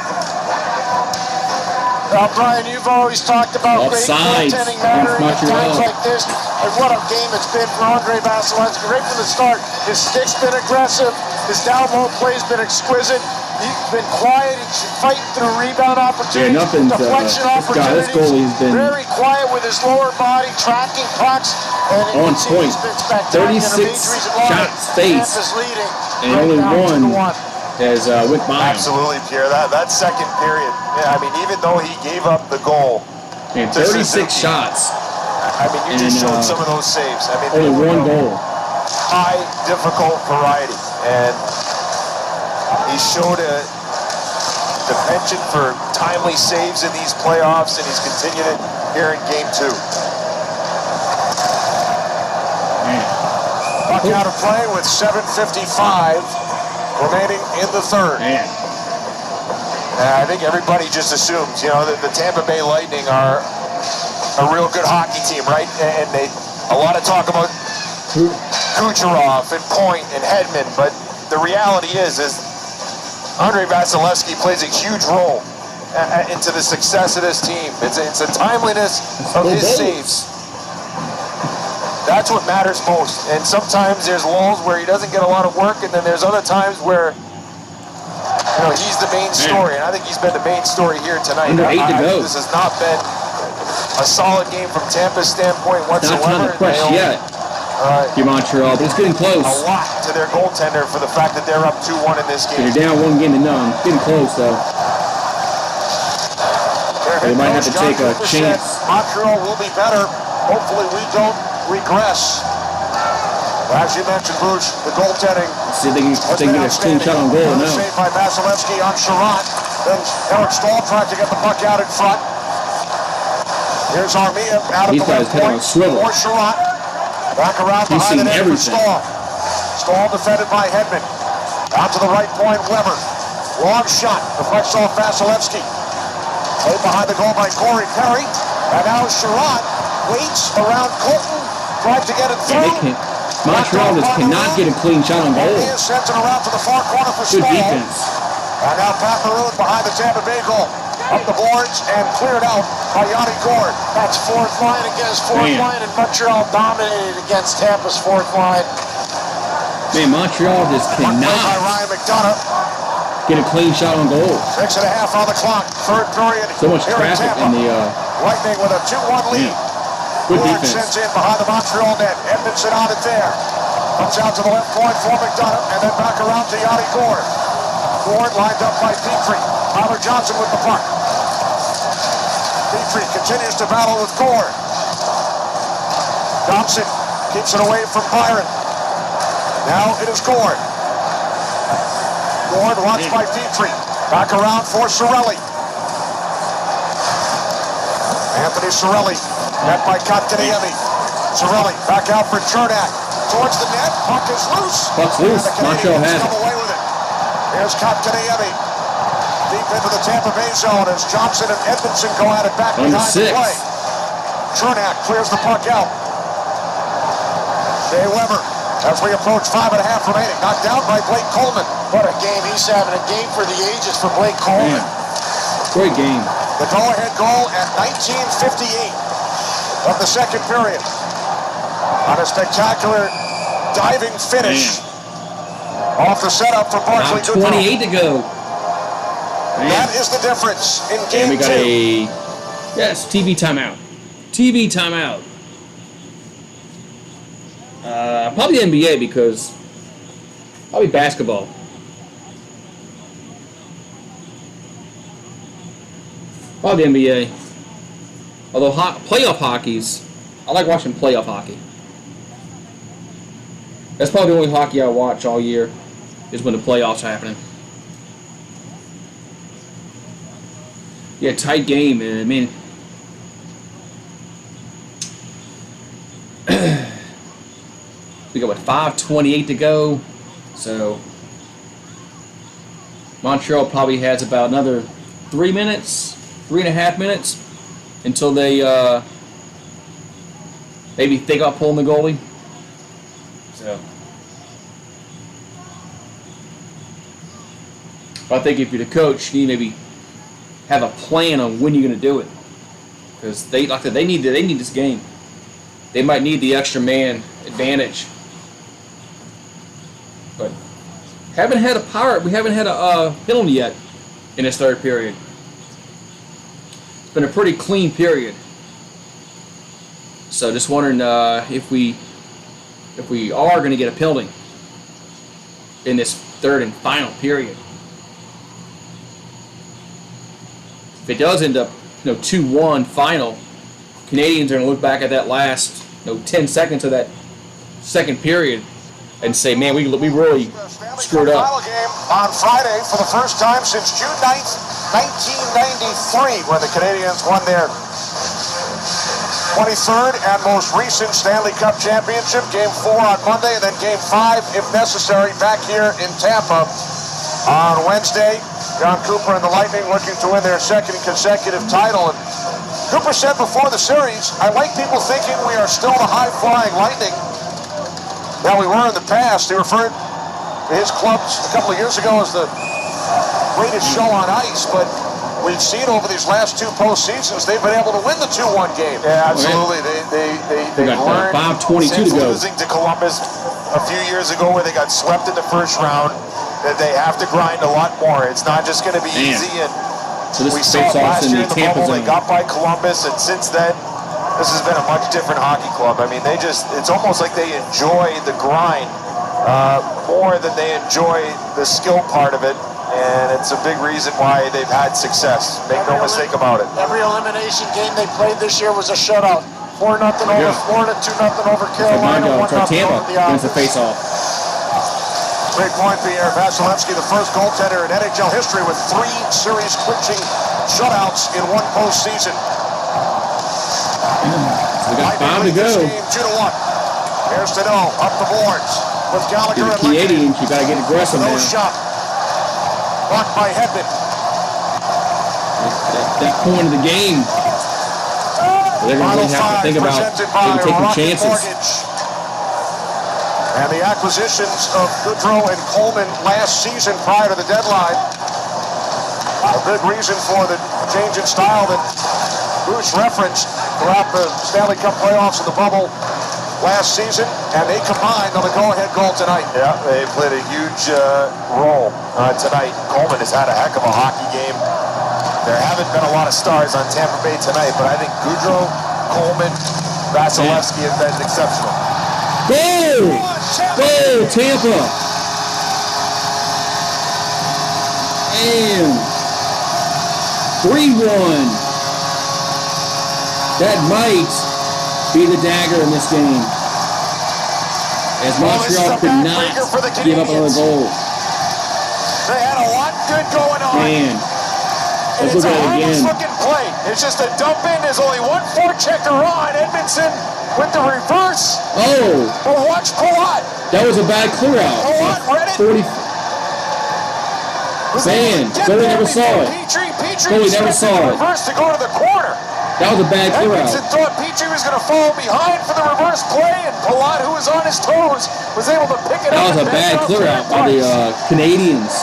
S5: Brian, you've always talked about great
S1: Offsides
S5: goaltending mattering at
S1: against
S5: times
S1: Montreal.
S5: like this. And what a game it's been for Andre Vasilevsky. Right from the start, his stick's been aggressive. His down-low play's been exquisite. He's been quiet. He's fighting through rebound opportunities, deflection opportunities.
S1: This goalie's been
S5: very quiet with his lower body, tracking pucks. And
S1: on point.
S5: He's been spectacular.
S1: 36 shots faced,
S5: Tampa's leading
S1: and
S5: right
S1: only
S5: now, 2-1.
S1: has went by him.
S4: Absolutely, Pierre. That second period, yeah, I mean, even though he gave up the goal,
S1: And
S4: to
S1: 36
S4: Suzuki,
S1: shots.
S4: I mean, you just showed some of those saves. I mean, they
S1: Only
S4: were
S1: one
S4: of
S1: goal.
S4: high, difficult variety, and he showed a the penchant for timely saves in these playoffs, and he's continued it here in Game 2.
S5: Puck out of play with 7:55 remaining in the third.
S1: Man.
S4: I think everybody just assumes, that the Tampa Bay Lightning are a real good hockey team, right? And they a lot of talk about Kucherov and Point and Hedman, but the reality is Andre Vasilevsky plays a huge role into the success of this team. It's the timeliness of his saves. That's what matters most. And sometimes there's lulls where he doesn't get a lot of work, and then there's other times where he's the main story. And I think he's been the main story here tonight.
S1: Under 8 to go.
S4: This has not been a solid game from Tampa's standpoint whatsoever.
S1: Not time to push yet. Give Montreal, but it's getting close.
S4: A lot to their goaltender for the fact that they're up 2-1 in this game.
S1: They're down 1-0. Getting close though. They might have to take a chance.
S5: Montreal will be better. Hopefully we don't regress. As you mentioned, Bruce, the goaltending.
S1: See if they can get a clean shot on goal now.
S5: Saved by Vasilevsky on Sherratt. Then Eric Stahl tried to get the puck out in front. Here's Armia out of
S1: These
S5: the
S1: guys
S5: left
S1: kind
S5: point
S1: of swivel.
S5: for Sherratt. Back around
S1: He's
S5: behind the
S1: seen
S5: net for
S1: everything.
S5: Stahl. Stahl defended by Hedman. Out to the right point, Weber. Long shot. Deflects off Vasilevsky. Played behind the goal by Corey Perry. And now Sherratt waits around Colton. Tried to get it through.
S1: They Montreal just cannot get a clean shot on goal.
S5: He sends it around to the far corner for
S1: Good
S5: Stahl.
S1: defense.
S5: And now Pat Maroon behind the Tampa Bay goal. Up the boards and cleared out by Yanni Gord. That's fourth line against fourth line, and Montreal dominated against Tampa's fourth line.
S1: Man, Montreal just
S5: One play by
S1: cannot
S5: Ryan McDonough.
S1: get a clean shot on goal.
S5: 6.5 on the clock. Third period.
S1: So much
S5: here
S1: traffic
S5: Tampa.
S1: in the.
S5: Lightning with a 2-1 lead.
S1: Good
S5: Gord
S1: defense.
S5: sends in behind the Montreal net. Edmondson on it there. Comes out to the left point for McDonough, and then back around to Yanni Gord. Gord lined up by Petrie. Tyler Johnson with the puck. Petrie continues to battle with Gord. Thompson keeps it away from Byron. Now it is Gord. Gord watched by Petrie. Back around for Cirelli. Anthony Cirelli. Met by Kotkaniemi. Cirelli back out for Chernak. Towards the net. Puck is loose.
S1: Puck's loose.
S5: And the
S1: Montreal
S5: Canadiens
S1: has
S5: come
S1: it.
S5: away with it. Here's Kotkaniemi. Deep into the Tampa Bay zone as Johnson and Edmondson go at it back
S1: Under
S5: behind the
S1: 6.
S5: play. Chernak clears the puck out. Shea Weber as we approach 5.5 remaining. Knocked down by Blake Coleman. What a game he's having. A game for the ages for Blake Coleman.
S1: Man, great game.
S5: The go-ahead goal at 19:58 of the second period. On a spectacular diving finish off the setup for Barclay
S1: Now 28 to go. Man.
S5: That is the difference in
S1: And
S5: game
S1: we got
S5: 2.
S1: yes, TV timeout. TV timeout. Probably NBA because probably basketball. Probably NBA. Although playoff hockey's, I like watching playoff hockey. That's probably the only hockey I watch all year, is when the playoffs are happening. Yeah, tight game, man. I mean, We got, 5:28 to go. So Montreal probably has about another 3 minutes, 3.5 minutes until they maybe think about pulling the goalie. So I think if you're the coach, you need to maybe have a plan on when you're going to do it, because they need this game. They might need the extra man advantage, but we haven't had a penalty yet in this third period. It's been a pretty clean period. So just wondering if we are going to get a penalty in this third and final period. If it does end up, 2-1 final, Canadians are going to look back at that last, 10 seconds of that second period and say, man, we really screwed up.
S2: Final game on Friday for the first time since June 9th, 1993, when the Canadiens won their 23rd and most recent Stanley Cup championship. Game 4 on Monday, and then Game 5, if necessary, back here in Tampa on Wednesday. John Cooper and the Lightning looking to win their second consecutive title. And Cooper said before the series, I like people thinking we are still the high-flying Lightning that we were in the past. He referred to his clubs a couple of years ago as the greatest show on ice, but we've seen over these last two postseasons, they've been able to win the 2-1 game.
S4: Yeah, absolutely. They learned
S1: 5:22
S4: since
S1: to go.
S4: losing to Columbus a few years ago, where they got swept in the first round, that they have to grind a lot more. It's not just going to be easy. And
S1: so this
S4: we saw it last year in the
S1: Tampa
S4: bubble. They
S1: zone.
S4: got by Columbus, and since then, this has been a much different hockey club. I mean, it's almost like they enjoy the grind more than they enjoy the skill part of it. And it's a big reason why they've had success. Make no mistake about it.
S5: Every elimination game they played this year was a shutout. 4-0 over Florida, 2-0 over Carolina, 1-0 over the Islanders.
S1: It's a face-off.
S2: Great point, Pierre Vasilevsky, the first goaltender in NHL history with 3 series-clinching shutouts in one postseason.
S1: We got 5 to go.
S2: 2-1. Here's Tano up the boards with Gallagher and
S1: Canadians, you got to get aggressive now.
S2: No shot. Blocked by Hedman.
S1: That point of the game, they're going to really have to think about maybe taking chances.
S2: Mortgage. And the acquisitions of Goodrow and Coleman last season prior to the deadline, a big reason for the change in style that Bruce referenced throughout the Stanley Cup playoffs in the bubble last season, and they combined on the go-ahead goal tonight.
S4: Yeah, they played a huge role tonight. Coleman has had a heck of a hockey game. There haven't been a lot of stars on Tampa Bay tonight, but I think Goodrow, Coleman, Vasilevsky have been exceptional.
S1: Goal! Goal, Tampa! And 3-1. That might be the dagger in this game, as Montreal could not give up another goal.
S2: They had a lot good going on.
S1: Man,
S2: And
S1: let's
S2: it's
S1: look
S2: a
S1: at it
S2: harmless
S1: again.
S2: looking play. It's just a dump in. There's only one forechecker on. Edmondson with the reverse.
S1: Oh,
S2: But watch Palat.
S1: that was a bad clear out.
S2: Palat read it.
S1: 40. Man, Goalie never saw it.
S2: Petrie
S1: Goalie never saw it.
S2: reverse to go to the corner.
S1: That was a bad clear out.
S2: Edmondson thought Petrie was going to fall behind for the reverse play, and Palat, who was on his toes, was able to pick it
S1: That
S2: up.
S1: was a bad clear out by the Canadians.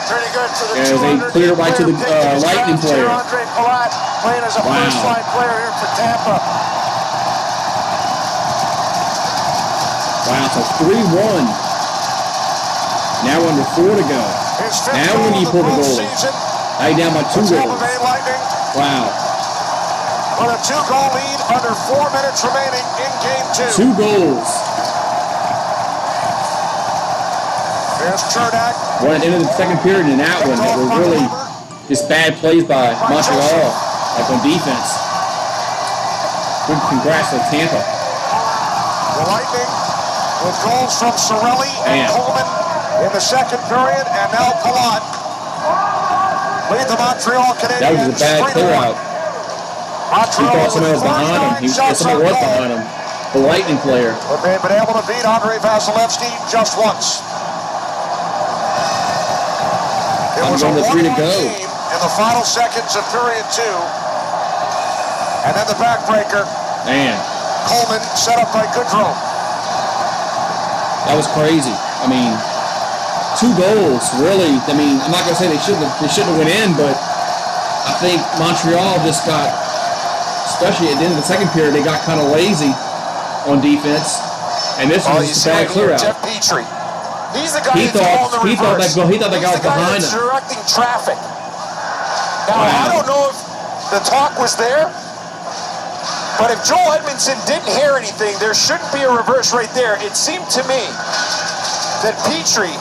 S5: Pretty good for the
S1: Yeah, they
S5: 200
S1: cleared it right to the
S5: player
S1: Lightning
S5: picked
S1: player.
S5: Andre Palat playing as a
S1: Wow.
S5: first-line player here for Tampa.
S1: Wow, so 3-1. Now under 4 to go.
S2: His fifth
S1: Now
S2: goal
S1: when you
S2: of
S1: pull the goal.
S2: postseason.
S1: Now you're down by 2
S2: The Tampa
S1: goals.
S2: Bay Lightning
S1: Wow.
S2: with a 2-goal lead under 4 minutes remaining in Game 2.
S1: 2 goals.
S2: There's Chernak.
S1: One at the end of the second period in that one that were really just bad plays by Montreal, like on defense. Good congrats to Tampa.
S2: The Lightning with goals from Cirelli and
S1: Man.
S2: Coleman in the second period, and now Palat lead the Montreal Canadiens.
S1: That was a bad clear
S2: 3-1.
S1: out. He
S2: Montreal
S1: thought somebody was behind him. He
S2: shots
S1: somebody
S2: on
S1: was
S2: goal.
S1: behind him. The Lightning player.
S2: But they've been able to beat Andrei Vasilevsky just once. It was a 1-1 game in the final seconds of period 2. And then the backbreaker.
S1: Man.
S2: Coleman set up by Goodrow.
S1: That was crazy. I mean, 2 goals, really. I mean, I'm not going to say they shouldn't have went in, but I think Montreal just got, especially at the end of the second period, they got kind of lazy on defense. And this was just a bad clear out.
S4: Jeff Petrie. He's the guy that's on the reverse.
S1: He thought that guy was behind him.
S4: Directing traffic. Now, I don't know if the talk was there, but if Joel Edmondson didn't hear anything, there shouldn't be a reverse right there. It seemed to me that Petrie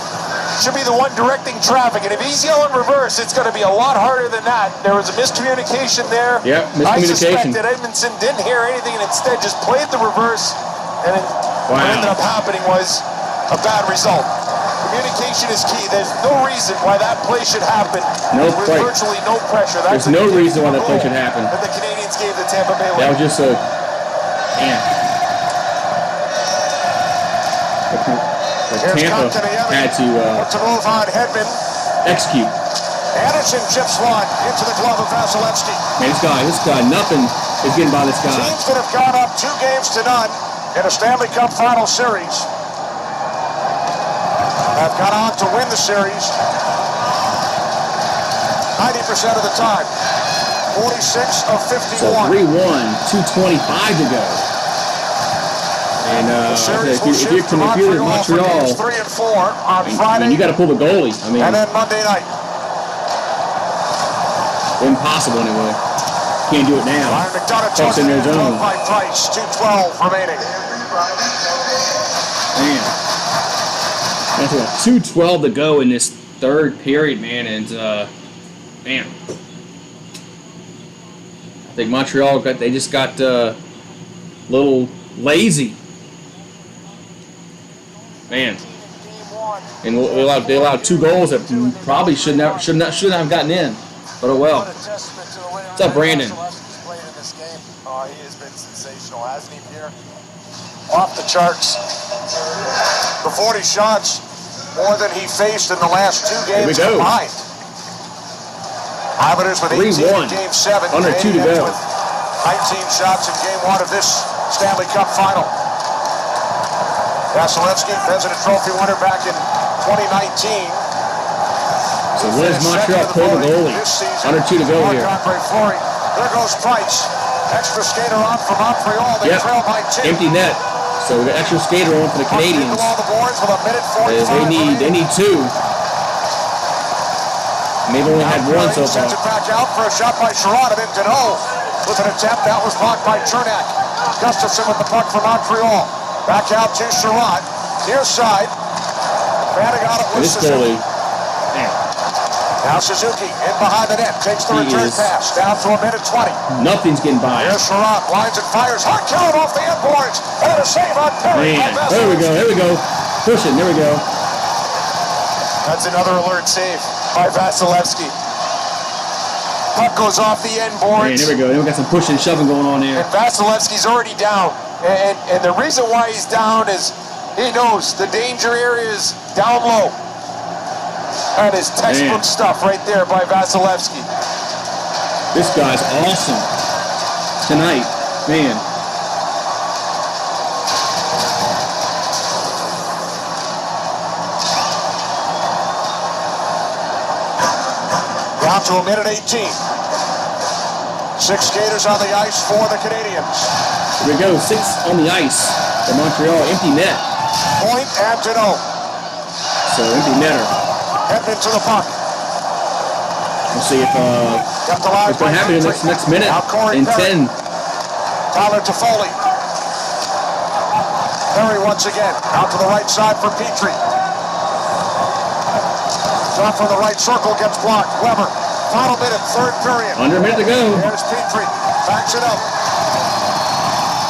S4: should be the one directing traffic, and if he's yelling reverse, it's going to be a lot harder than that. There was a miscommunication there.
S1: Yep, miscommunication.
S4: I suspect that Edmondson didn't hear anything and instead just played the reverse, and what ended up happening was a bad result. Communication is key. There's no reason why that play should happen with virtually no pressure.
S1: There's no reason why that play should happen.
S4: That the Canadiens gave the Tampa Bay.
S1: That was just a... Man. Tampa had to
S2: move on Hedman.
S1: Execute.
S2: Anderson chips one into the glove of Vasilevsky.
S1: Man, this guy, nothing is getting by this guy.
S2: Teams that have gone up 2 games to none in a Stanley Cup Final Series have gone on to win the series 90% of the time. 46 of 51.
S1: So 3-1, 2:25 to go. And if you're Montreal,
S2: 3 and 4 on Friday.
S1: You got to pull the goalie. I mean,
S2: and then Monday night.
S1: Impossible anyway. Can't do it now.
S2: Ryan McDonough
S1: Talks in their zone.
S2: by Price. 2:12 remaining.
S1: Man. That's what, 2:12 to go in this third period, man, and man, I think Montreal just got a little lazy, man, and they allowed 2 goals that probably should not have gotten in, but oh well. What's up, Brandon?
S4: He has been sensational, hasn't he, Pierre?
S2: Off the charts. The 40 shots, more than he faced in the last 2 games combined. Islanders with 18 in Game 7.
S1: Under 2 to go.
S2: With 19 shots in Game 1 of this Stanley Cup Final. Vasilevsky, President Trophy winner back in 2019.
S1: So when does Montreal pull the goalie? Under 2 to go here.
S2: There goes Price. Extra skater on for Montreal. They trail by 2.
S1: Empty net. So we got extra skater on for the Canadiens. They need 2. Maybe only had 1 so far.
S2: Sends it back out for a shot by Sherrod, and then Deneau with an attempt that was blocked by Chernak. Gustafsson with the puck for Montreal. Back out to Sherrod. Near side. Batting out it with Suzuki. Now Suzuki in behind the net. Takes the return pass. Down to 1:20.
S1: Nothing's getting by.
S2: Here's Sherrod. Lines and fires. Hard killing off the end boards. And a save on Perry.
S1: There we go. Push it. There we go.
S4: That's another alert save by Vasilevsky. Puck goes off the end boards.
S1: Man, there we go. Then we got some pushing and shoving going on there.
S4: And Vasilevsky's already down. And the reason why he's down is he knows the danger area is down low. That is textbook stuff right there by Vasilevsky.
S1: This guy's awesome tonight, man.
S2: Down to 1:18. 6 skaters on the ice for the Canadiens.
S1: Here we go, 6 on the ice for Montreal. Empty net.
S2: Point and Deneau.
S1: So empty netter.
S2: Heading to the puck.
S1: We'll see if what's going to happen in the next minute in 10.
S2: Tyler Toffoli. Perry once again. Out to the right side for Petrie. Shot from the right circle gets blocked. Weber. Final minute, third period.
S1: Under a minute to go.
S2: There's Petrie. Backs it up.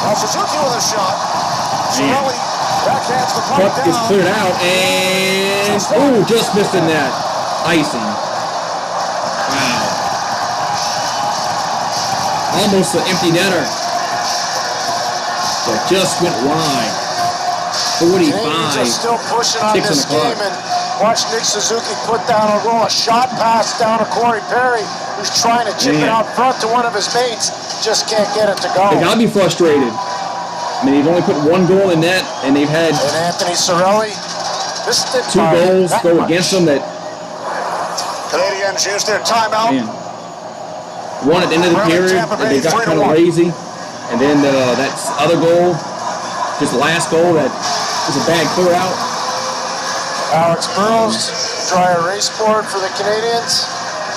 S2: Now Suzuki with a shot. Cirelli backhands the puck down.
S1: Gets cleared out and just missed the net. Icing. Wow. Almost an empty netter. But just went wide. 45.
S5: Canadians are still pushing on
S1: Ticks on
S5: this
S1: the clock.
S5: game, and watch Nick Suzuki put down a roll, a shot pass down to Corey Perry, who's trying to chip it out front to one of his mates. Just can't get it to go.
S1: They gotta be frustrated. I mean, they've only put one goal in net, and they've had
S5: And Anthony Cirelli, this did
S1: 2 goals go against them that,
S2: Canadians use their timeout.
S1: man, one at the end of the period, and they got kind of lazy. And then that other goal, just the last goal, that was a bad clear out.
S5: Alex Burrows, dry erase board for the Canadians.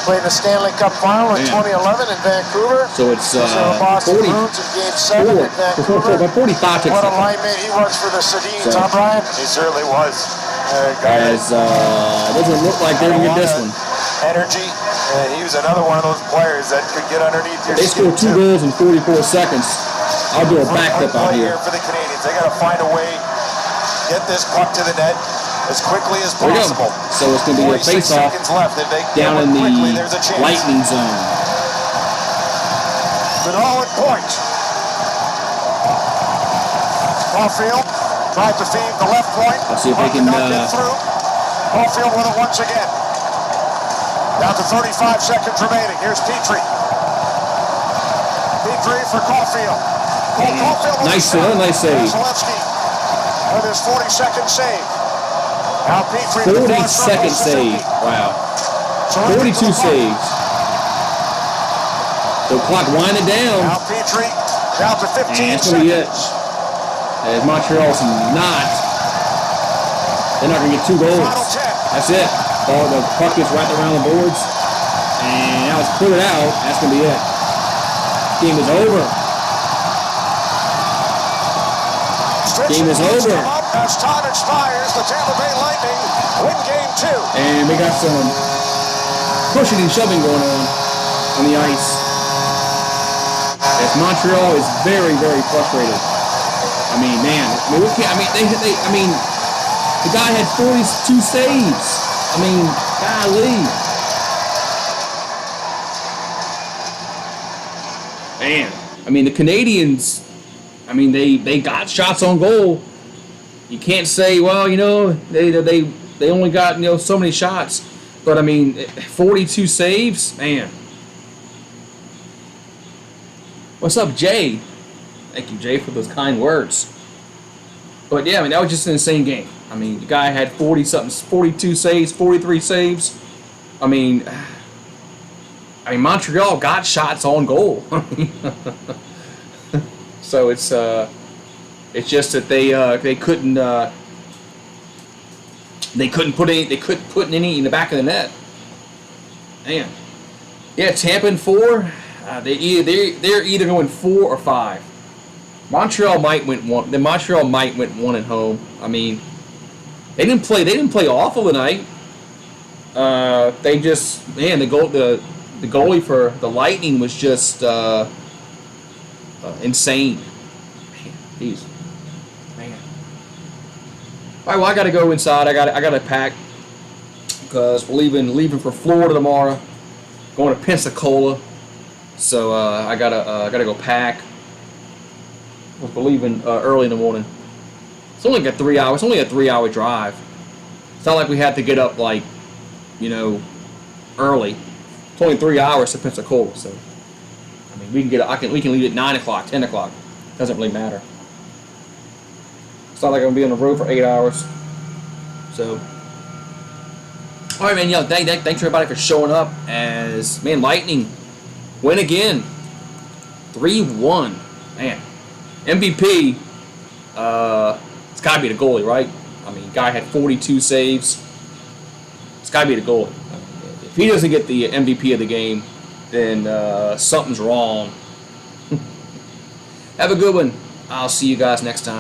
S5: Played the Stanley Cup final in 2011 in Vancouver.
S1: So it's
S5: Boston
S1: 40.
S5: Bruins in Game 7 in Vancouver.
S1: About 45 ticks.
S5: What a line mate he was for the Sedins, huh, Brian?
S4: He certainly was.
S1: As doesn't look like they're going to get this one.
S4: Energy, and he was another one of those players that could get underneath your
S1: They
S4: skin.
S1: scored 2 goals in 44 seconds. I'll do a backflip out
S4: Play
S1: here.
S4: for the Canadians. They got to find a way, get this puck to the net as quickly as
S1: There we go.
S4: possible.
S1: So it's going to be a
S4: 46
S1: face-off
S4: seconds left. If they
S1: down in
S4: get one quickly,
S1: the
S4: there's a chance.
S1: lightning zone.
S2: Vidal at point. Caulfield tried to feed the left point.
S1: Let's see if they can,
S2: Not get through. Caulfield with it once again. Down to 35 seconds remaining. Here's Petrie. Petrie for Caulfield. Caulfield with
S1: Nice
S2: a shot.
S1: nice save.
S2: Vasilevsky with his 40-second save. Now Petrie. to the far
S1: 40-second
S2: circle,
S1: save.
S2: Suzuki.
S1: Wow.
S2: Suzuki to
S1: 42
S2: the puck.
S1: saves. The clock winding down.
S2: Now Petrie down to 15
S1: And that's going to be it.
S2: seconds.
S1: As Montreal's not. They're not going to get 2 goals.
S2: Final 10.
S1: That's it. The puck gets wrapped around the boards. And now it's cleared out. That's going to be it. Game is over. Game is over.
S2: As time expires, the Tampa Bay Lightning win Game 2.
S1: And we got some pushing and shoving going on the ice. As Montreal is very, very frustrated. I mean, man. I mean, we can't. I mean, I mean, the guy had 42 saves. I mean, golly. Man. I mean, the Canadians. I mean, they got shots on goal. You can't say, well, you know, they only got, you know, so many shots. But I mean, 42 saves, man. What's up, Jay? Thank you, Jay, for those kind words. But yeah, I mean, that was just an insane game. I mean, the guy had 42 saves, 43 saves. I mean, Montreal got shots on goal. So it's just that they couldn't put any in the back of the net. Man, yeah, Tampa in 4. They're either going 4 or 5. Montreal might win 1. The Montreal might win 1 at home. I mean, they didn't play awful tonight. They just, man, the goalie for the Lightning was just insane. Man, geez. Man. All right, well, I got to go inside. I got to pack because we're leaving for Florida tomorrow. Going to Pensacola. So I gotta go pack. We're leaving early in the morning. It's only like 3 hours. It's only a 3-hour drive. It's not like we have to get up like, you know, early. It's only 3 hours to Pensacola. So I mean, we can leave at 9 o'clock, 10 o'clock. Doesn't really matter. It's not like I'm gonna be on the road for 8 hours. So. All right, man. Yo, thanks everybody for showing up. As man, Lightning win again, 3-1. Man, MVP. It's gotta be the goalie, right? I mean, guy had 42 saves. It's gotta be the goalie. If he doesn't get the MVP of the game, then something's wrong. Have a good one. I'll see you guys next time.